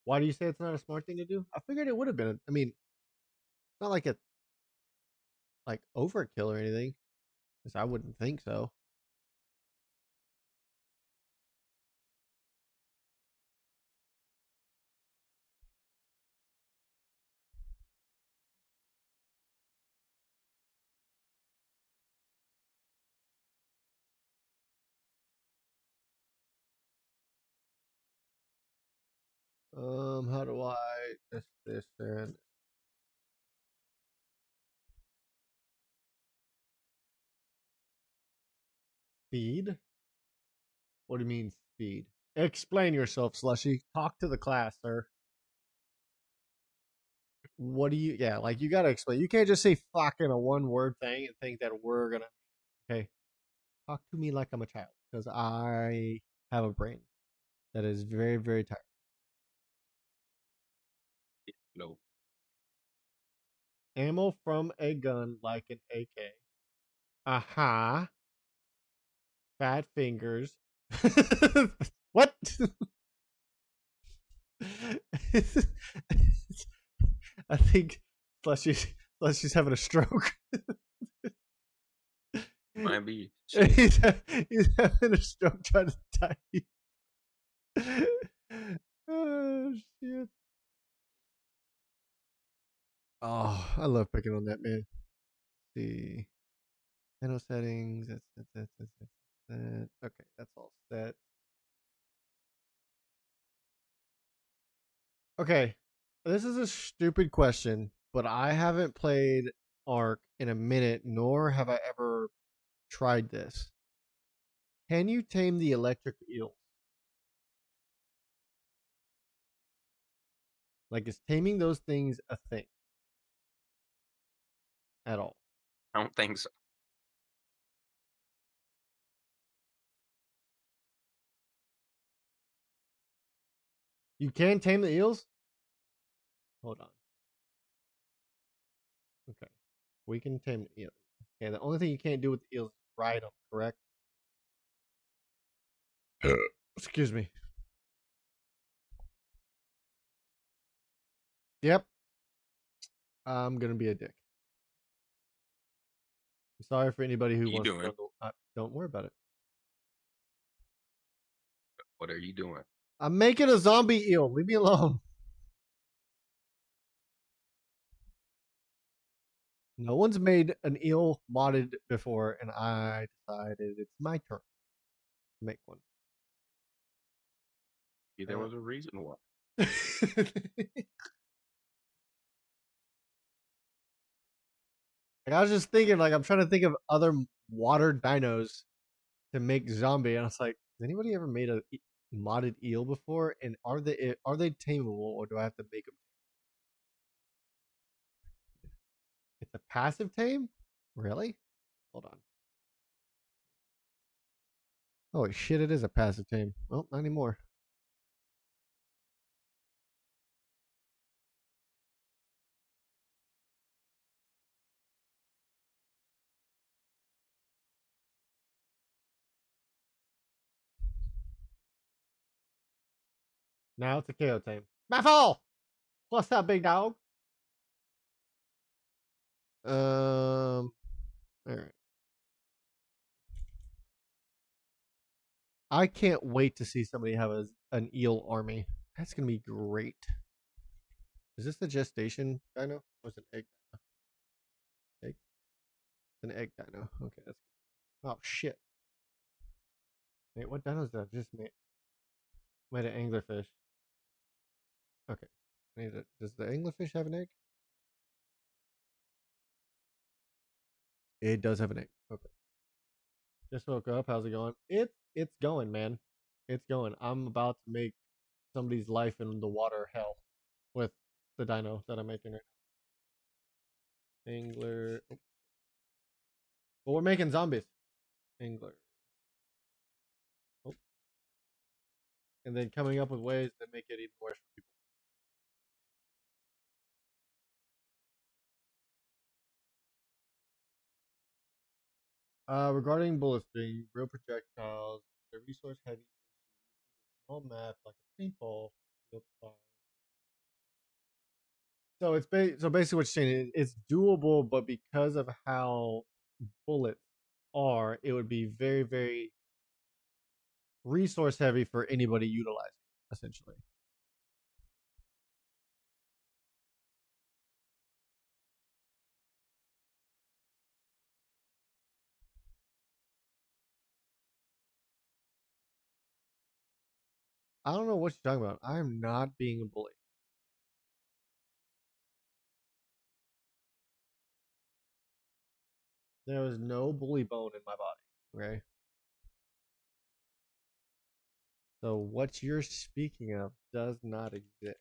Why do you say it's not a smart thing to do? I figured it would have been. I mean, it's not like it's like overkill or anything, because I wouldn't think so. How do I this and speed? What do you mean speed? Explain yourself, Slushy. Talk to the class, sir. What do you? Yeah, like you gotta explain. You can't just say fucking a one word thing and think that we're gonna. Okay, talk to me like I'm a child because I have a brain that is very very tired. No. Ammo from a gun like an AK. Aha. Fat fingers. What? I think Slushy's having a stroke. Might be. he's, he's having a stroke trying to type. Oh, shit. Oh, I love picking on that, man. Let's see. Channel settings. That's. Okay, that's all set. Okay, this is a stupid question, but I haven't played ARK in a minute, nor have I ever tried this. Can you tame the electric eels? Like, is taming those things a thing at all? I don't think so. You can tame the eels? Hold on. Okay. We can tame the eels. Okay, the only thing you can't do with the eels is ride them, correct? Excuse me. Yep. I'm going to be a dick. I'm sorry for anybody who What are you wants to doing? go. Don't worry about it. What are you doing? I'm making a zombie eel. Leave me alone. No one's made an eel modded before, and I decided it's my turn to make one. There was a reason why. Like I was just thinking, like I'm trying to think of other water dinos to make zombie, and I was like, has anybody ever made a modded eel before? And are they tameable, or do I have to make them? It's a passive tame, really? Hold on. Holy shit! It is a passive tame. Well, not anymore. Now it's a KO tame. Baffle! What's up, big dog? All right. I can't wait to see somebody have an eel army. That's gonna be great. Is this the gestation dino? Or is it an egg? Egg? It's an egg dino. Okay, that's good. Oh shit. Wait, what dinos did I just make? Made an anglerfish. Okay. Does the anglerfish have an egg? It does have an egg. Okay. Just woke up. How's it going? It's going, man. It's going. I'm about to make somebody's life in the water hell with the dino that I'm making right now. Angler. Oh. Well, we're making zombies. Angler. Oh. And then coming up with ways that make it even worse for people. Regarding bullets being real projectiles, the resource heavy small map like a paintball. So it's so basically what you're saying is it's doable, but because of how bullets are, it would be very, very resource heavy for anybody utilizing it, essentially. I don't know what you're talking about. I am not being a bully. There is no bully bone in my body. Okay. So what you're speaking of does not exist.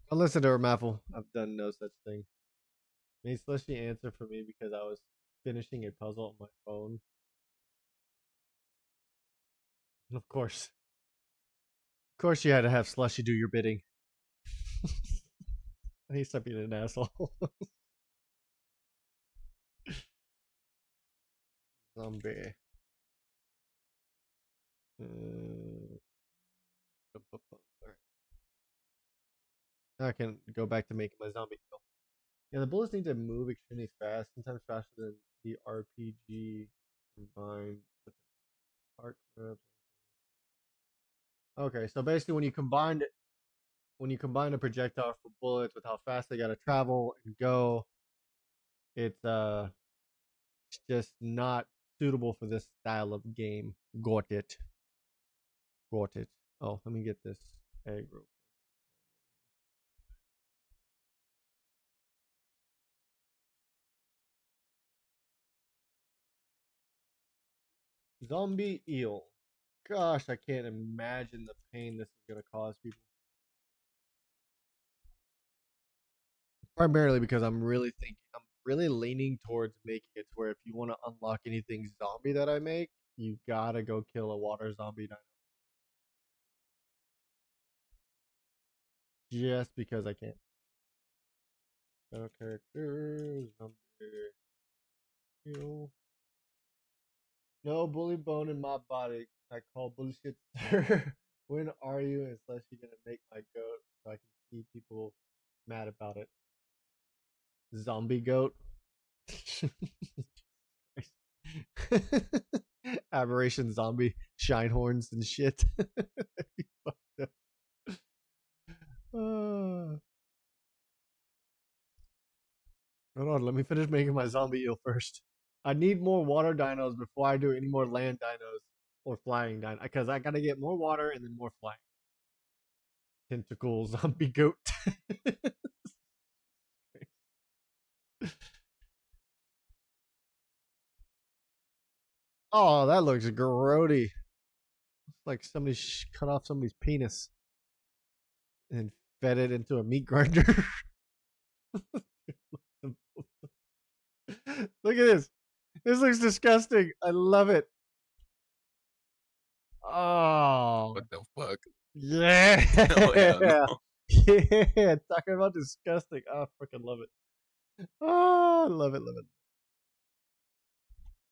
Don't listen to her, Maffle. I've done no such thing. May Slushy answer for me because I was finishing a puzzle on my phone. Of course. Of course you had to have Slushy do your bidding. He stopped being an asshole. Zombie. Alright. Now I can go back to making my zombie kill. Yeah, the bullets need to move extremely fast, sometimes faster than the RPG combined with the ARK maps. Okay, so basically when you combine a projectile for bullets with how fast they gotta travel and go, it's just not suitable for this style of game. Got it. Got it. Oh, let me get this egg real quick. Zombie eel. Gosh, I can't imagine the pain this is gonna cause people. Primarily because I'm really leaning towards making it to where if you want to unlock anything zombie that I make, you gotta go kill a water zombie dino. Just because I can. Character, zombie, eel. No bully bone in my body. I call bullshit, sir. When are you and Slushy gonna make my goat so I can see people mad about it? Zombie goat. Aberration zombie shine horns and shit. Hold on, let me finish making my zombie eel first. I need more water dinos before I do any more land dinos or flying dinos because I gotta get more water and then more flying. Tentacle zombie goat. Oh, that looks grody. It's like somebody cut off somebody's penis and fed it into a meat grinder. Look at this. This looks disgusting. I love it. Oh. What the fuck? Yeah. Oh, yeah, no. Yeah. Talking about disgusting. Oh, I freaking love it. Oh, I love it, love it.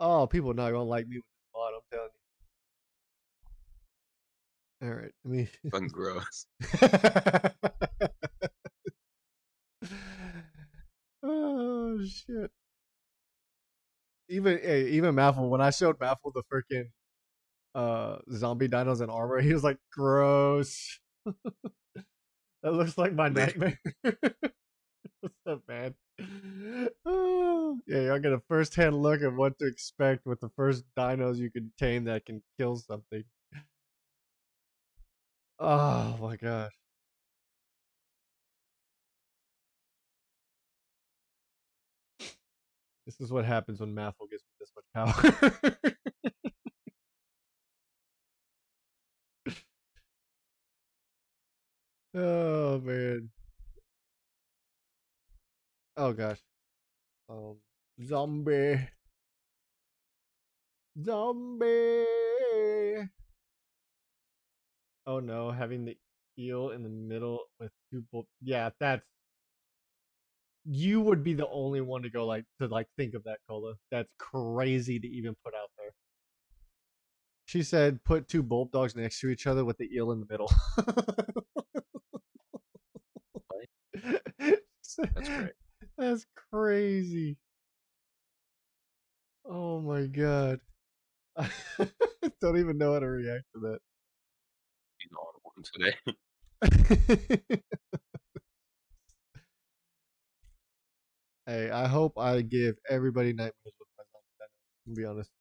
Oh, people are not gonna like me with this mod, I'm telling you. All right, let me. Fucking gross. Oh shit. Even Maffle, when I showed Maffle the freaking zombie dinos in armor, he was like, gross. That looks like my nightmare. What's up, man? Oh, yeah, y'all get a first hand look at what to expect with the first dinos you can tame that can kill something. Oh my gosh. This is what happens when Mathel gives me this much power. Oh man. Oh gosh. Um, zombie. Zombie. Oh no, having the eel in the middle with two bull. Yeah, that's. You would be the only one to go like think of that, Cola. That's crazy to even put out there. She said put two bulldogs next to each other with the eel in the middle. That's great. That's crazy. Oh my god. I don't even know how to react to He's on one today. that. Hey, I hope I give everybody nightmares with my zombie dino, to be honest.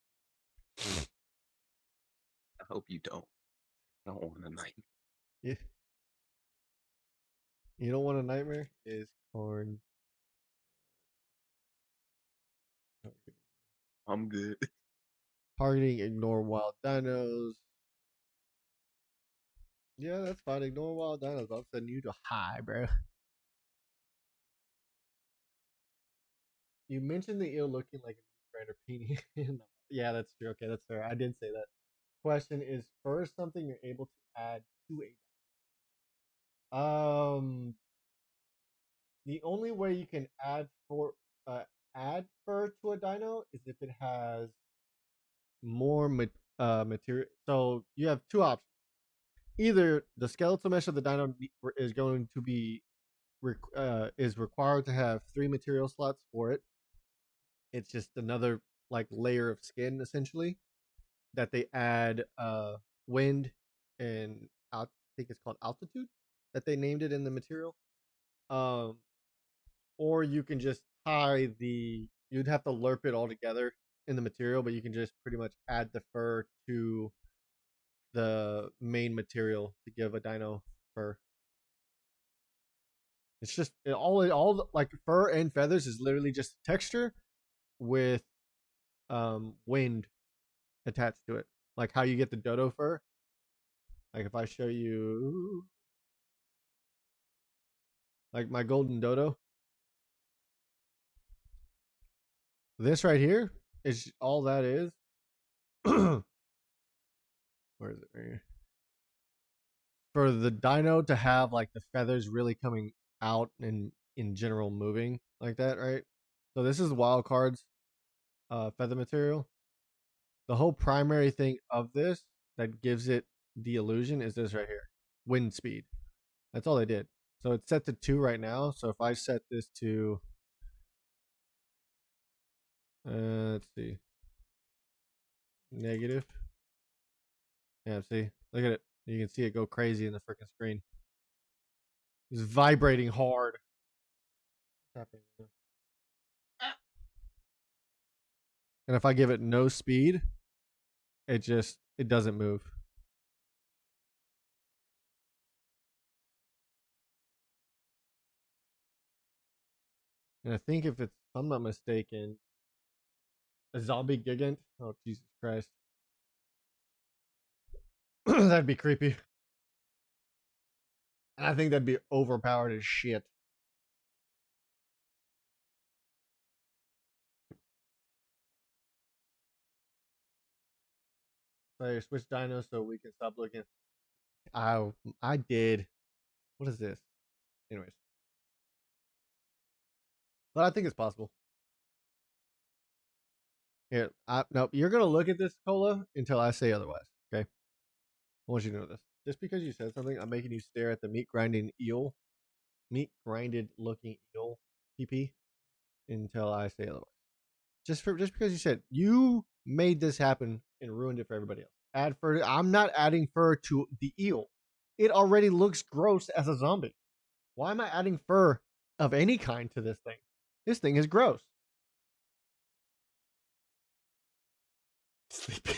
I hope you don't. I don't want a night. Yeah. You don't want a nightmare? Is corn. I'm good. Targeting ignore wild dinos. Yeah, that's fine. Ignore wild dinos. I'll send you to high, bro. You mentioned the eel looking like a grinder peenie. Yeah, that's true. Okay, that's fair. I did say that. Question is first something you're able to add to a the only way you can add fur to a dino is if it has more material. So you have two options. Either the skeletal mesh of the dino is going to be is required to have 3 material slots for it. It's just another like layer of skin essentially that they add wind and I think it's called altitude that they named it in the material. Um, or you can just tie the. You'd have to lerp it all together in the material, but you can just pretty much add the fur to the main material to give a dino fur. It's just all like fur and feathers is literally just texture with wind attached to it. Like how you get the dodo fur. Like if I show you like my golden dodo, this right here is all that is. Where is it? Right here. For the dino to have like the feathers really coming out and in general moving like that, right? So this is wild cards feather material. The whole primary thing of this that gives it the illusion is this right here. Wind speed. That's all they did. So it's set to 2 right now. So if I set this to let's see. Negative. Yeah, see. Look at it. You can see it go crazy in the freaking screen. It's vibrating hard. What's happening? And if I give it no speed, it doesn't move. And I think if I'm not mistaken, a zombie gigant. Oh Jesus Christ, that'd be creepy. And I think that'd be overpowered as shit. So switch dinos so we can stop looking. I did. What is this? Anyways, but I think it's possible. Here, nope. You're gonna look at this cola until I say otherwise. Okay. I want you to know this. Just because you said something, I'm making you stare at the meat grinded looking eel PP until I say otherwise. Just because you said you made this happen and ruined it for everybody else. Add fur. I'm not adding fur to the eel. It already looks gross as a zombie. Why am I adding fur of any kind to this thing? This thing is gross. Sleepy.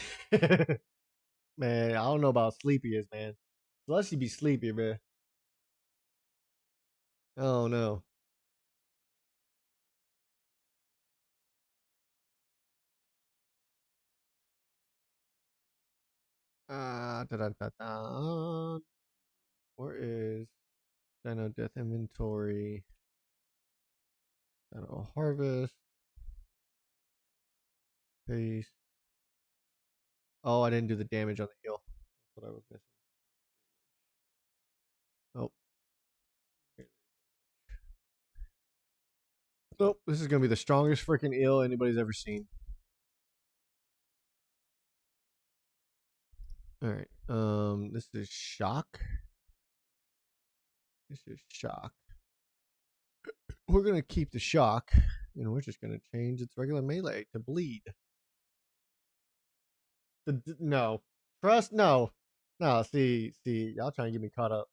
Man, I don't know about sleepy is, man. Slushy be sleepy, man. Oh no. Da. Where is Dino Death Inventory? Dino Harvest. Paste. Oh, I didn't do the damage on the heal. That's what I was missing. Oh. Nope. This is gonna be the strongest freaking eel anybody's ever seen. All right. This is shock. This is shock. We're gonna keep the shock, and we're just gonna change its regular melee to bleed. No, trust no. See, y'all trying to get me caught up.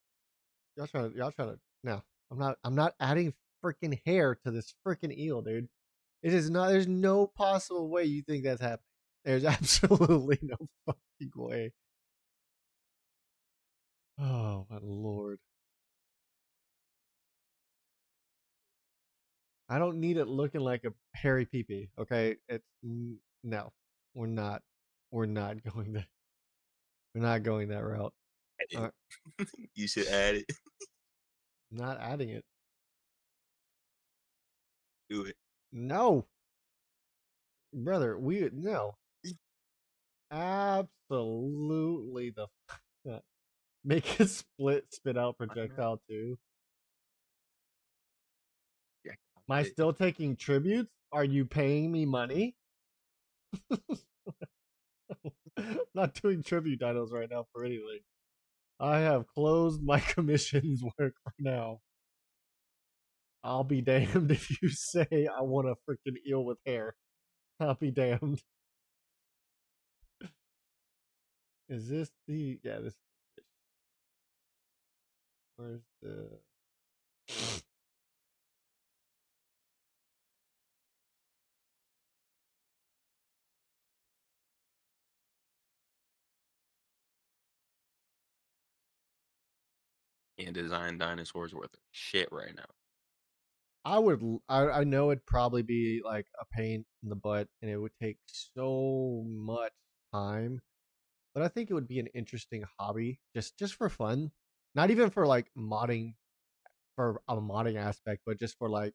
Y'all trying to. No, I'm not adding freaking hair to this freaking eel, dude. It is not. There's no possible way you think that's happening. There's absolutely no fucking way. Oh my lord. I don't need it looking like a hairy peepee. Okay, it's no. We're not. We're not going to. We're not going that route. You should add it. Not adding it. Do it. No, brother. We no. Absolutely the make it spit out projectile too. Yeah. Am I still taking tributes? Are you paying me money? Not doing tribute dinos right now for anything. I have closed my commissions work for now. I'll be damned if you say I want a freaking eel with hair. I'll be damned. Is this the this? Where's the? Can't design dinosaurs worth of shit right now. I know it'd probably be like a pain in the butt and it would take so much time. But I think it would be an interesting hobby just for fun. Not even for like modding for a modding aspect, but just for like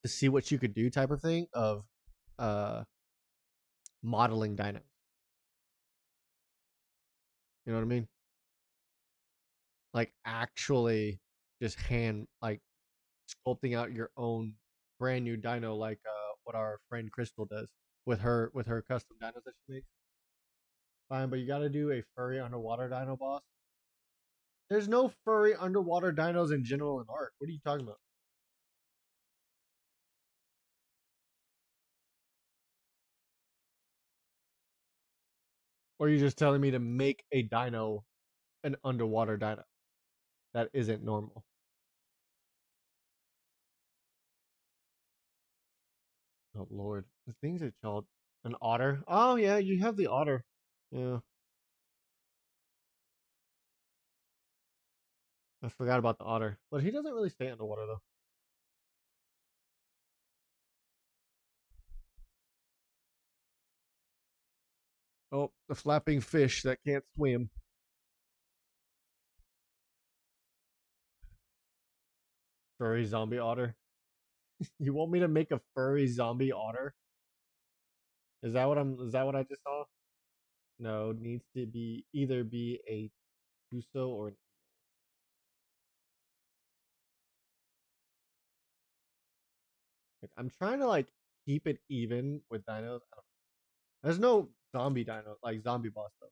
to see what you could do type of thing of uh modeling dinos. You know what I mean? Like actually just hand like sculpting out your own brand new dino like what our friend Crystal does with her custom dinos that she makes. Fine, but you got to do a furry underwater dino boss. There's no furry underwater dinos in general in ARK. What are you talking about? Or are you just telling me to make a dino an underwater dino? That isn't normal. Oh lord, the things that y'all an otter. Oh yeah, you have the otter. Yeah, I forgot about the otter, but he doesn't really stay underwater though. Oh, the flapping fish that can't swim. Furry zombie otter. You want me to make a furry zombie otter? Is that what I'm? Is that what I just saw? No, it needs to be either be a Tuso or like, I'm trying to like keep it even with dinos. I don't know. There's no zombie dino like zombie boss though.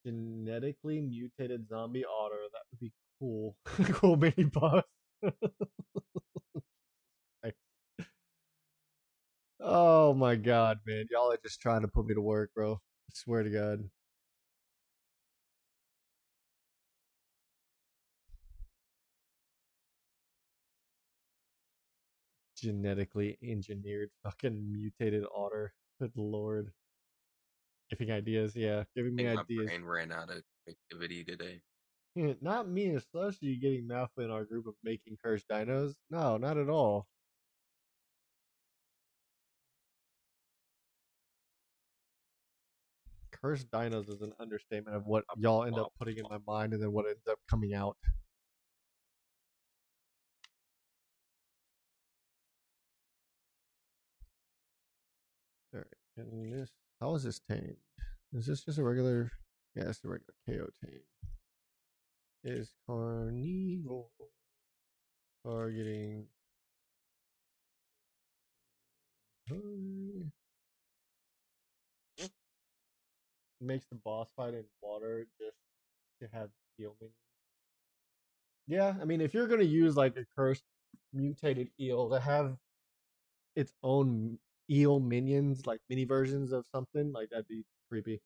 Genetically mutated zombie otter. That would be cool. Cool mini boss. Oh my god, man. Y'all are just trying to put me to work, bro. I swear to God. Genetically engineered fucking mutated otter. Good lord. Giving ideas, yeah. Giving I me think my ideas. brain ran out of activity today. Yeah, not me and Slushy getting Malfoy in our group of making cursed dinos. No, not at all. cursed dinos is an understatement of what Up, y'all end up up, putting in up. my mind and then what ends up coming out. All right, and this, how is this tamed? Is this just a regular? Yeah, it's a regular KO tame. Is carnivore targeting? Makes the boss fight in water just to have eel minions. Yeah, I mean, if you're gonna use like a cursed mutated eel to have its own eel minions, like mini versions of something, like that'd be creepy.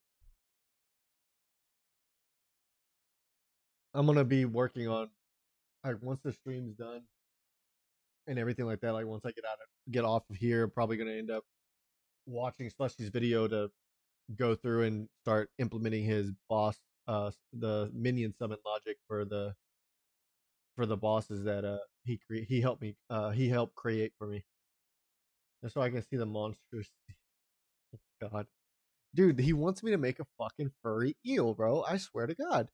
I'm gonna be working on like once the stream's done and everything like that. Like once I get off of here, I'm probably gonna end up watching Slushy's video to go through and start implementing his boss, the minion summon logic for the bosses that he helped me he helped create for me. Just so I can see the monsters. God, dude, he wants me to make a fucking furry eel, bro. I swear to God.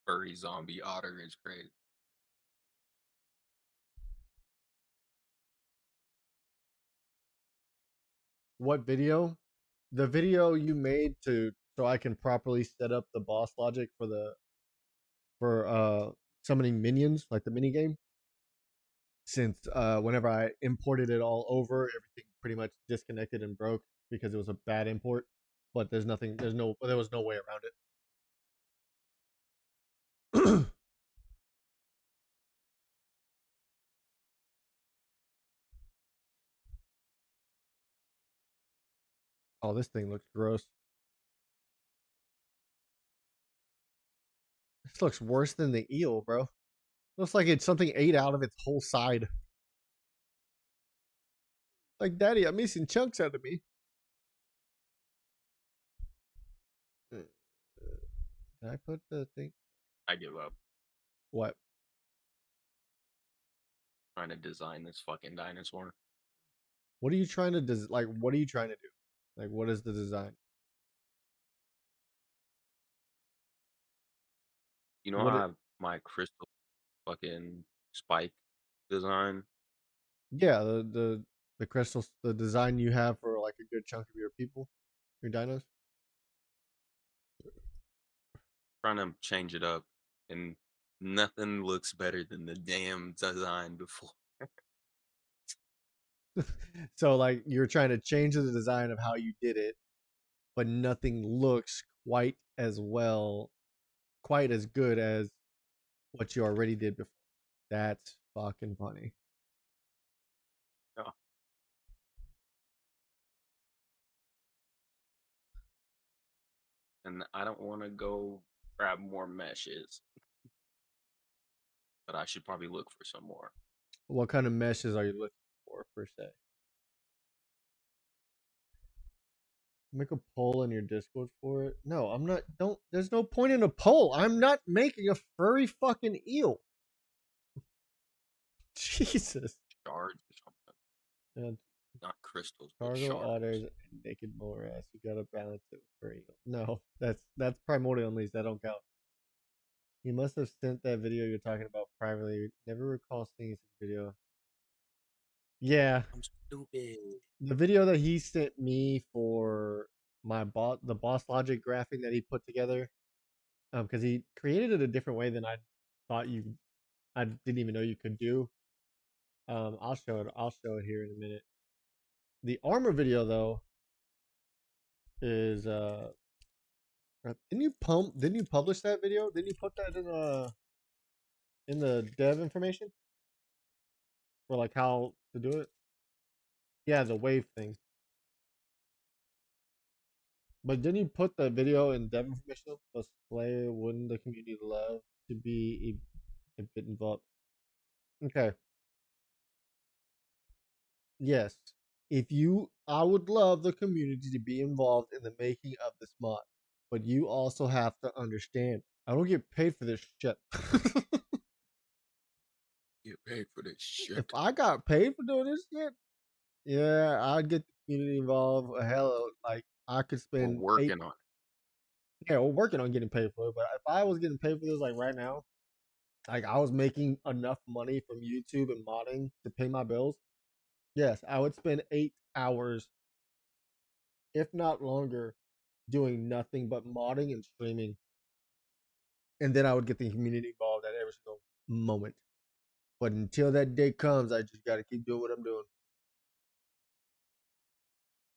Furry zombie otter is great. What video? The video you made to so I can properly set up the boss logic for the for summoning minions, like the mini game. Since whenever I imported it all over, everything pretty much disconnected and broke because it was a bad import. But there was no way around it. Oh, this thing looks gross. This looks worse than the eel, bro. Looks like it's something ate out of its whole side. Like, Daddy, I'm missing chunks out of me. Did I put the thing? I give up What? trying to design this fucking dinosaur. What are you trying to like? What are you trying to do? Like, what is the design? You know how What? I have my crystal fucking spike design? Yeah, the crystals, the design you have for like a good chunk of your people, your dinos. Trying to change it up, and nothing looks better than the damn design before. So like you're trying to change the design of how you did it, but nothing looks quite as well, quite as good as what you already did before. That's fucking funny. Yeah. And I don't want to go grab more meshes, but I should probably look for some more. What kind of meshes are you looking for per se? Make a poll in your Discord for it. No, I'm not. Don't. There's no point in a poll. I'm not making a furry fucking eel. Jesus. Shards or something. And Not crystals, but cargo otters shards. and naked mole rats. You gotta balance it with furry eel. No, that's primordial unleashed. That don't count. You must have sent that video you're talking about privately. Never recall seeing such video. Yeah, I'm stupid. the video that he sent me for the boss logic graphing that he put together, because he created it a different way than thought I didn't even know you could do. I'll show it. I'll show it here in a minute. The armor video though is didn't you publish that video? Didn't you put that in the dev information for like how to do it? Yeah, the wave thing. But didn't you put the video in dev information? Was Slayer wouldn't the community love to be a bit involved? Okay. Yes. I would love the community to be involved in the making of this mod, but you also have to understand, I don't get paid for this shit. paid for this shit. If I got paid for doing this shit, yeah, I'd get the community involved. Hell, like I could We're spend working on it. Yeah, we're working on getting paid for it. But if I was getting paid for this, like right now, like I was making enough money from YouTube and modding to pay my bills, yes, I would spend 8 hours, if not longer, doing nothing but modding and streaming. And then I would get the community involved at every single moment. But until that day comes, I just got to keep doing what I'm doing.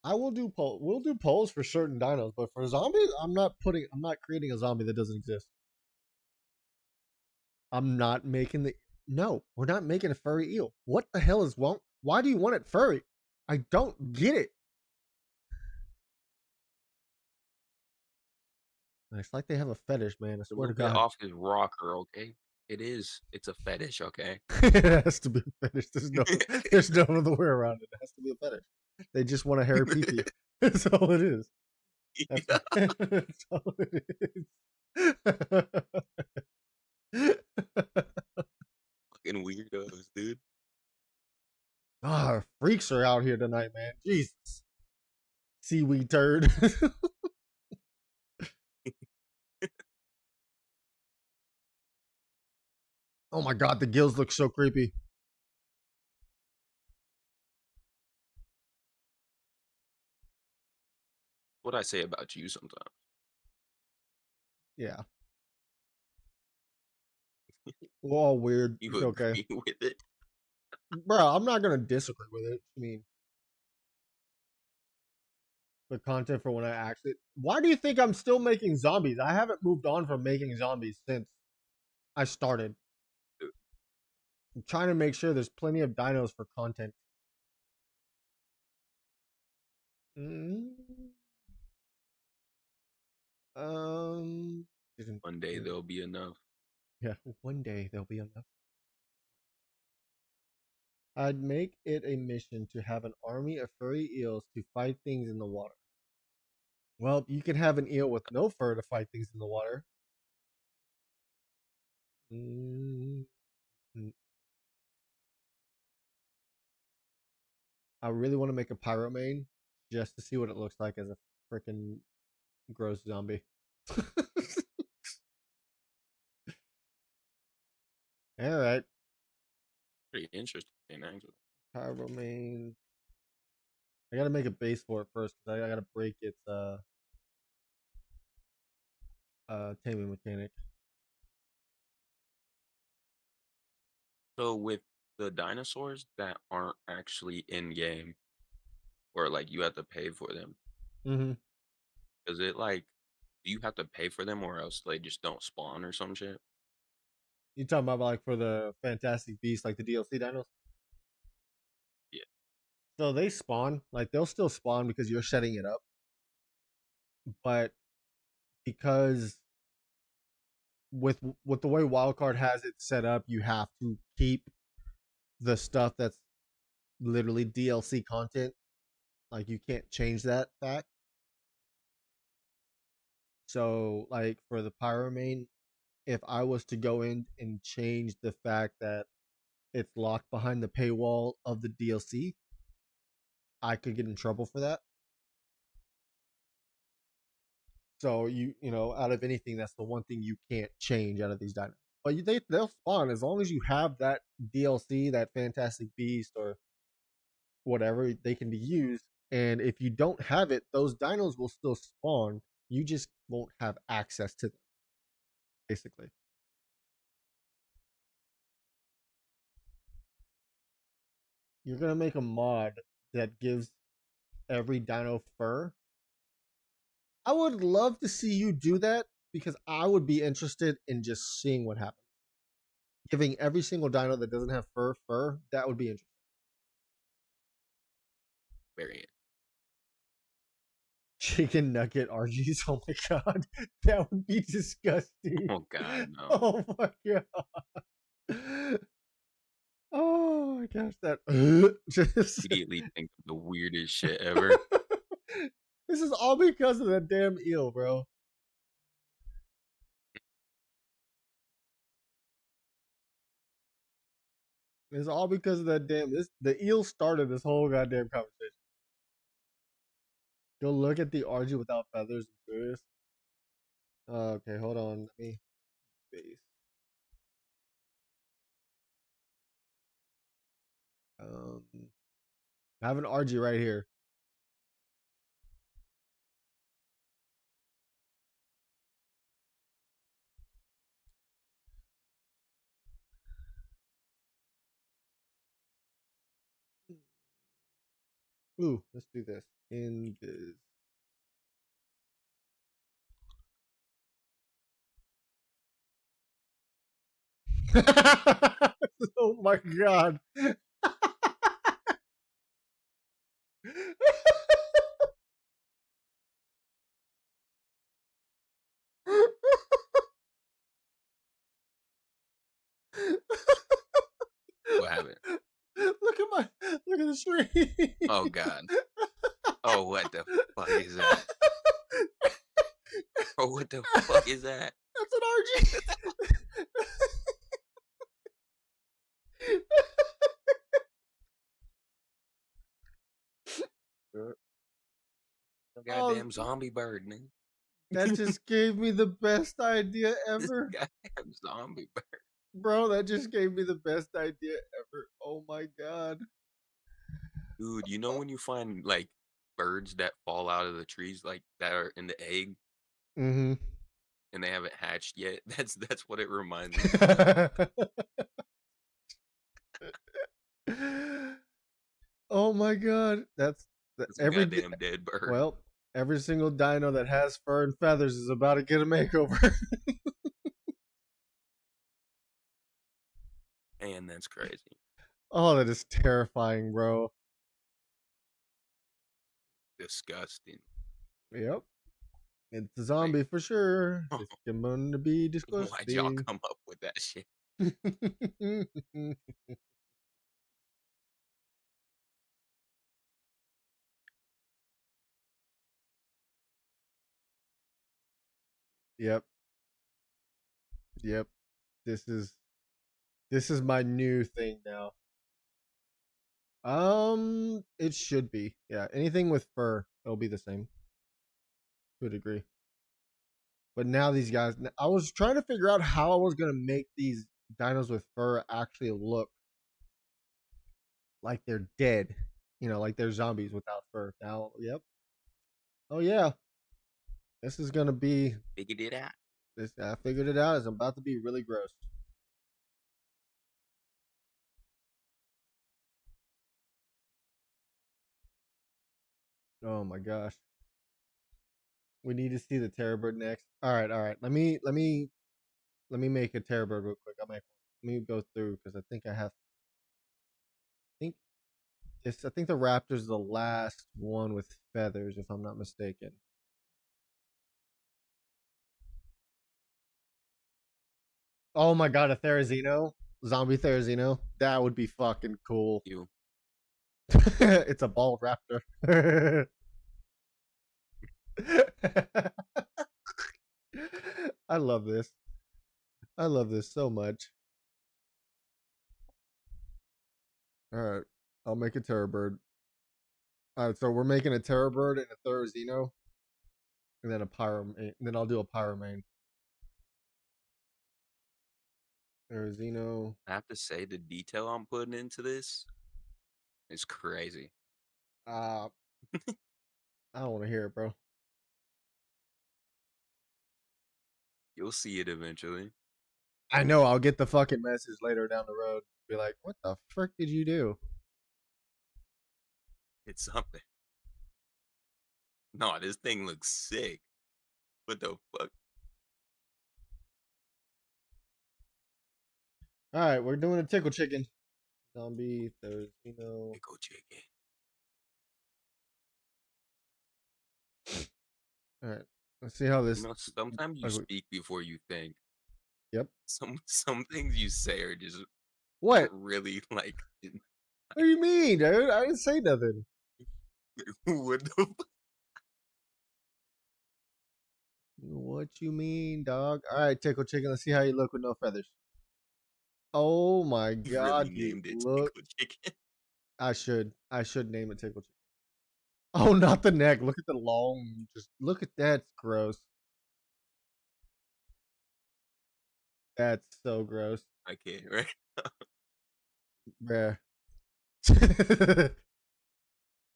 I will do poll. We'll do polls for certain dinos, but for zombies, I'm not creating a zombie that doesn't exist. I'm not making the. No, we're not making a furry eel. What the hell is wrong? Why do you want it furry? I don't get it. It's like they have a fetish, man. I A swear little to bit God. off his rocker, okay? It is. It's a fetish, okay? It has to be a fetish. There's no other way around it. It has to be a fetish. They just want a hairy pee-pee. That's all it is. That's, Yeah. that's all it is. Fucking weirdos, dude. Freaks are out here tonight, man. Jesus. Seaweed turd. Oh my God, the gills look so creepy. What I say about you sometimes. Yeah. We're all weird. You It's okay. agree with it? Bro, I'm not going to disagree with it. I mean, the content for when I actually. Why do you think I'm still making zombies? I haven't moved on from making zombies since I started. I'm trying to make sure there's plenty of dinos for content. Mm, um, One day there'll be enough. yeah, one day there'll be enough. I'd make it a mission to have an army of furry eels to fight things in the water. Well, you can have an eel with no fur to fight things in the water. Mm, I really want to make a pyromane just to see what it looks like as a freaking gross zombie. All right, Pretty interesting, actually. pyromane. I gotta make a base for it first because I gotta break its taming mechanic. So with the dinosaurs that aren't actually in game, or like you have to pay for them, Mm-hmm. is it like do you have to pay for them or else they just don't spawn or some shit? You talking about like for the Fantastic Beasts, like the DLC dinos? Yeah. So they spawn, like they'll still spawn because you're setting it up, but because with the way Wildcard has it set up, you have to keep the stuff that's literally DLC content. Like you can't change that fact. So like for the Pyromane, if I was to go in and change the fact that it's locked behind the paywall of the DLC, I could get in trouble for that. So out of anything, that's the one thing you can't change out of these dinos. But they'll spawn as long as you have that DLC, that Fantastic Beast or whatever. They can be used. And if you don't have it, those dinos will still spawn. You just won't have access to them, basically. You're gonna make a mod that gives every dino fur. I would love to see you do that because I would be interested in just seeing what happens. Giving every single dino that doesn't have fur, that would be interesting. Variant. Chicken nugget RGs. Oh my God. That would be disgusting. Oh god, no. Oh my God. Oh my gosh. That just. Immediately think of the weirdest shit ever. This is all because of that damn eel, bro. It's all because of that damn. The eel started this whole goddamn conversation. Go look at the RG without feathers. I'm serious. Okay, hold on. Let me base. I have an RG right here. Ooh, let's do this. In this. Oh my god. What happened? Look at the screen. Oh God. Oh, what the fuck is that? Oh, what the fuck is that? That's an RG. Oh, Goddamn zombie bird, man. that just gave me the best idea This ever. goddamn zombie bird. Bro, that just gave me the best idea ever. Oh my god. Dude, you know when you find like birds that fall out of the trees, like that are in the egg Mm-hmm. and they haven't hatched yet? That's what it reminds me of. Oh my god. That's It's a goddamn dead bird. well, every single dino that has fur and feathers is about to get a makeover. And that's crazy. Oh, that is terrifying, bro. Disgusting. Yep. It's a zombie for sure. It's going to be Why'd y'all disgusting. come up with that shit? Yep. Yep. This is my new thing now. It should be. Yeah, anything with fur, it'll be the same to a degree. But now these guys, I was trying to figure out how I was gonna make these dinos with fur actually look like they're dead. You know, like they're zombies without fur. Now, yep. Oh yeah, this is gonna be. Figured it out. This I figured it out. It's about to be really gross. Oh my gosh. We need to see the terror bird next. All right, all right. Let me make a terror bird real quick. Let me go through because I think I have. I think I think the raptor's the last one with feathers, if I'm not mistaken. Oh my god, a Therizino, zombie Therizino. That would be fucking cool. You. It's a bald raptor. I love this. I love this so much. All right, I'll make a terror bird. All right, so we're making a terror bird and a Therizino, and then a pyro. And then I'll do a pyromane. Therizino. I have to say the detail I'm putting into this is crazy. I don't want to hear it, bro. You'll see it eventually. I know I'll get the fucking message later down the road. Be like, what the frick did you do? It's something. No, this thing looks sick. What the fuck? All right, we're doing a tickle chicken. Zombie, Therizino. Pickle chicken. All right, let's see how this. You know, sometimes you Okay. speak before you think. Yep. Some things you say are just What? really like. What do you mean, dude? I didn't say nothing. What the fuck? What you mean, dog? All right, tickle chicken. Let's see how you look with no feathers. Oh my You really god, dude. named it Look. Tickle Chicken. I should. I should name it Tickle Chicken. Oh, not the neck. Look at the long. Just look at that. It's gross. That's so gross. I can't, right? Bruh.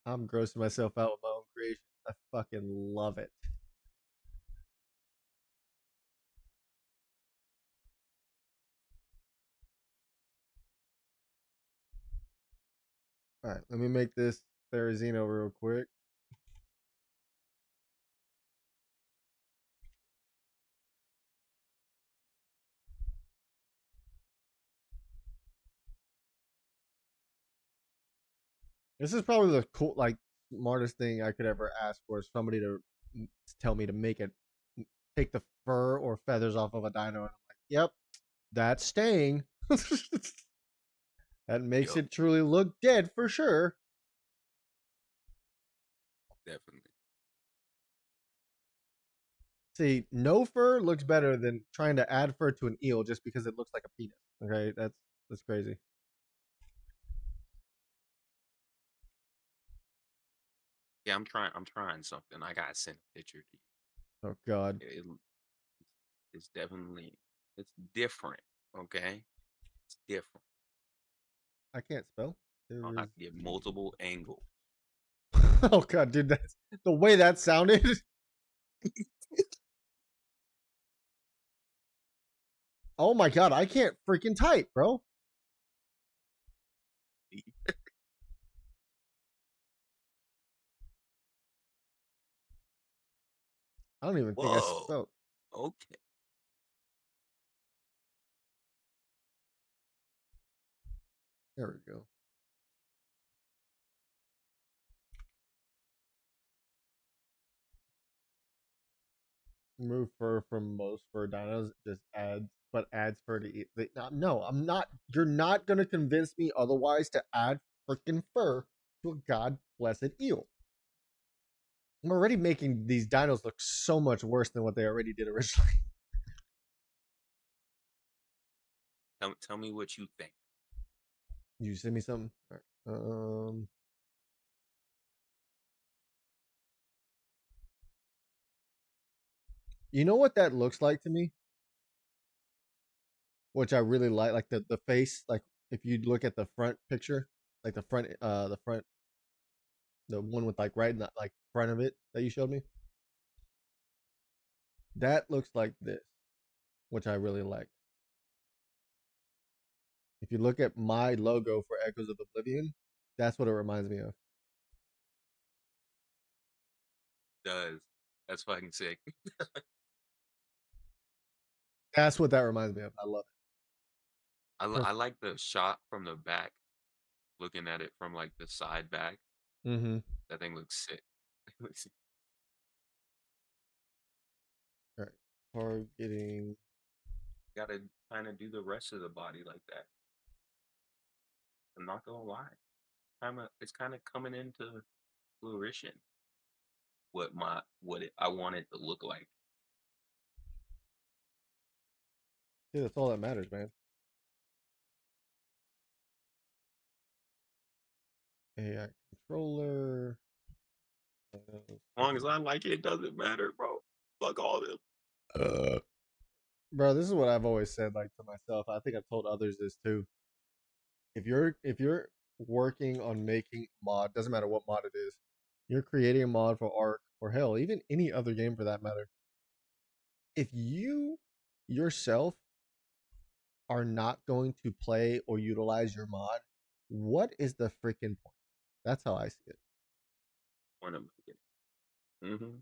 I'm grossing myself out with my own creation. I fucking love it. All right, let me make this Therizino real quick. This is probably the cool, like, smartest thing I could ever ask for is somebody to tell me to make it, take the fur or feathers off of a dino. And I'm like, yep, that's staying. That makes Yup, it truly look dead for sure. definitely. See, no fur looks better than trying to add fur to an eel just because it looks like a penis. Okay, that's crazy. Yeah, I'm trying something. I gotta send a picture to Oh god, you. It's definitely it's different. Okay, it's different. I can't spell. I'll There is. have to get multiple angles. Oh god, dude, that's the way that sounded. Oh my god, I can't freaking type, bro. I don't even think I Whoa. spelled. Okay. There we go. Remove fur from most fur dinos. Just adds, but adds fur to eat. No, I'm not. You're not gonna convince me otherwise to add freaking fur to a god blessed eel. I'm already making these dinos look so much worse than what they already did originally. Tell me what you think. You send me something. All right. You know what that looks like to me, which I really like the face. Like if you look at the front picture, like the front, the one with like right in the like front of it that you showed me. That looks like this, which I really like. If you look at my logo for Echoes of Oblivion, that's what it reminds me of. Does that's fucking sick. That's what that reminds me of. I love it. I like the shot from the back, looking at it from like the side back. Mm-hmm. That thing looks sick. All right. Targeting. Gotta kind of do the rest of the body like that. I'm not gonna lie. It's kind of coming into fruition. I want it to look like. See, that's all that matters, man. AI controller. As long as I like it, it doesn't matter, bro. Fuck all them. Uh, Bro, this is what I've always said, like to myself. I think I've told others this too. If you're working on making a mod, doesn't matter what mod it is, you're creating a mod for ARK or hell, even any other game for that matter. If you yourself are not going to play or utilize your mod, what is the freaking point? That's how I see it. When I'm making it.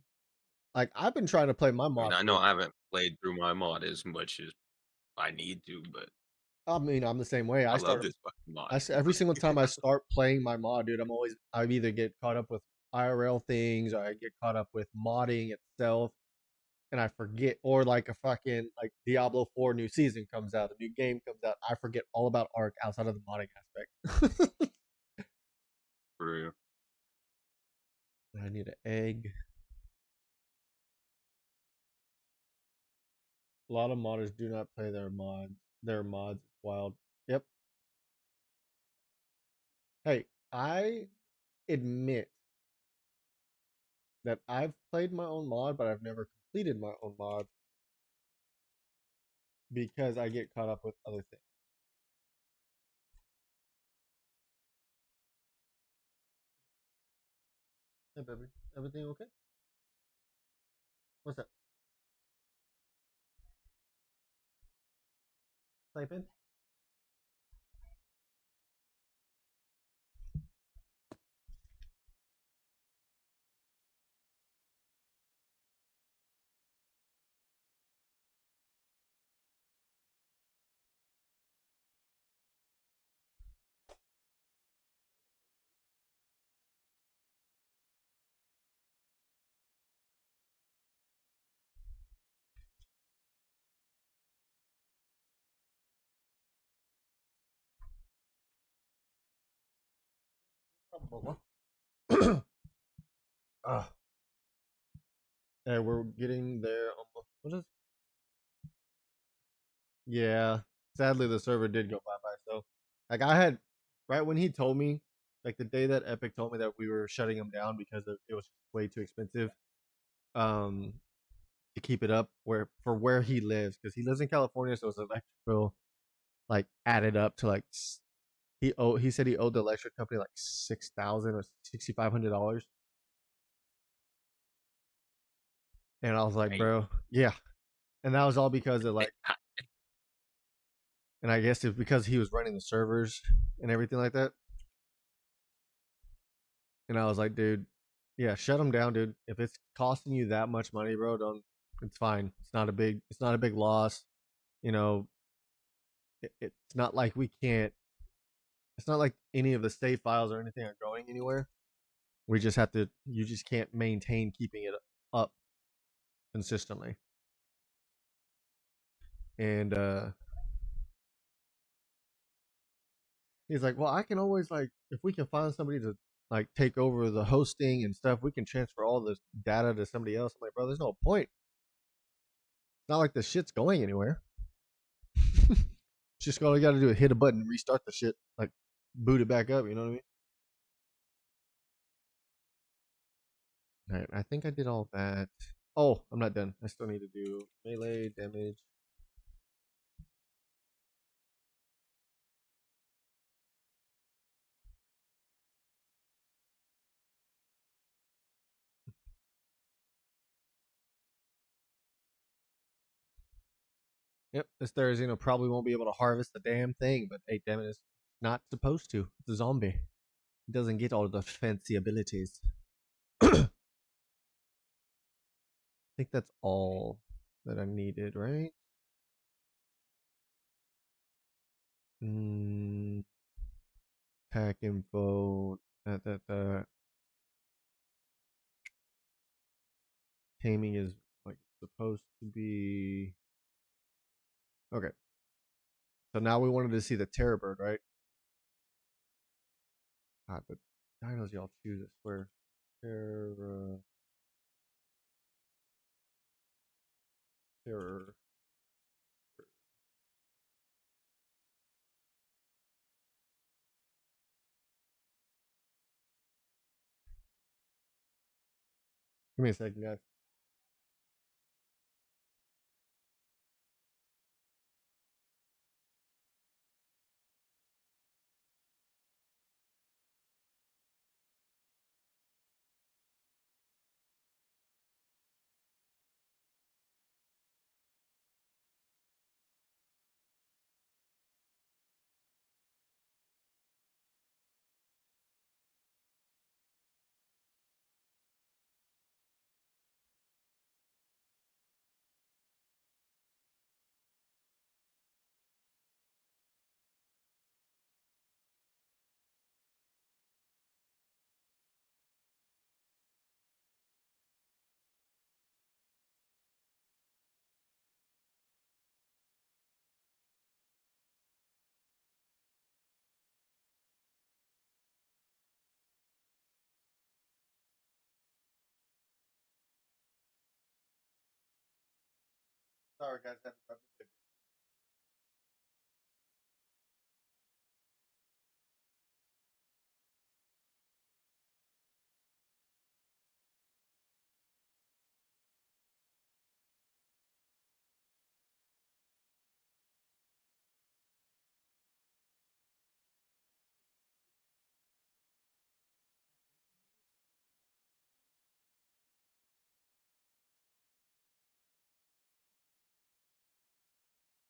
Like I've been trying to play my I mean, mod I know for. I haven't played through my mod as much as I need to, but I mean, I'm the same way. I love this fucking mod. Every single time I start playing my mod, dude, I either get caught up with IRL things or I get caught up with modding itself and I forget, or like a fucking like Diablo 4 new season comes out, a new game comes out, I forget all about ARK outside of the modding aspect. For real. I need an egg. A lot of modders do not play their mods. their mods. It's wild. Yep. Hey, I admit that I've played my own mod, but I've never completed my own mod because I get caught up with other things. Hey, baby, everything okay? What's up? Type in. Ah, and we're getting there almost. What is? Yeah. Sadly, the server did go bye bye. So, like, I had right when he told me, like the day that Epic told me that we were shutting him down because it was way too expensive, um, to keep it up where he lives because he lives in California, so his electric bill like added up to like he said he owed the electric company like 6,000 or $6,500, and I was like, Right. bro, yeah, and that was all because of like, and I guess it's because he was running the servers and everything like that, and I was like, dude, yeah, shut him down, dude. If it's costing you that much money, bro, don't. It's fine. It's not a big loss. You know, it's not like we can't. It's not like any of the save files or anything are going anywhere. We just have to. You just can't maintain keeping it up consistently. And he's like, well, I can always like if we can find somebody to like take over the hosting and stuff, we can transfer all this data to somebody else. I'm like, bro, there's no point. It's not like the shit's going anywhere. Just all you got to do is hit a button, and restart the shit, like boot it back up. You know what I mean? All right, I think I did all that. Oh, I'm not done. I still need to do melee damage. Yep, this Therizino probably won't be able to harvest the damn thing, but hey, damn it, it's not supposed to. It's a zombie. It doesn't get all the fancy abilities. I think that's all that I needed, right? Mm, pack info. That taming is like supposed to be. Okay, so now we wanted to see the terror bird, right? God, the dinos y'all choose, I swear. Terror. Terror. Give me a second, guys. Sorry, guys.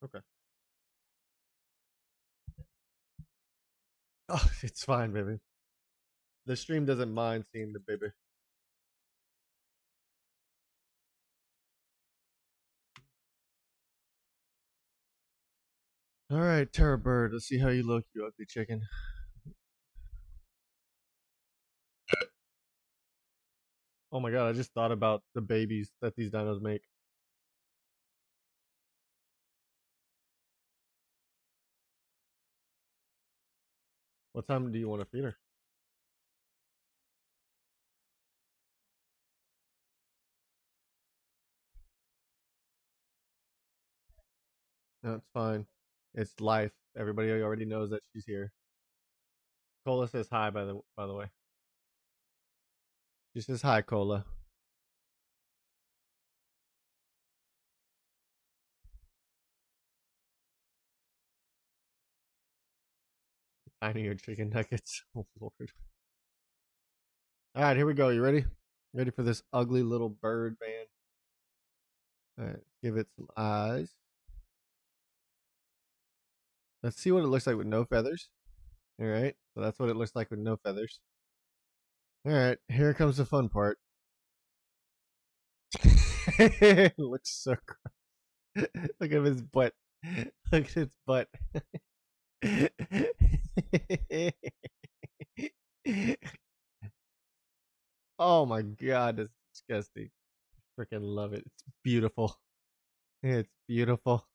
Okay. Oh, it's fine, baby. The stream doesn't mind seeing the baby. All right, Terra Bird. Let's see how you look, you ugly chicken. Oh my god, I just thought about the babies that these dinos make. What time do you want to feed her? No, it's fine. It's life. Everybody already knows that she's here. Cola says hi by the way. She says hi, Cola. Tinier chicken nuggets. Oh lord. Alright, here we go. You ready? Ready for this ugly little bird man? Alright, give it some eyes. Let's see what it looks like with no feathers. Alright, so that's what it looks like with no feathers. Alright, here comes the fun part. It looks so gross. Look at his butt. Look at his butt. Oh my god, that's disgusting. Freaking love it. It's beautiful. It's beautiful.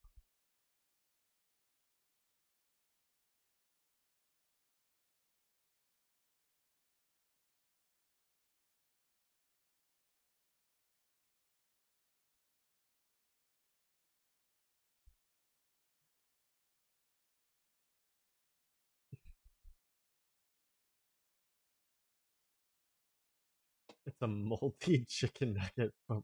It's a multi chicken nugget from.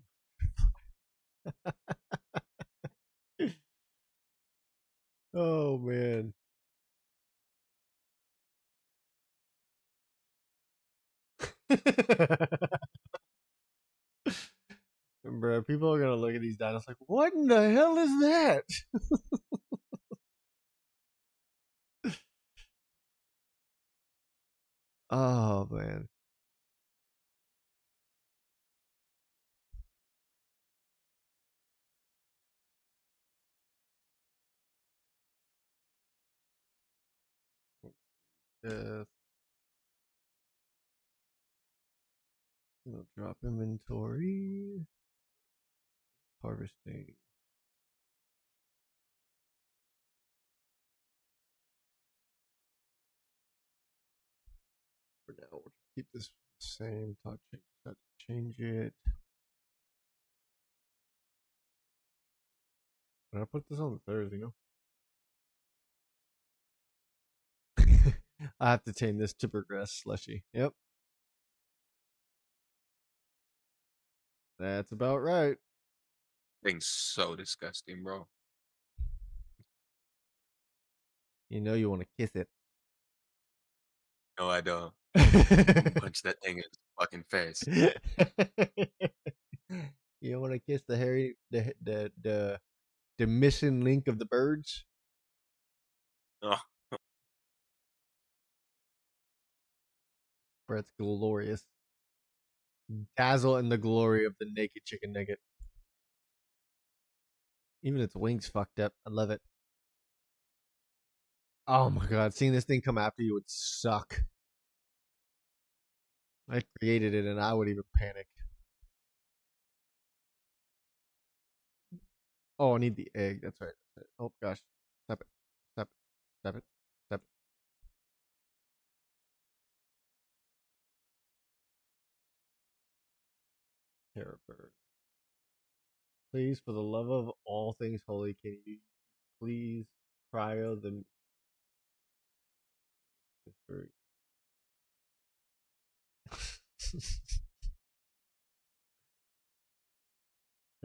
Oh man. Bro, people are gonna look at these dinos like, what in the hell is that? Oh man. Yes. Drop inventory. Harvesting. For now, we'll keep this the same. Talk change it. When I put this on the Thursday, I have to change this to progress slushy. Yep. That's about right. Thing's so disgusting, bro. You know you want to kiss it. No, I don't. Punch that thing in its fucking face. You want to kiss the hairy the missing link of the birds? Oh, Bro, it's glorious. Dazzle in the glory of the naked chicken nugget. Even its wings fucked up. I love it. Oh my god, seeing this thing come after you would suck. I created it and I would even panic. Oh, I need the egg. That's right. Oh gosh. Step it. Step it. Step it. Step it. Terror bird. Please, for the love of all things holy, can you please cryo the bird?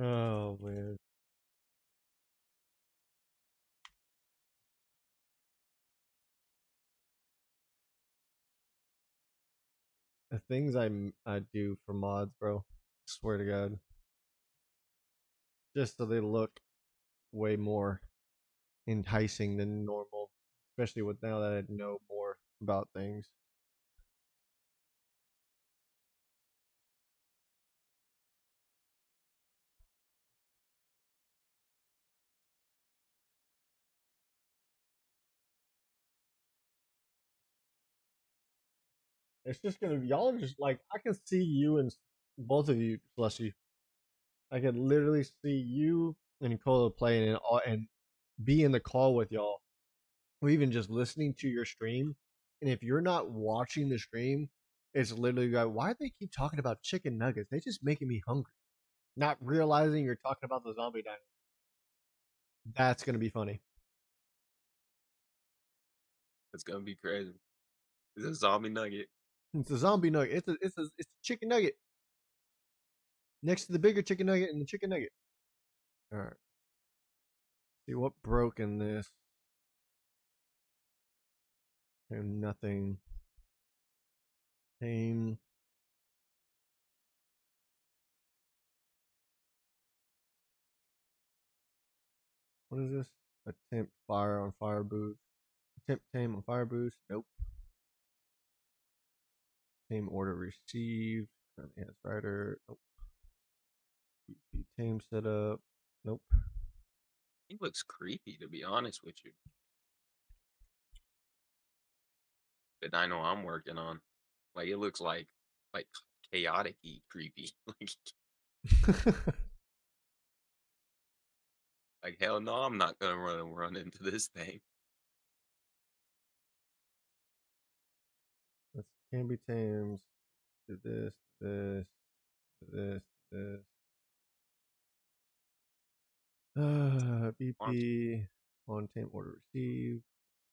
Oh man. The things I do for mods, bro. Swear to God. Just so they look way more enticing than normal, especially with now that I know more about things. It's just gonna be y'all are just like I can see you and both of you, Slushy. I could literally see you and Nicola playing and be in the call with y'all, or even just listening to your stream. And if you're not watching the stream, it's literally like, why do they keep talking about chicken nuggets? They just making me hungry. Not realizing you're talking about the zombie dinosaurs. That's gonna be funny. It's gonna be crazy. It's a zombie nugget. It's a zombie nugget. It's a chicken nugget next to the bigger chicken nugget and the chicken nugget. All right. See what broke in this. And nothing. Tame. What is this? Attempt fire on fire boost. Attempt tame on fire boost. Nope. Tame order received. Currently has rider. Nope. BP tame setup. Nope. He looks creepy, to be honest with you. The dino I'm working on, like it looks like chaotic-y creepy. Like hell no, I'm not gonna run into this thing. This can be tamed. Do this, this, this, this. BP on tame order received.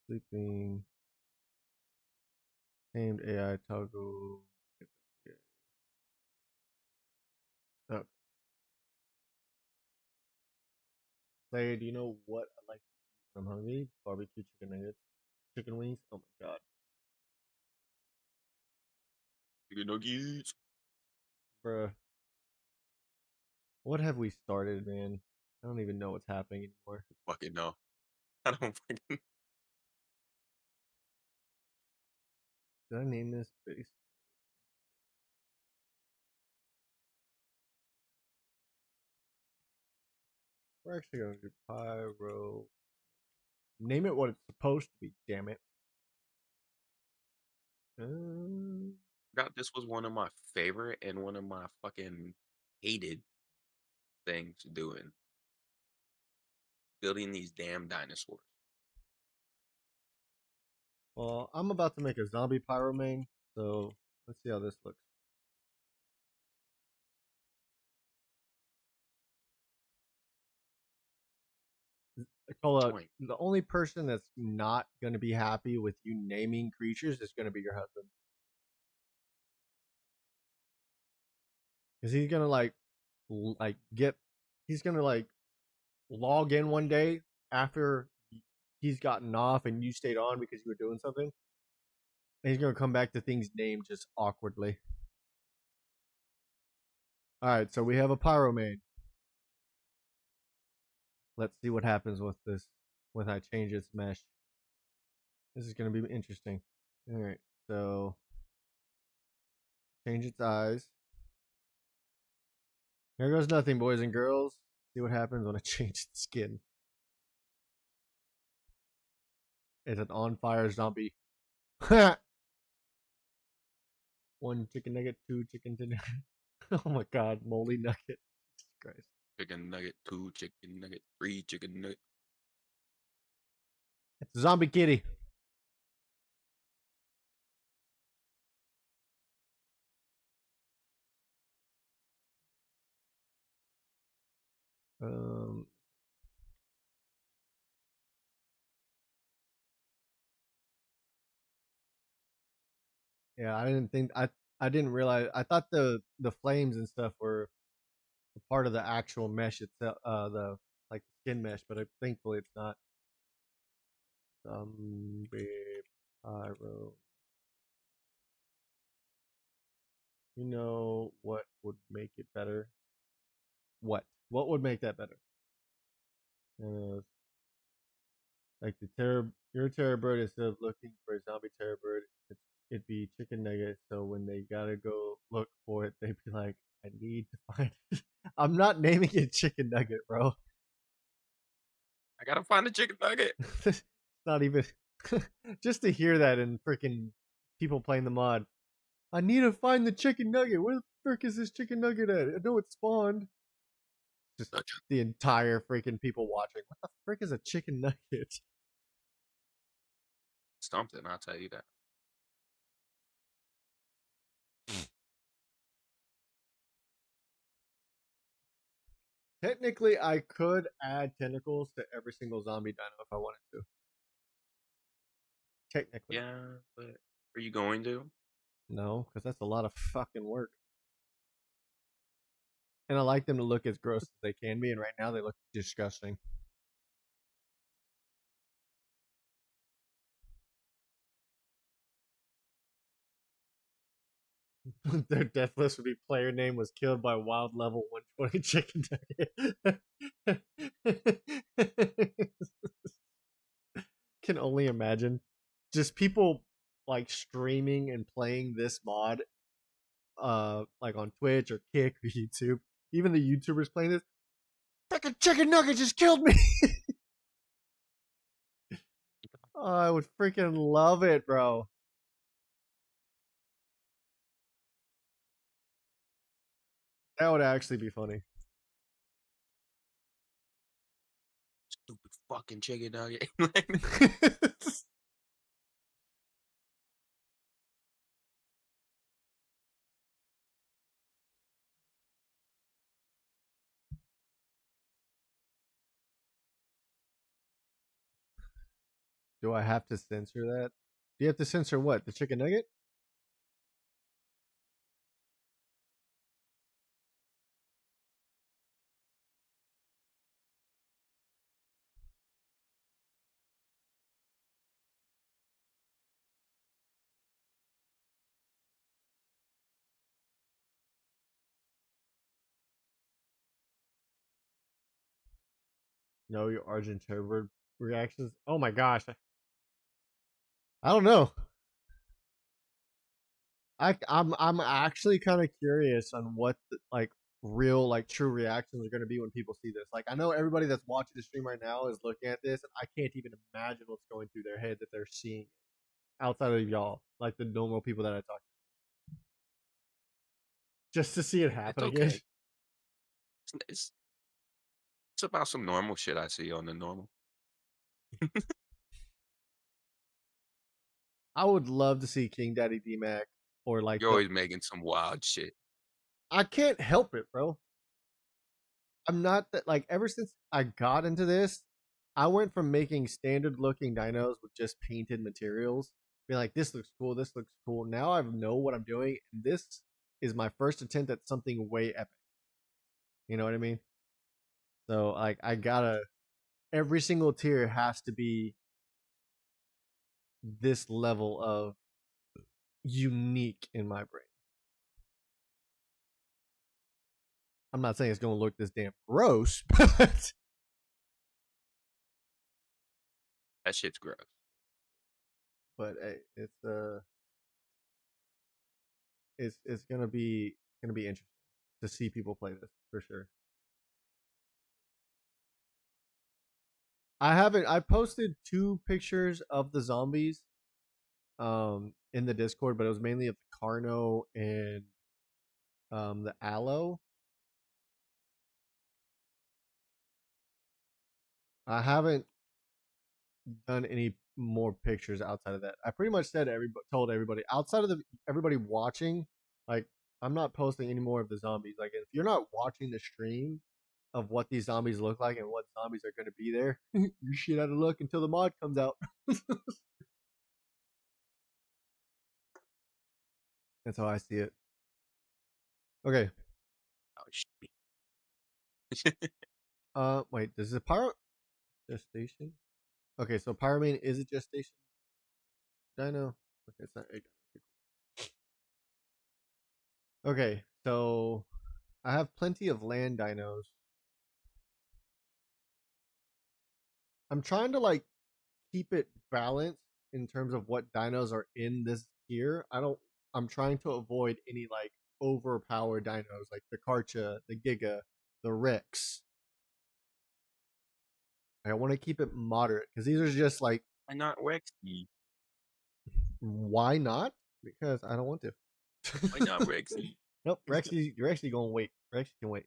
Sleeping. Tamed AI toggle. Oh, Slayer, do you know what I like when I'm hungry? Barbecue chicken nuggets, chicken wings. Oh my god, Chicken nuggets. bruh. What have we started, man? I don't even know what's happening anymore. Fucking no. I don't fucking. Did I name this base? We're actually gonna do pyro. Name it what it's supposed to be. Damn it. Forgot this was one of my favorite and one of my fucking hated things doing. Building these damn dinosaurs. Well, I'm about to make a zombie pyro main, so let's see how this looks. Call out Joint. the only person that's not going to be happy with you naming creatures is going to be your husband, because he's gonna like get he's gonna like log in one day after he's gotten off and you stayed on because you were doing something, and he's gonna come back to things named just awkwardly. All right, so we have a pyro main. Let's see what happens with this when I change its mesh. This is gonna be interesting. All right, so change its eyes. Here goes nothing, boys and girls. See what happens when I change the skin. It's an on fire zombie. One chicken nugget, two chicken nugget. Oh my god, moldy nugget. Jesus Christ. Chicken nugget, 2 chicken nugget, 3 chicken nugget. It's a zombie kitty. Um, yeah, I didn't realize. I thought the flames and stuff were a part of the actual mesh itself, the like the skin mesh, but thankfully it's not. Zombie pyro. You know what would make it better? What? What would make that better? Like the terror, your terror bird, instead of looking for a zombie terror bird, it'd be chicken nugget. So when they gotta go look for it, they'd be like, "I need to find it." I'm not naming it chicken nugget, bro. I gotta find the chicken nugget. It's not even just to hear that and freaking people playing the mod. I need to find the chicken nugget. Where the frick is this chicken nugget at? I know it spawned. Just the entire freaking people watching. What the frick is a chicken nugget? Something, I'll tell you that. Technically, I could add tentacles to every single zombie dino if I wanted to. Technically. Yeah, but are you going to? No, because that's a lot of fucking work. And I like them to look as gross as they can be, and right now they look disgusting. Their death list would be player name was killed by wild level 120 chicken nugget. Can only imagine. Just people like streaming and playing this mod like on Twitch or Kick or YouTube. Even the YouTubers playing this. Freaking chicken nugget just killed me. Oh, I would freaking love it, bro. That would actually be funny. Stupid fucking chicken nugget. Do I have to censor that? Do you have to censor what? The chicken nugget? No, your Argent Turbo reactions. Oh my gosh. I don't know. I'm actually kind of curious on what the, like real like true reactions are going to be when people see this. Like I know everybody that's watching the stream right now is looking at this, and I can't even imagine what's going through their head that they're seeing outside of y'all, like the normal people that I talk to, just to see it It's happen again. okay. It's about some normal shit I see on the normal. I would love to see King Daddy D Mac or like You're the. always making some wild shit. I can't help it, bro. I'm not that like ever since I got into this, I went from making standard looking dinos with just painted materials, being like, this looks cool, this looks cool. Now I know what I'm doing, and this is my first attempt at something way epic. You know what I mean? So like I gotta every single tier has to be this level of unique in my brain. I'm not saying it's gonna look this damn gross, That shit's gross. but hey, it's gonna be interesting to see people play this for sure. I haven't. I posted 2 pictures of the zombies, in the Discord, but it was mainly of the Carno and the Aloe. I haven't done any more pictures outside of that. I pretty much said told everybody outside of everybody watching, like I'm not posting any more of the zombies. Like if you're not watching the stream of what these zombies look like and what zombies are going to be there, you shit out of luck until the mod comes out. That's how I see it. Okay. Oh shit. Wait. Does the pyro gestation? Okay, so Pyramane is a gestation dino. Okay, it's not egg. Okay, so I have plenty of land dinos. I'm trying to like keep it balanced in terms of what dinos are in this tier. I'm trying to avoid any like overpowered dinos like the Karcha, the Giga, the Rex. I want to keep it moderate because these are just like, Why not Rexy? why not? Because I don't want to. Why not Rexy? Nope, Rexy gonna wait. Rexy can wait.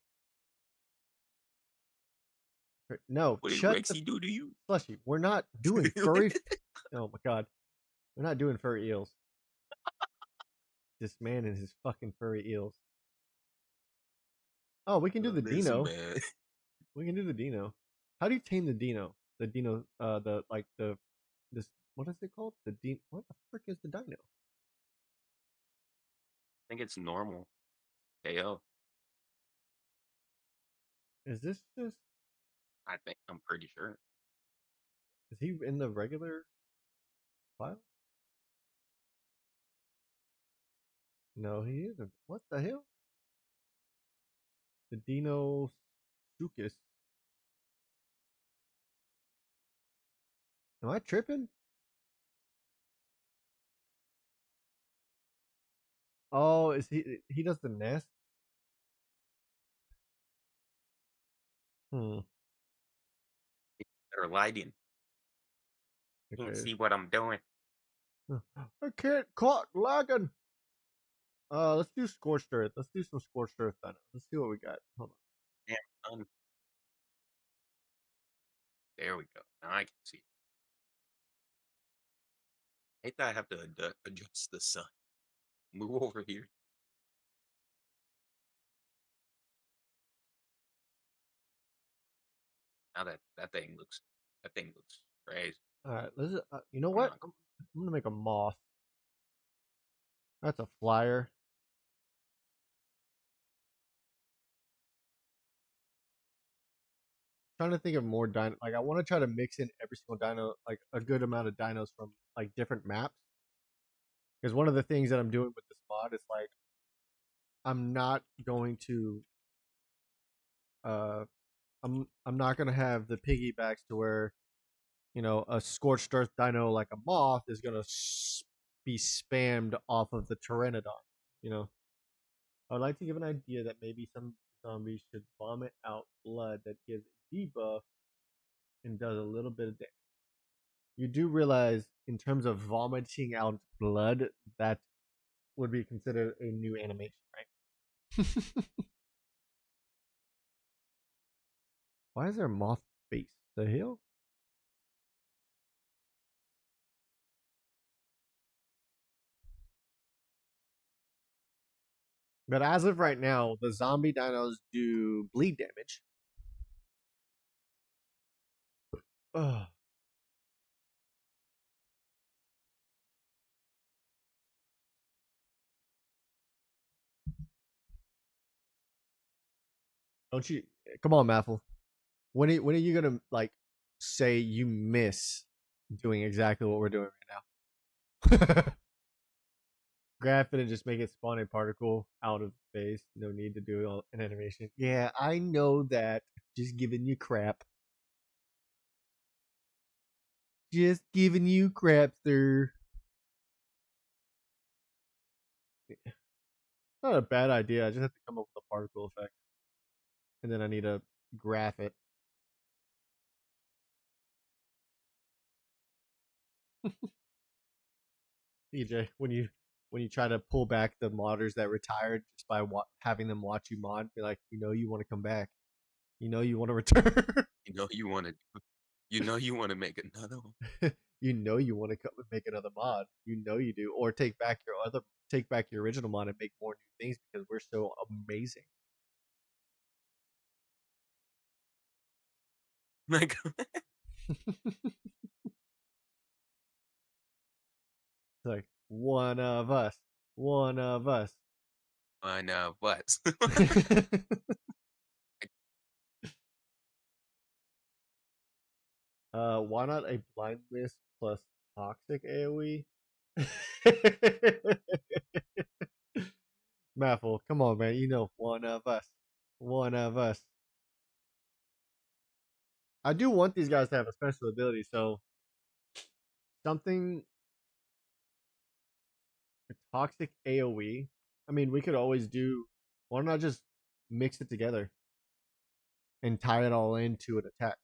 No, What did shut the Rexy do to you? slushy. We're not doing furry. Oh my god, we're not doing furry eels. This man and his fucking furry eels. Oh, we can do the Listen, Dino. man. We can do the Dino. How do you tame the Dino? The Dino, the like the this. What is it called? The Dino. What the frick is the Dino? I think it's normal. KO. Is this just? I think I'm pretty sure. Is he in the regular file? No, he isn't. What the hell? The Dino Sucus. Am I tripping? Oh, is he does the nest? Hmm. Better lighting. Can't Okay. see what I'm doing. I can't caught lagging. Let's do Scorched Earth. Let's do some Scorched Earth then. Let's see what we got. Hold on. Damn, sun. There we go. Now I can see. I hate that I have to adjust the sun. Move over here. Now that thing looks crazy. All right, let's. You know I'm what? not. I'm gonna make a moth. That's a flyer. Trying to think of more dino. Like I want to try to mix in every single dino, like a good amount of dinos from like different maps. Because one of the things that I'm doing with this mod is like I'm not going to. Uh, I'm not gonna have the piggybacks to where a scorched earth dino like a moth is gonna be spammed off of the pteranodon. You know, I would like to give an idea that maybe some zombies should vomit out blood that gives a debuff and does a little bit of damage. You do realize, in terms of vomiting out blood, that would be considered a new animation, right? Why is there a moth face? The hell? But as of right now, the zombie dinos do bleed damage. Ugh. Don't you? Come on, Maffle. When are you gonna like say you miss doing exactly what we're doing right now? Graph it and just make it spawn a particle out of space. No need to do an animation. Yeah, I know that. Just giving you crap. Just giving you crap, sir. Not a bad idea. I just have to come up with a particle effect. And then I need to graph it. DJ, when you try to pull back the modders that retired just by having them watch you mod, be like, you want to come back. You want to return. You know you want to. You know you want to make another one. You want to come and make another mod. You do, or take back your original mod and make more new things because we're so amazing. Like It's like one of us, one of us. on what? Why not a blindness plus toxic AoE? Maffle, come on, man. One of us. One of us. I do want these guys to have a special ability, so something a toxic AoE. I mean, we could always do. Why not just mix it together and tie it all into an attack?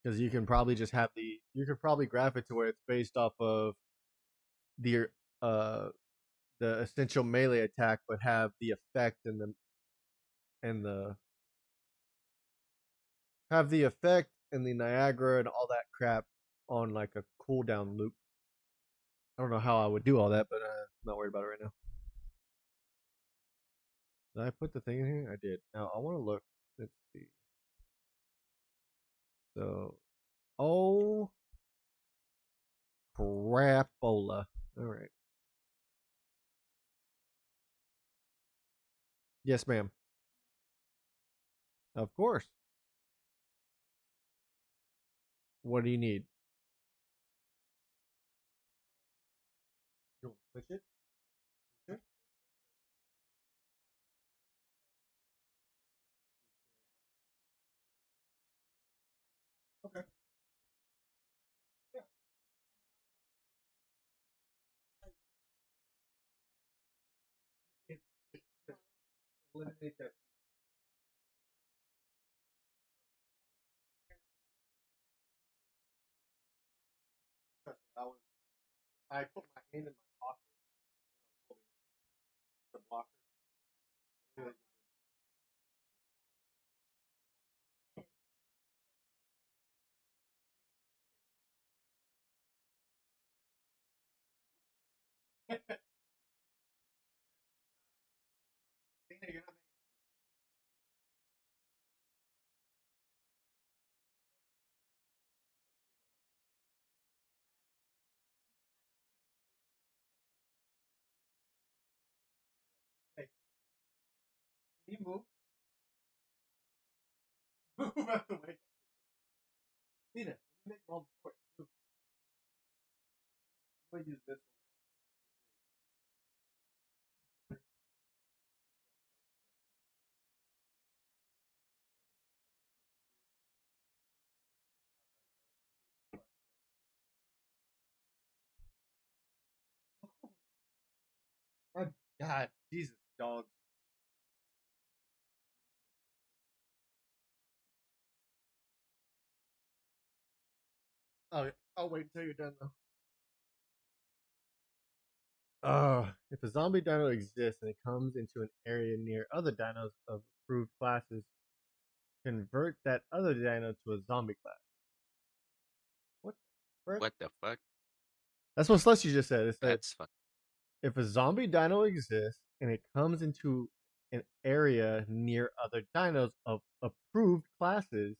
Because you can probably just have you could probably graph it to where it's based off of the uh the essential melee attack, but have the effect and the have the effect and the Niagara and all that crap on like a cooldown loop. I don't know how I would do all that, but I'm not worried about it right now. Did I put the thing in here? I did. Now I want to look. Let's see. So, oh crapola! All right. Yes, ma'am. Of course. What do you need? You push it. Sure. Okay. Yeah. It, it, eliminate that. Trust me, I put my hand in my pocket holding the blocker. Really. You're not making. Hey, can you move? Move out the way. Nina, let me make all the point. Move. I'm gonna use this one. Oh, God, Jesus, dog. Oh, I'll wait until you're done though. If a zombie dino exists and it comes into an area near other dinos of approved classes, convert that other dino to a zombie class. What? What the fuck? That's what Celestia just said. It said That's fuck. if a zombie dino exists and it comes into an area near other dinos of approved classes,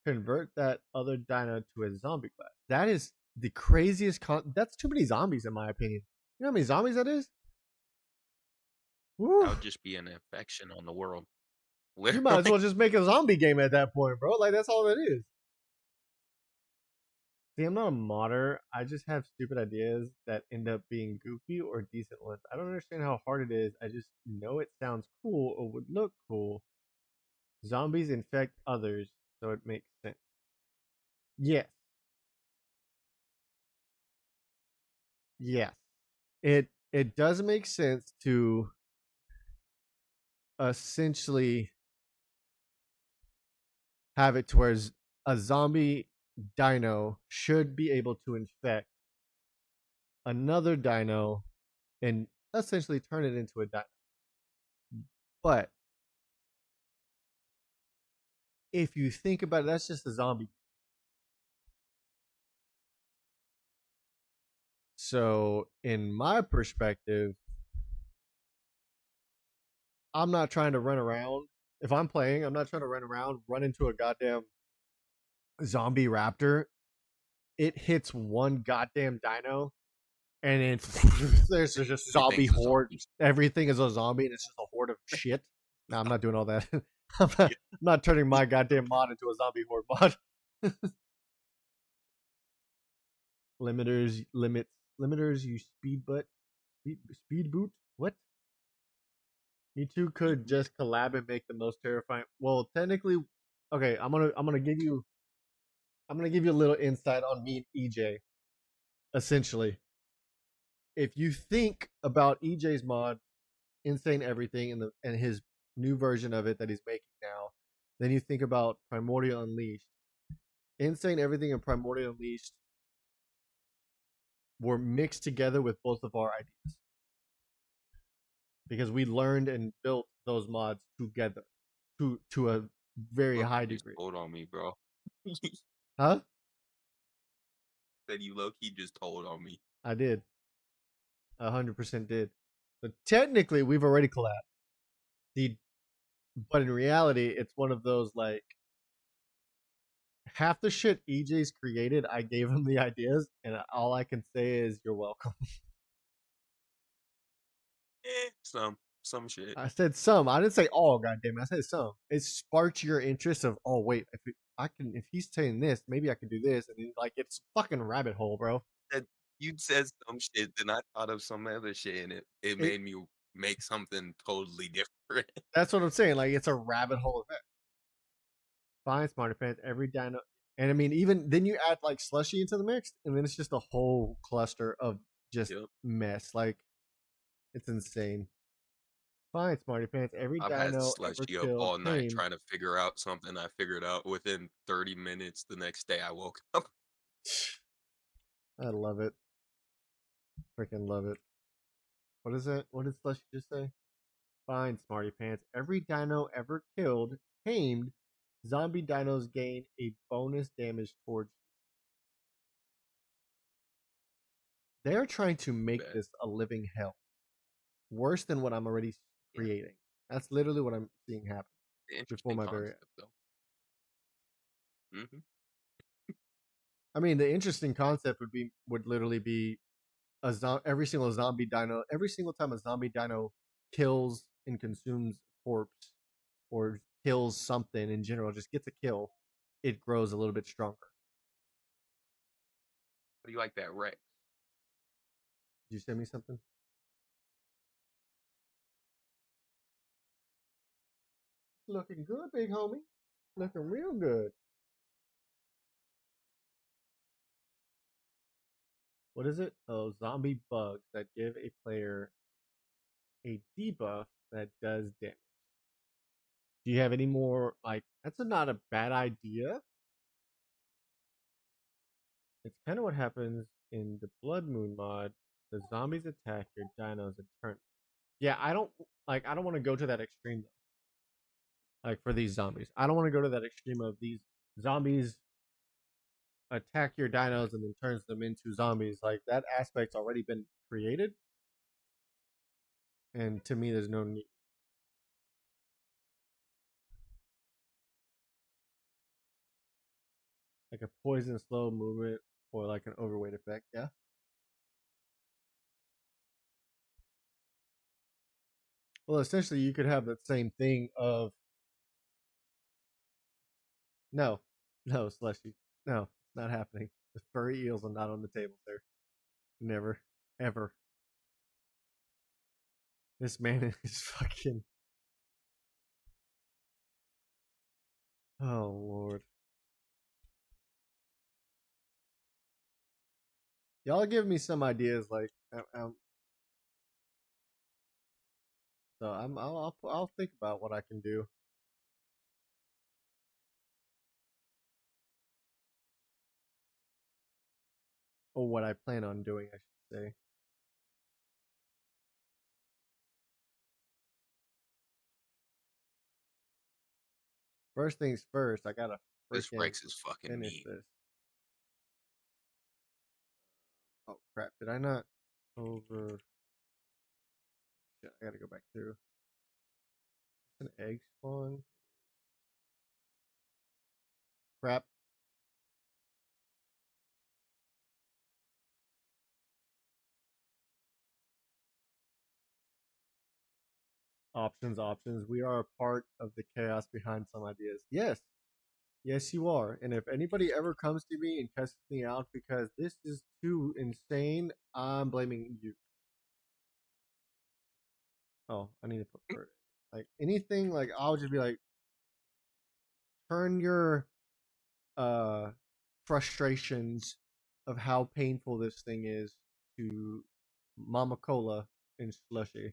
convert that other dino to a zombie class. That is the craziest. That's too many zombies, in my opinion. You know how many zombies that is? Woo. That would just be an infection on the world. You might as Literally. well just make a zombie game at that point, bro. Like that's all it is. See, I'm not a modder. I just have stupid ideas that end up being goofy or decent ones. I don't understand how hard it is. I just know it sounds cool or would look cool. Zombies infect others, so it makes sense. Yes. Yes. It does make sense to essentially have it towards a zombie dino should be able to infect another dino and essentially turn it into a dino. But if you think about it, that's just a zombie. So, in my perspective, I'm not trying to run around. If I'm playing, I'm not trying to run around, run into a goddamn zombie raptor. It hits one goddamn dino, and then there's just zombie Everything's a horde. zombie. Everything is a zombie, and it's just a horde of shit. No, I'm not doing all that. I'm not turning my goddamn mod into a zombie horde mod. Limiters, you speed boot. What? You two could just collab and make the most terrifying. Well, technically, okay. I'm gonna give you a little insight on me and EJ. Essentially, if you think about EJ's mod, Insane Everything, and his new version of it that he's making now, then you think about Primordial Unleashed. Insane Everything and Primordial Unleashed were mixed together with both of our ideas because we learned and built those mods together to a very Look, high you just degree. told on me, bro. Huh? Said you low key just told on me. I did. 100% did. But technically, we've already collabed. But in reality, it's one of those like half the shit EJ's created. I gave him the ideas, and all I can say is you're welcome. Some shit. I said some. I didn't say all. Goddamn, I said some. It sparked your interest of oh wait, if he's saying this, maybe I can do this, and then, like it's fucking rabbit hole, bro. You said some shit, then I thought of some other shit, and it It, made me make something totally different. that's what I'm saying. Like it's a rabbit hole event. Fine, smarter pants. Every dino, and I mean even then you add like slushy into the mix, and then it's just a whole cluster of just Yep. mess. Like it's insane. Fine, smarty pants. Every I've had dino ever slushy up killed all night came. trying to figure out something. I figured out within 30 minutes. The next day, I woke up. I love it. Freaking love it. What is it? What did Slushy just say? Fine, smarty pants. Every dino ever killed, tamed, zombie dinos gain a bonus damage towards you. They're trying to make Bet. this a living hell. Worse than what I'm already creating. That's literally what I'm seeing happen before Interesting my very eyes. concept, though. I mean, the interesting concept would literally be every single zombie dino. Every single time a zombie dino kills and consumes a corpse or kills something in general, just gets a kill, it grows a little bit stronger. How do you like that Rex? Did you send me something? Looking good, big homie. Looking real good. What is it? Oh, zombie bugs that give a player a debuff that does damage. Do you have any more? Like, that's not a bad idea. It's kind of what happens in the Blood Moon mod. The zombies attack your dinos in turn. Yeah, I don't want to go to that extreme though. Like for these zombies, I don't want to go to that extreme of these zombies attack your dinos and then turns them into zombies. Like that aspect's already been created, and to me, there's no need. Like a poison slow movement or like an overweight effect. Yeah. Well, essentially, you could have that same thing of no, no, Slushy, no, it's not happening. The furry eels are not on the table, sir. Never, ever. This man is fucking. Oh Lord. Y'all give me some ideas, like, so I'll think about what I can do. Or what I plan on doing, I should say. First things first, I gotta This freaking Rex is fucking finish mean. this. Oh crap! Did I not over? Shit, I gotta go back through. It's an egg spawn. Crap. Options. We are a part of the chaos behind some ideas. Yes. Yes, you are. And if anybody ever comes to me and cusses me out because this is too insane, I'm blaming you. Oh, I need to put fur. Like anything, like I'll just be like, turn your uh frustrations of how painful this thing is to Mama Cola and slushy.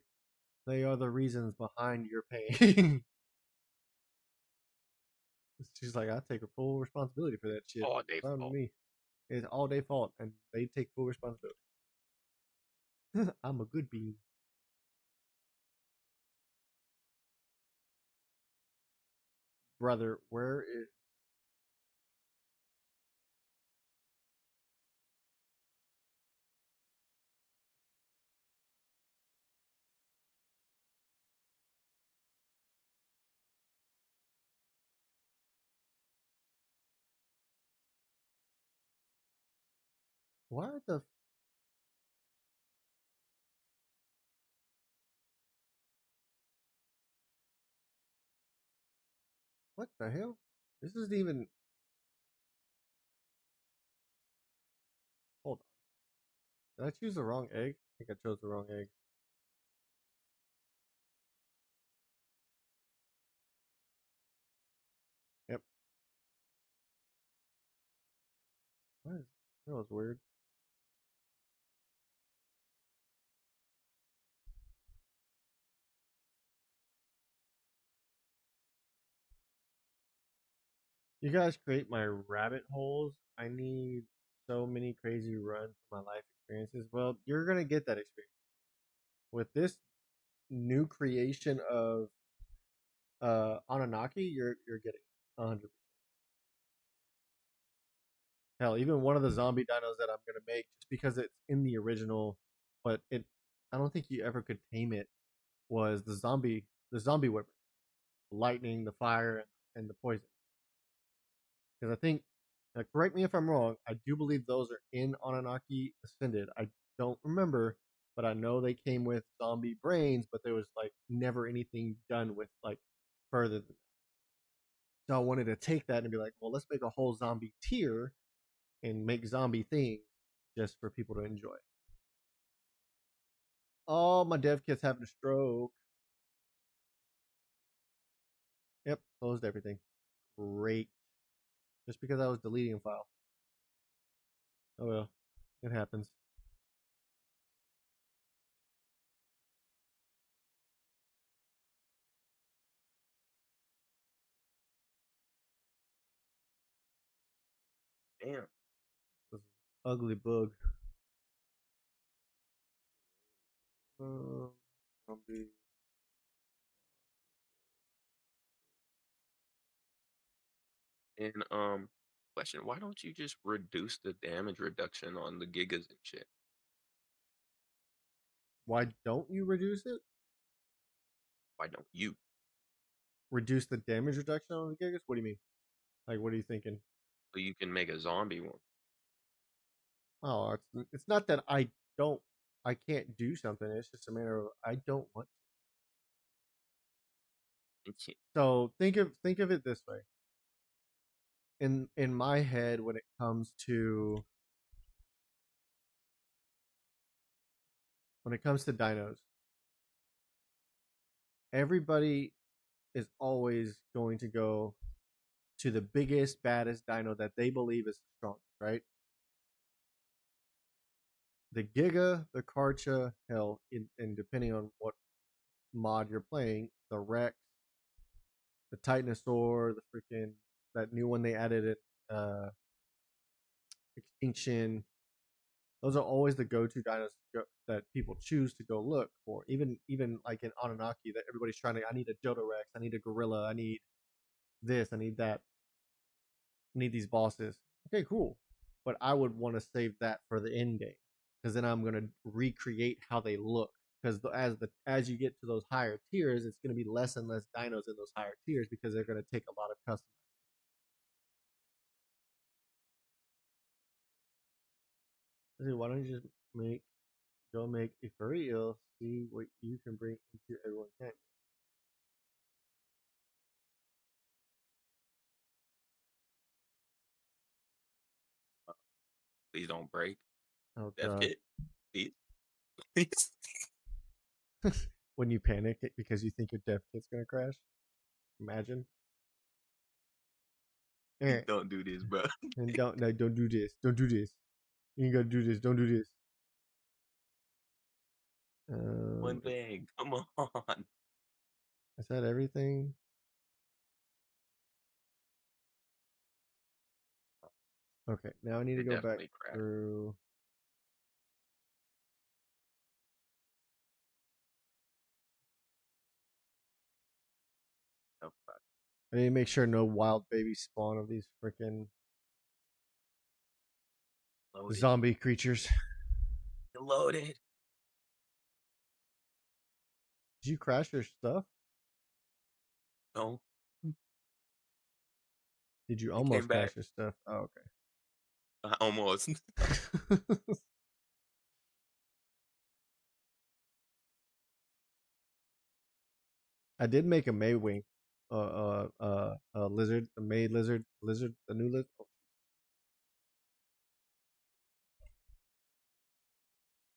They are the reasons behind your pain. She's like, I take a full responsibility for that shit. All day It's on fault. me. It's all their fault, and they take full responsibility. I'm a good bean. Brother, where is. Why the. What the hell? This isn't even. Hold on. Did I choose the wrong egg? I think I chose the wrong egg. Yep. What is. That was weird. You guys create my rabbit holes. I need so many crazy runs for my life experiences. Well, you're gonna get that experience with this new creation of Annunaki. You're getting 100%. Hell, even one of the zombie dinos that I'm gonna make, just because it's in the original, but it, I don't think you ever could tame it. Was the zombie whipper, the lightning, the fire, and the poison. Because I think, correct me if I'm wrong, I do believe those are in Anunnaki Ascended. I don't remember, but I know they came with zombie brains, but there was like never anything done with like further than that. So I wanted to take that and be like, well, let's make a whole zombie tier and make zombie things just for people to enjoy. Oh, my dev kit's having a stroke. Yep, closed everything. Great. Just because I was deleting a file. Oh well, it happens. Damn. This ugly bug. Zombie. And question, why don't you just reduce the damage reduction on the gigas and shit? Why don't you reduce it? Why don't you? Reduce the damage reduction on the Gigas? What do you mean? Like, what are you thinking? So you can make a zombie one. Oh, it's not that don't, I can't do something. It's just a matter of I don't want to. So think of it this way. In my head, when it comes to dinos, everybody is always going to go to the biggest, baddest dino that they believe is the strongest, right? The Giga, the Karcha, hell, and depending on what mod you're playing, the Rex, the Titanosaur, the freaking that new one they added at Extinction. Those are always the go-to dinos that people choose to go look for. Even like in Anunnaki, that everybody's trying to. I need a Dodo Rex. I need a gorilla. I need this. I need that. I need these bosses. Okay, cool. But I would want to save that for the end game because then I'm gonna recreate how they look. Because as you get to those higher tiers, it's gonna be less and less dinos in those higher tiers because they're gonna take a lot of custom. Why don't you just go make a furry eel, see what you can bring into everyone's game. Please don't break. Oh Death god. kit. Please. Please. when you panic because you think your dev kit's gonna crash. Imagine. All right. Don't do this, bro. And don't do this. Don't do this. You ain't gotta do this. Don't do this. One thing. Come on. Is that everything? Okay, now I need to It go back definitely crashed. through. Oh, fuck. I need to make sure no wild babies spawn of these freaking Loaded. zombie creatures. Loaded. Did you crash your stuff? No. Did you It came almost back. crash your stuff? Oh, Almost. okay. I did make a May wing, a lizard, a May lizard, the new lizard. Oh,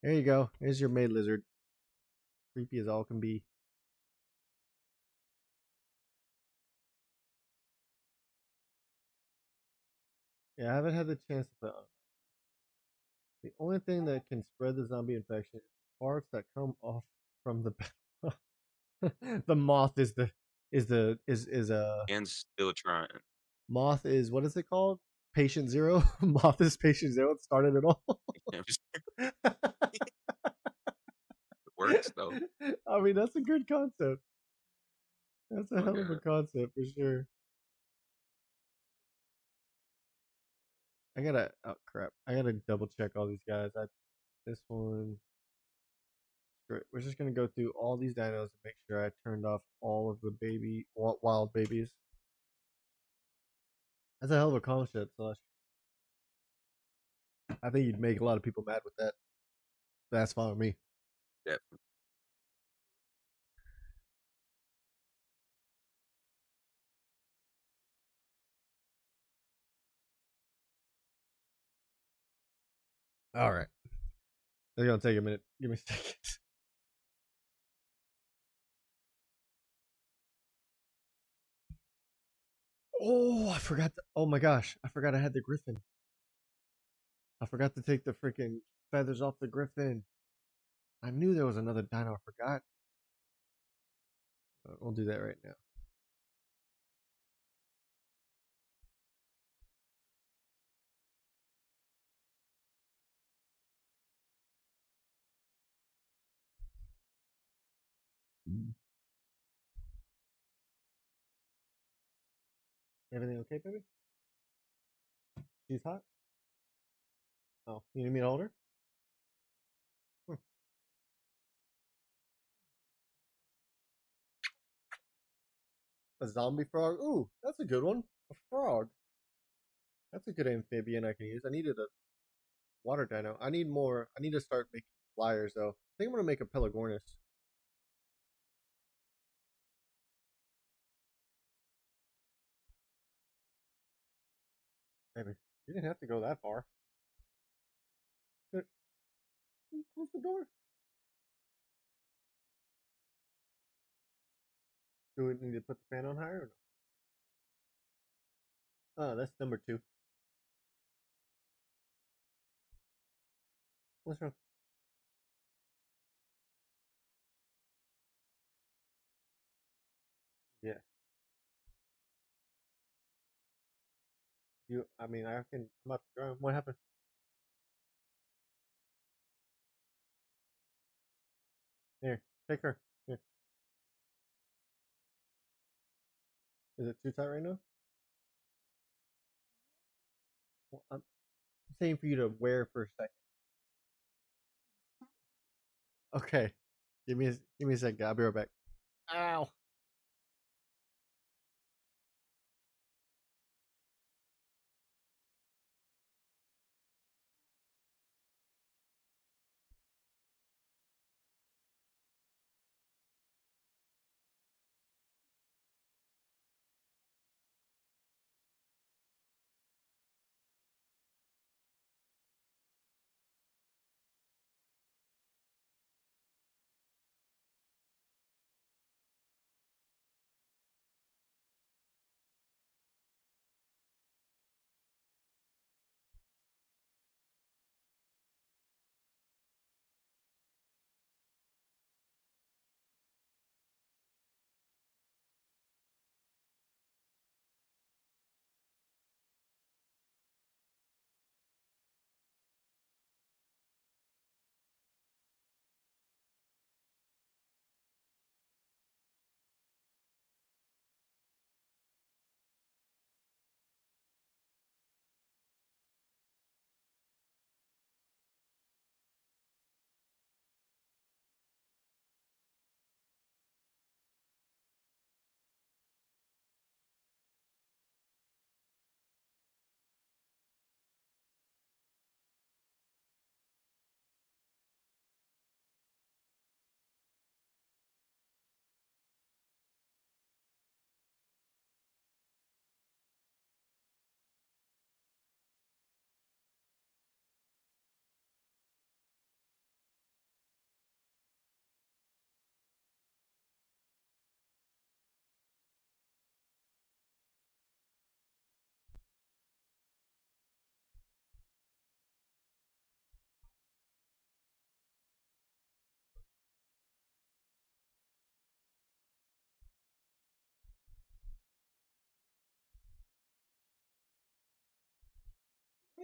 there you go. Here's your May lizard. Creepy as all can be. Yeah, I haven't had the chance to put on. The only thing that can spread the zombie infection is parts that come off from the the moth is And still trying. moth is what is it called? Patient zero. Moth is patient zero. It started it all. It works though. I mean, that's a good concept. That's a Oh hell of a god. concept for sure. I gotta oh crap. I gotta double check all these guys. This one. Great. We're just gonna go through all these dinos and make sure I turned off all of the wild babies. That's a hell of a concept, Slush. I think you'd make a lot of people mad with that. That's fine with me. Definitely. All right. It's gonna take a minute. Give me a second. Oh, I forgot. Oh my gosh, I forgot I had the griffin. I forgot to take the freaking feathers off the griffin. I knew there was another dino. I forgot. We'll do that right now. Everything okay, baby? She's hot. Oh, you need me to hold her? Hmm. A zombie frog. Ooh, that's a good one. A frog. That's a good amphibian I can use. I needed a water dino. I need more. I need to start making flyers though. I think I'm gonna make a Pelagornis. Maybe you didn't have to go that far. Good. Close the door. Do we need to put the fan on higher or no? Oh, that's number 2. What's wrong? Yeah. You. I mean, I can. I'm about to dry 'em. What happened? Here, take her. Here. Is it too tight right now? Well, I'm saying for you to wear for a second. Okay. Give me a second. I'll be right back. Ow.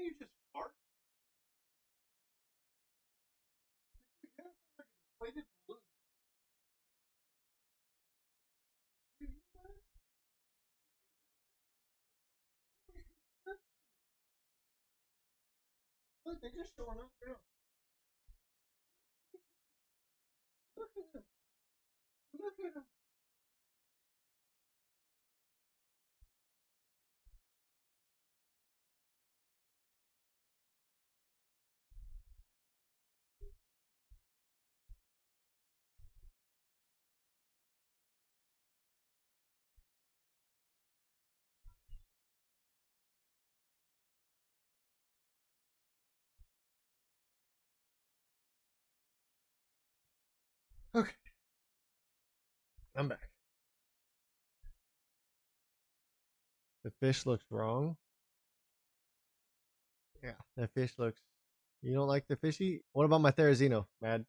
you just fart? Inflated balloon. You hear that? Look, they're just showing up now. Look at them. Look at them. Okay, I'm back. The fish looks wrong. Yeah, the fish looks. You don't like the fishy? What about my Therizino, Mad?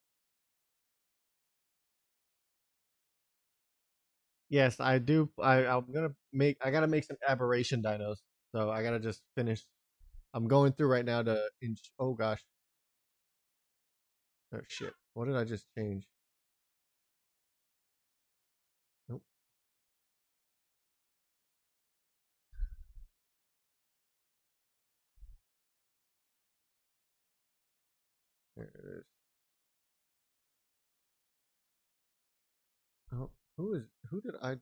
Yes, I do. I'm gonna make. I gotta make some aberration dinos. So I gotta just finish. I'm going through right now to. Oh gosh. Oh shit. What did I just change? Nope. There it is. Oh, who is? Who did I?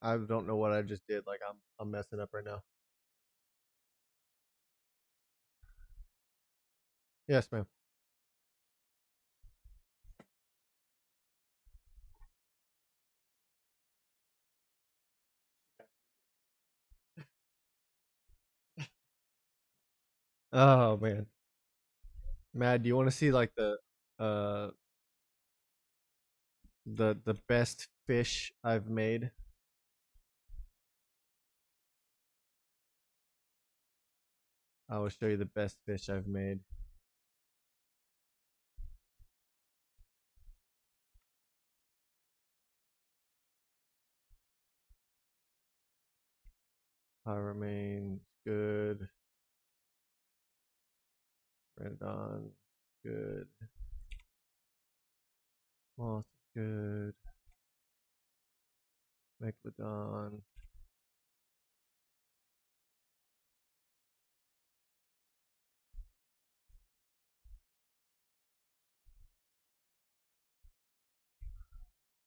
I don't know what I just did. Like I'm messing up right now. Yes, ma'am. Oh man, Mad. Do you want to see like uh the best fish I've made? I will show you the best fish I've made. I remain good. Rendon, good. Moth, good. Megalodon.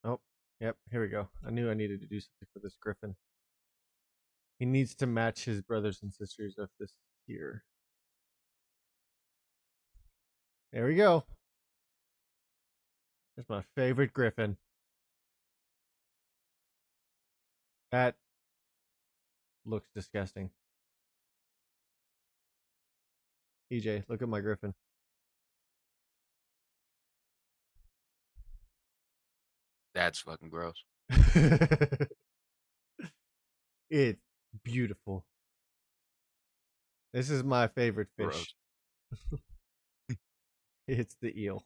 Oh, yep, here we go. I knew I needed to do something for this griffin. He needs to match his brothers and sisters of this tier. There we go. That's my favorite griffin. That looks disgusting. EJ, look at my griffin. That's fucking gross. It's beautiful. This is my favorite fish. Gross. It's the eel.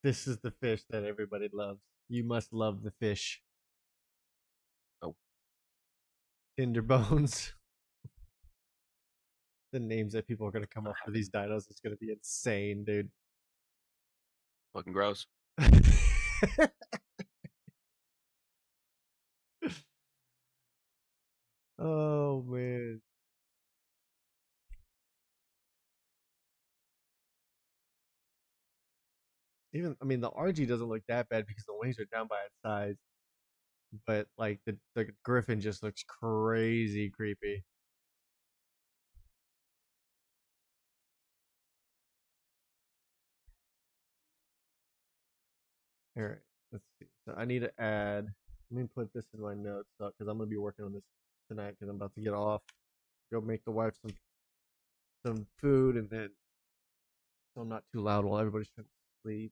This is the fish that everybody loves. You must love the fish. Oh, Tinder bones. The names that people are going to come up for these dinos is going to be insane, dude. fucking gross. Oh man. Even I mean the RG doesn't look that bad because the wings are down by its size. But like the griffin just looks crazy creepy. All right, let's see. So I need to add. Let me put this in my notes because I'm gonna be working on this tonight because I'm about to get off. Go make the wife some food and then so I'm not too loud while everybody's trying to sleep.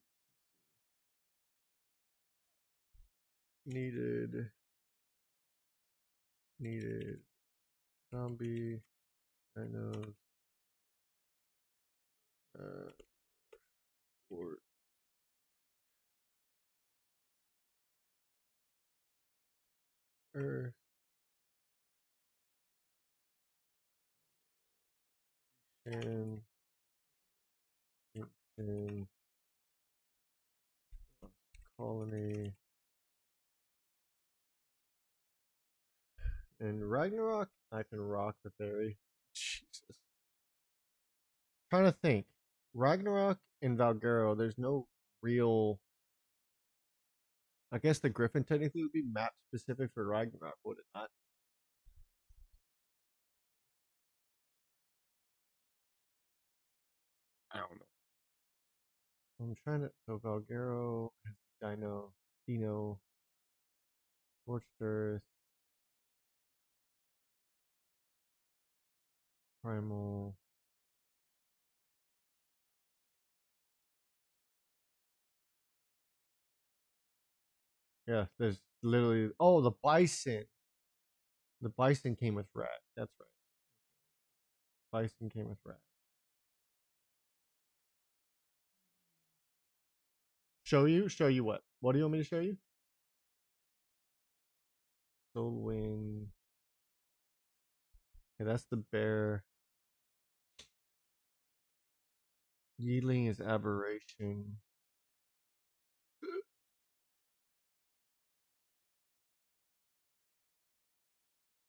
Needed zombie dinos. Or Earth. And colony and Ragnarok. I can rock the theory. Jesus. Trying to think. Ragnarok and Valgero, there's no real. I guess the Griffin technically would be map specific for Ragnarok, would it not? I don't know. I'm trying to. So Valgero, Dino, Scorched Earth, Primal. Yeah, there's literally. Oh, the Bison. The Bison came with Rat. That's right. Bison came with Rat. Show you? Show you what? What do you want me to show you? Soul Wing. Okay, that's the bear. Yeeling is aberration.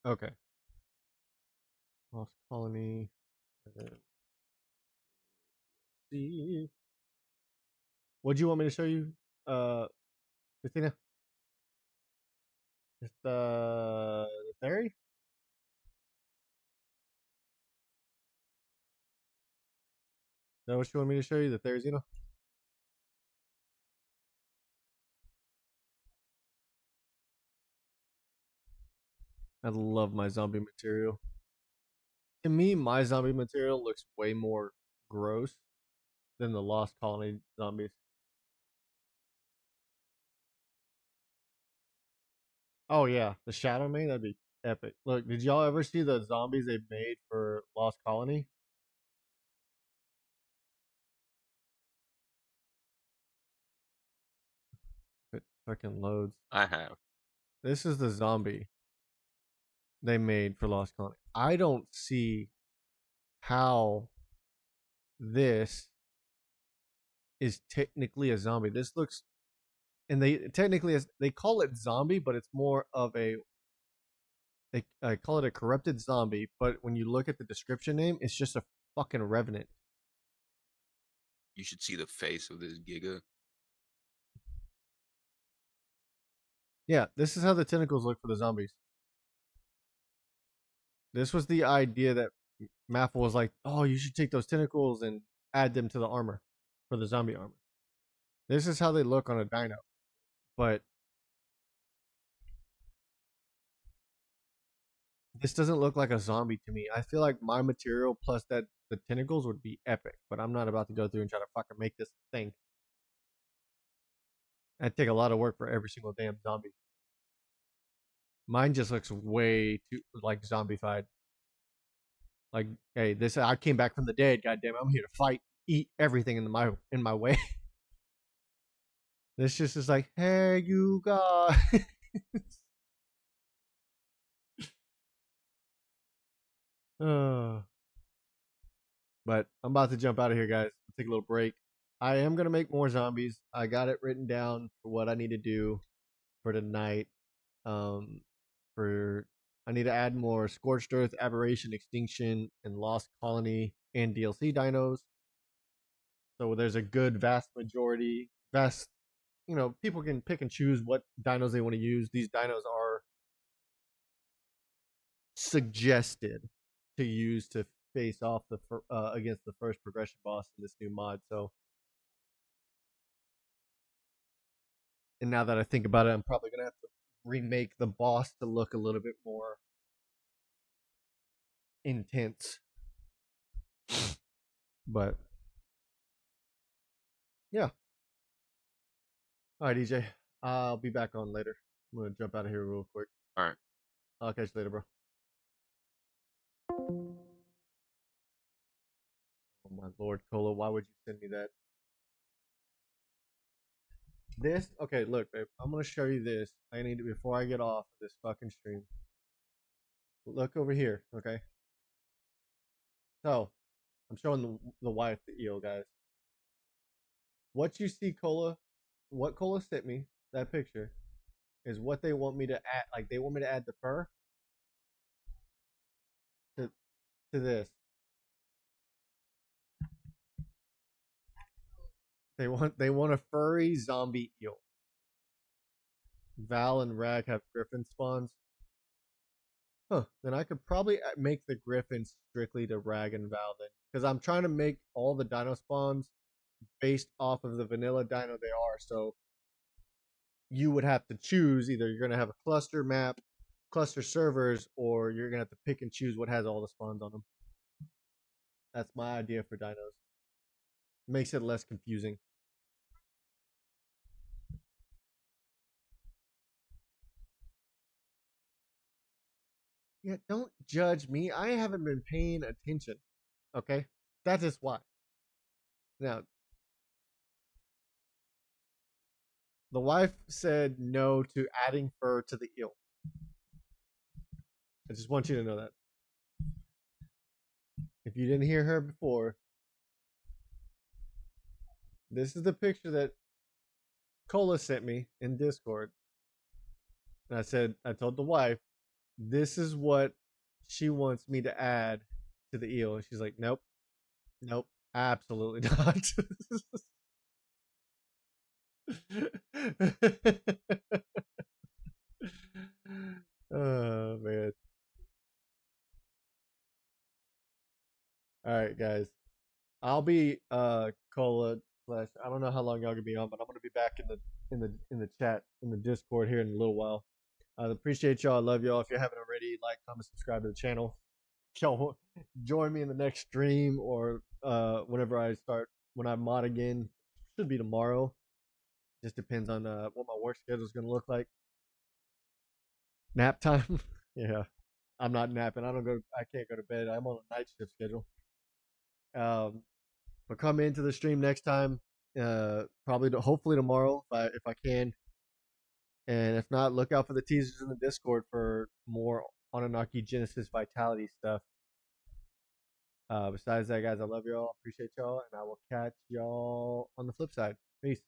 Okay. Lost Colony. See. What do you want me to show you, Christina? Just the theory? Is that what you want me to show you? The Therizino? I love my zombie material. To me, my zombie material looks way more gross than the Lost Colony zombies. Oh yeah, the Shadow Main, that'd be epic. Look, did y'all ever see the zombies they made for Lost Colony? It fucking loads. I have. This is the zombie they made for Lost Colony. I don't see how this is technically a zombie. This looks, and they technically they call it zombie, but it's more of a they call it a corrupted zombie. But when you look at the description name, it's just a fucking revenant. You should see the face of this Giga. Yeah, this is how the tentacles look for the zombies. This was the idea that Maffel was like, oh, you should take those tentacles and add them to the armor for the zombie armor. This is how they look on a dino. But this doesn't look like a zombie to me. I feel like my material plus that the tentacles would be epic, but I'm not about to go through and try to fucking make this thing. I'd take a lot of work for every single damn zombie. Mine just looks way too like zombified. Like, hey, this I came back from the dead. Goddamn, I'm here to fight, eat everything in my way. This just is like, hey, you guys. But I'm about to jump out of here, guys. Take a little break. I am gonna make more zombies. I got it written down for what I need to do for tonight. Um, for I need to add more Scorched Earth, Aberration, Extinction, and Lost Colony and DLC dinos. So there's a good vast majority, people can pick and choose what dinos they want to use. These dinos are suggested to use to face off against the first progression boss in this new mod. So, and now that I think about it, I'm probably gonna have to remake the boss to look a little bit more intense. But yeah. All right, DJ. I'll be back on later. I'm gonna jump out of here real quick. All right. I'll catch you later, bro. Oh my lord, Cola, why would you send me that? This okay, look, babe. I'm gonna show you this. I need to before I get off this fucking stream. Look over here, okay? So I'm showing the wife the eel, guys. What you see, what Cola sent me, that picture, is what they want me to add. Like they want me to add the fur to this. They want a furry zombie eel. Val and Rag have griffin spawns. Huh. Then I could probably make the griffins strictly to Rag and Val then. Because I'm trying to make all the dino spawns based off of the vanilla dino they are. So you would have to choose either you're going to have a cluster map, cluster servers, or you're going to have to pick and choose what has all the spawns on them. That's my idea for dinos. Makes it less confusing. Yeah, don't judge me. I haven't been paying attention. Okay? That is why. Now, the wife said no to adding fur to the eel. I just want you to know that. If you didn't hear her before, this is the picture that Cola sent me in Discord. And I told the wife, this is what she wants me to add to the eel. And she's like, nope, absolutely not. Oh, man. All right, guys. I'll be Cola slash. I don't know how long y'all gonna be on, but I'm gonna be back in the chat in the Discord here in a little while. I appreciate y'all. I love y'all. If you haven't already, like, comment, subscribe to the channel. Y'all join me in the next stream or whenever when I mod again. Should be tomorrow. Just depends on what my work schedule is gonna look like. Nap time. Yeah, I'm not napping. I can't go to bed. I'm on a night shift schedule. But come into the stream next time. Hopefully tomorrow if I can. And if not, look out for the teasers in the Discord for more Annunaki Genesis Vitality stuff. Besides that, guys, I love y'all. Appreciate y'all. And I will catch y'all on the flip side. Peace.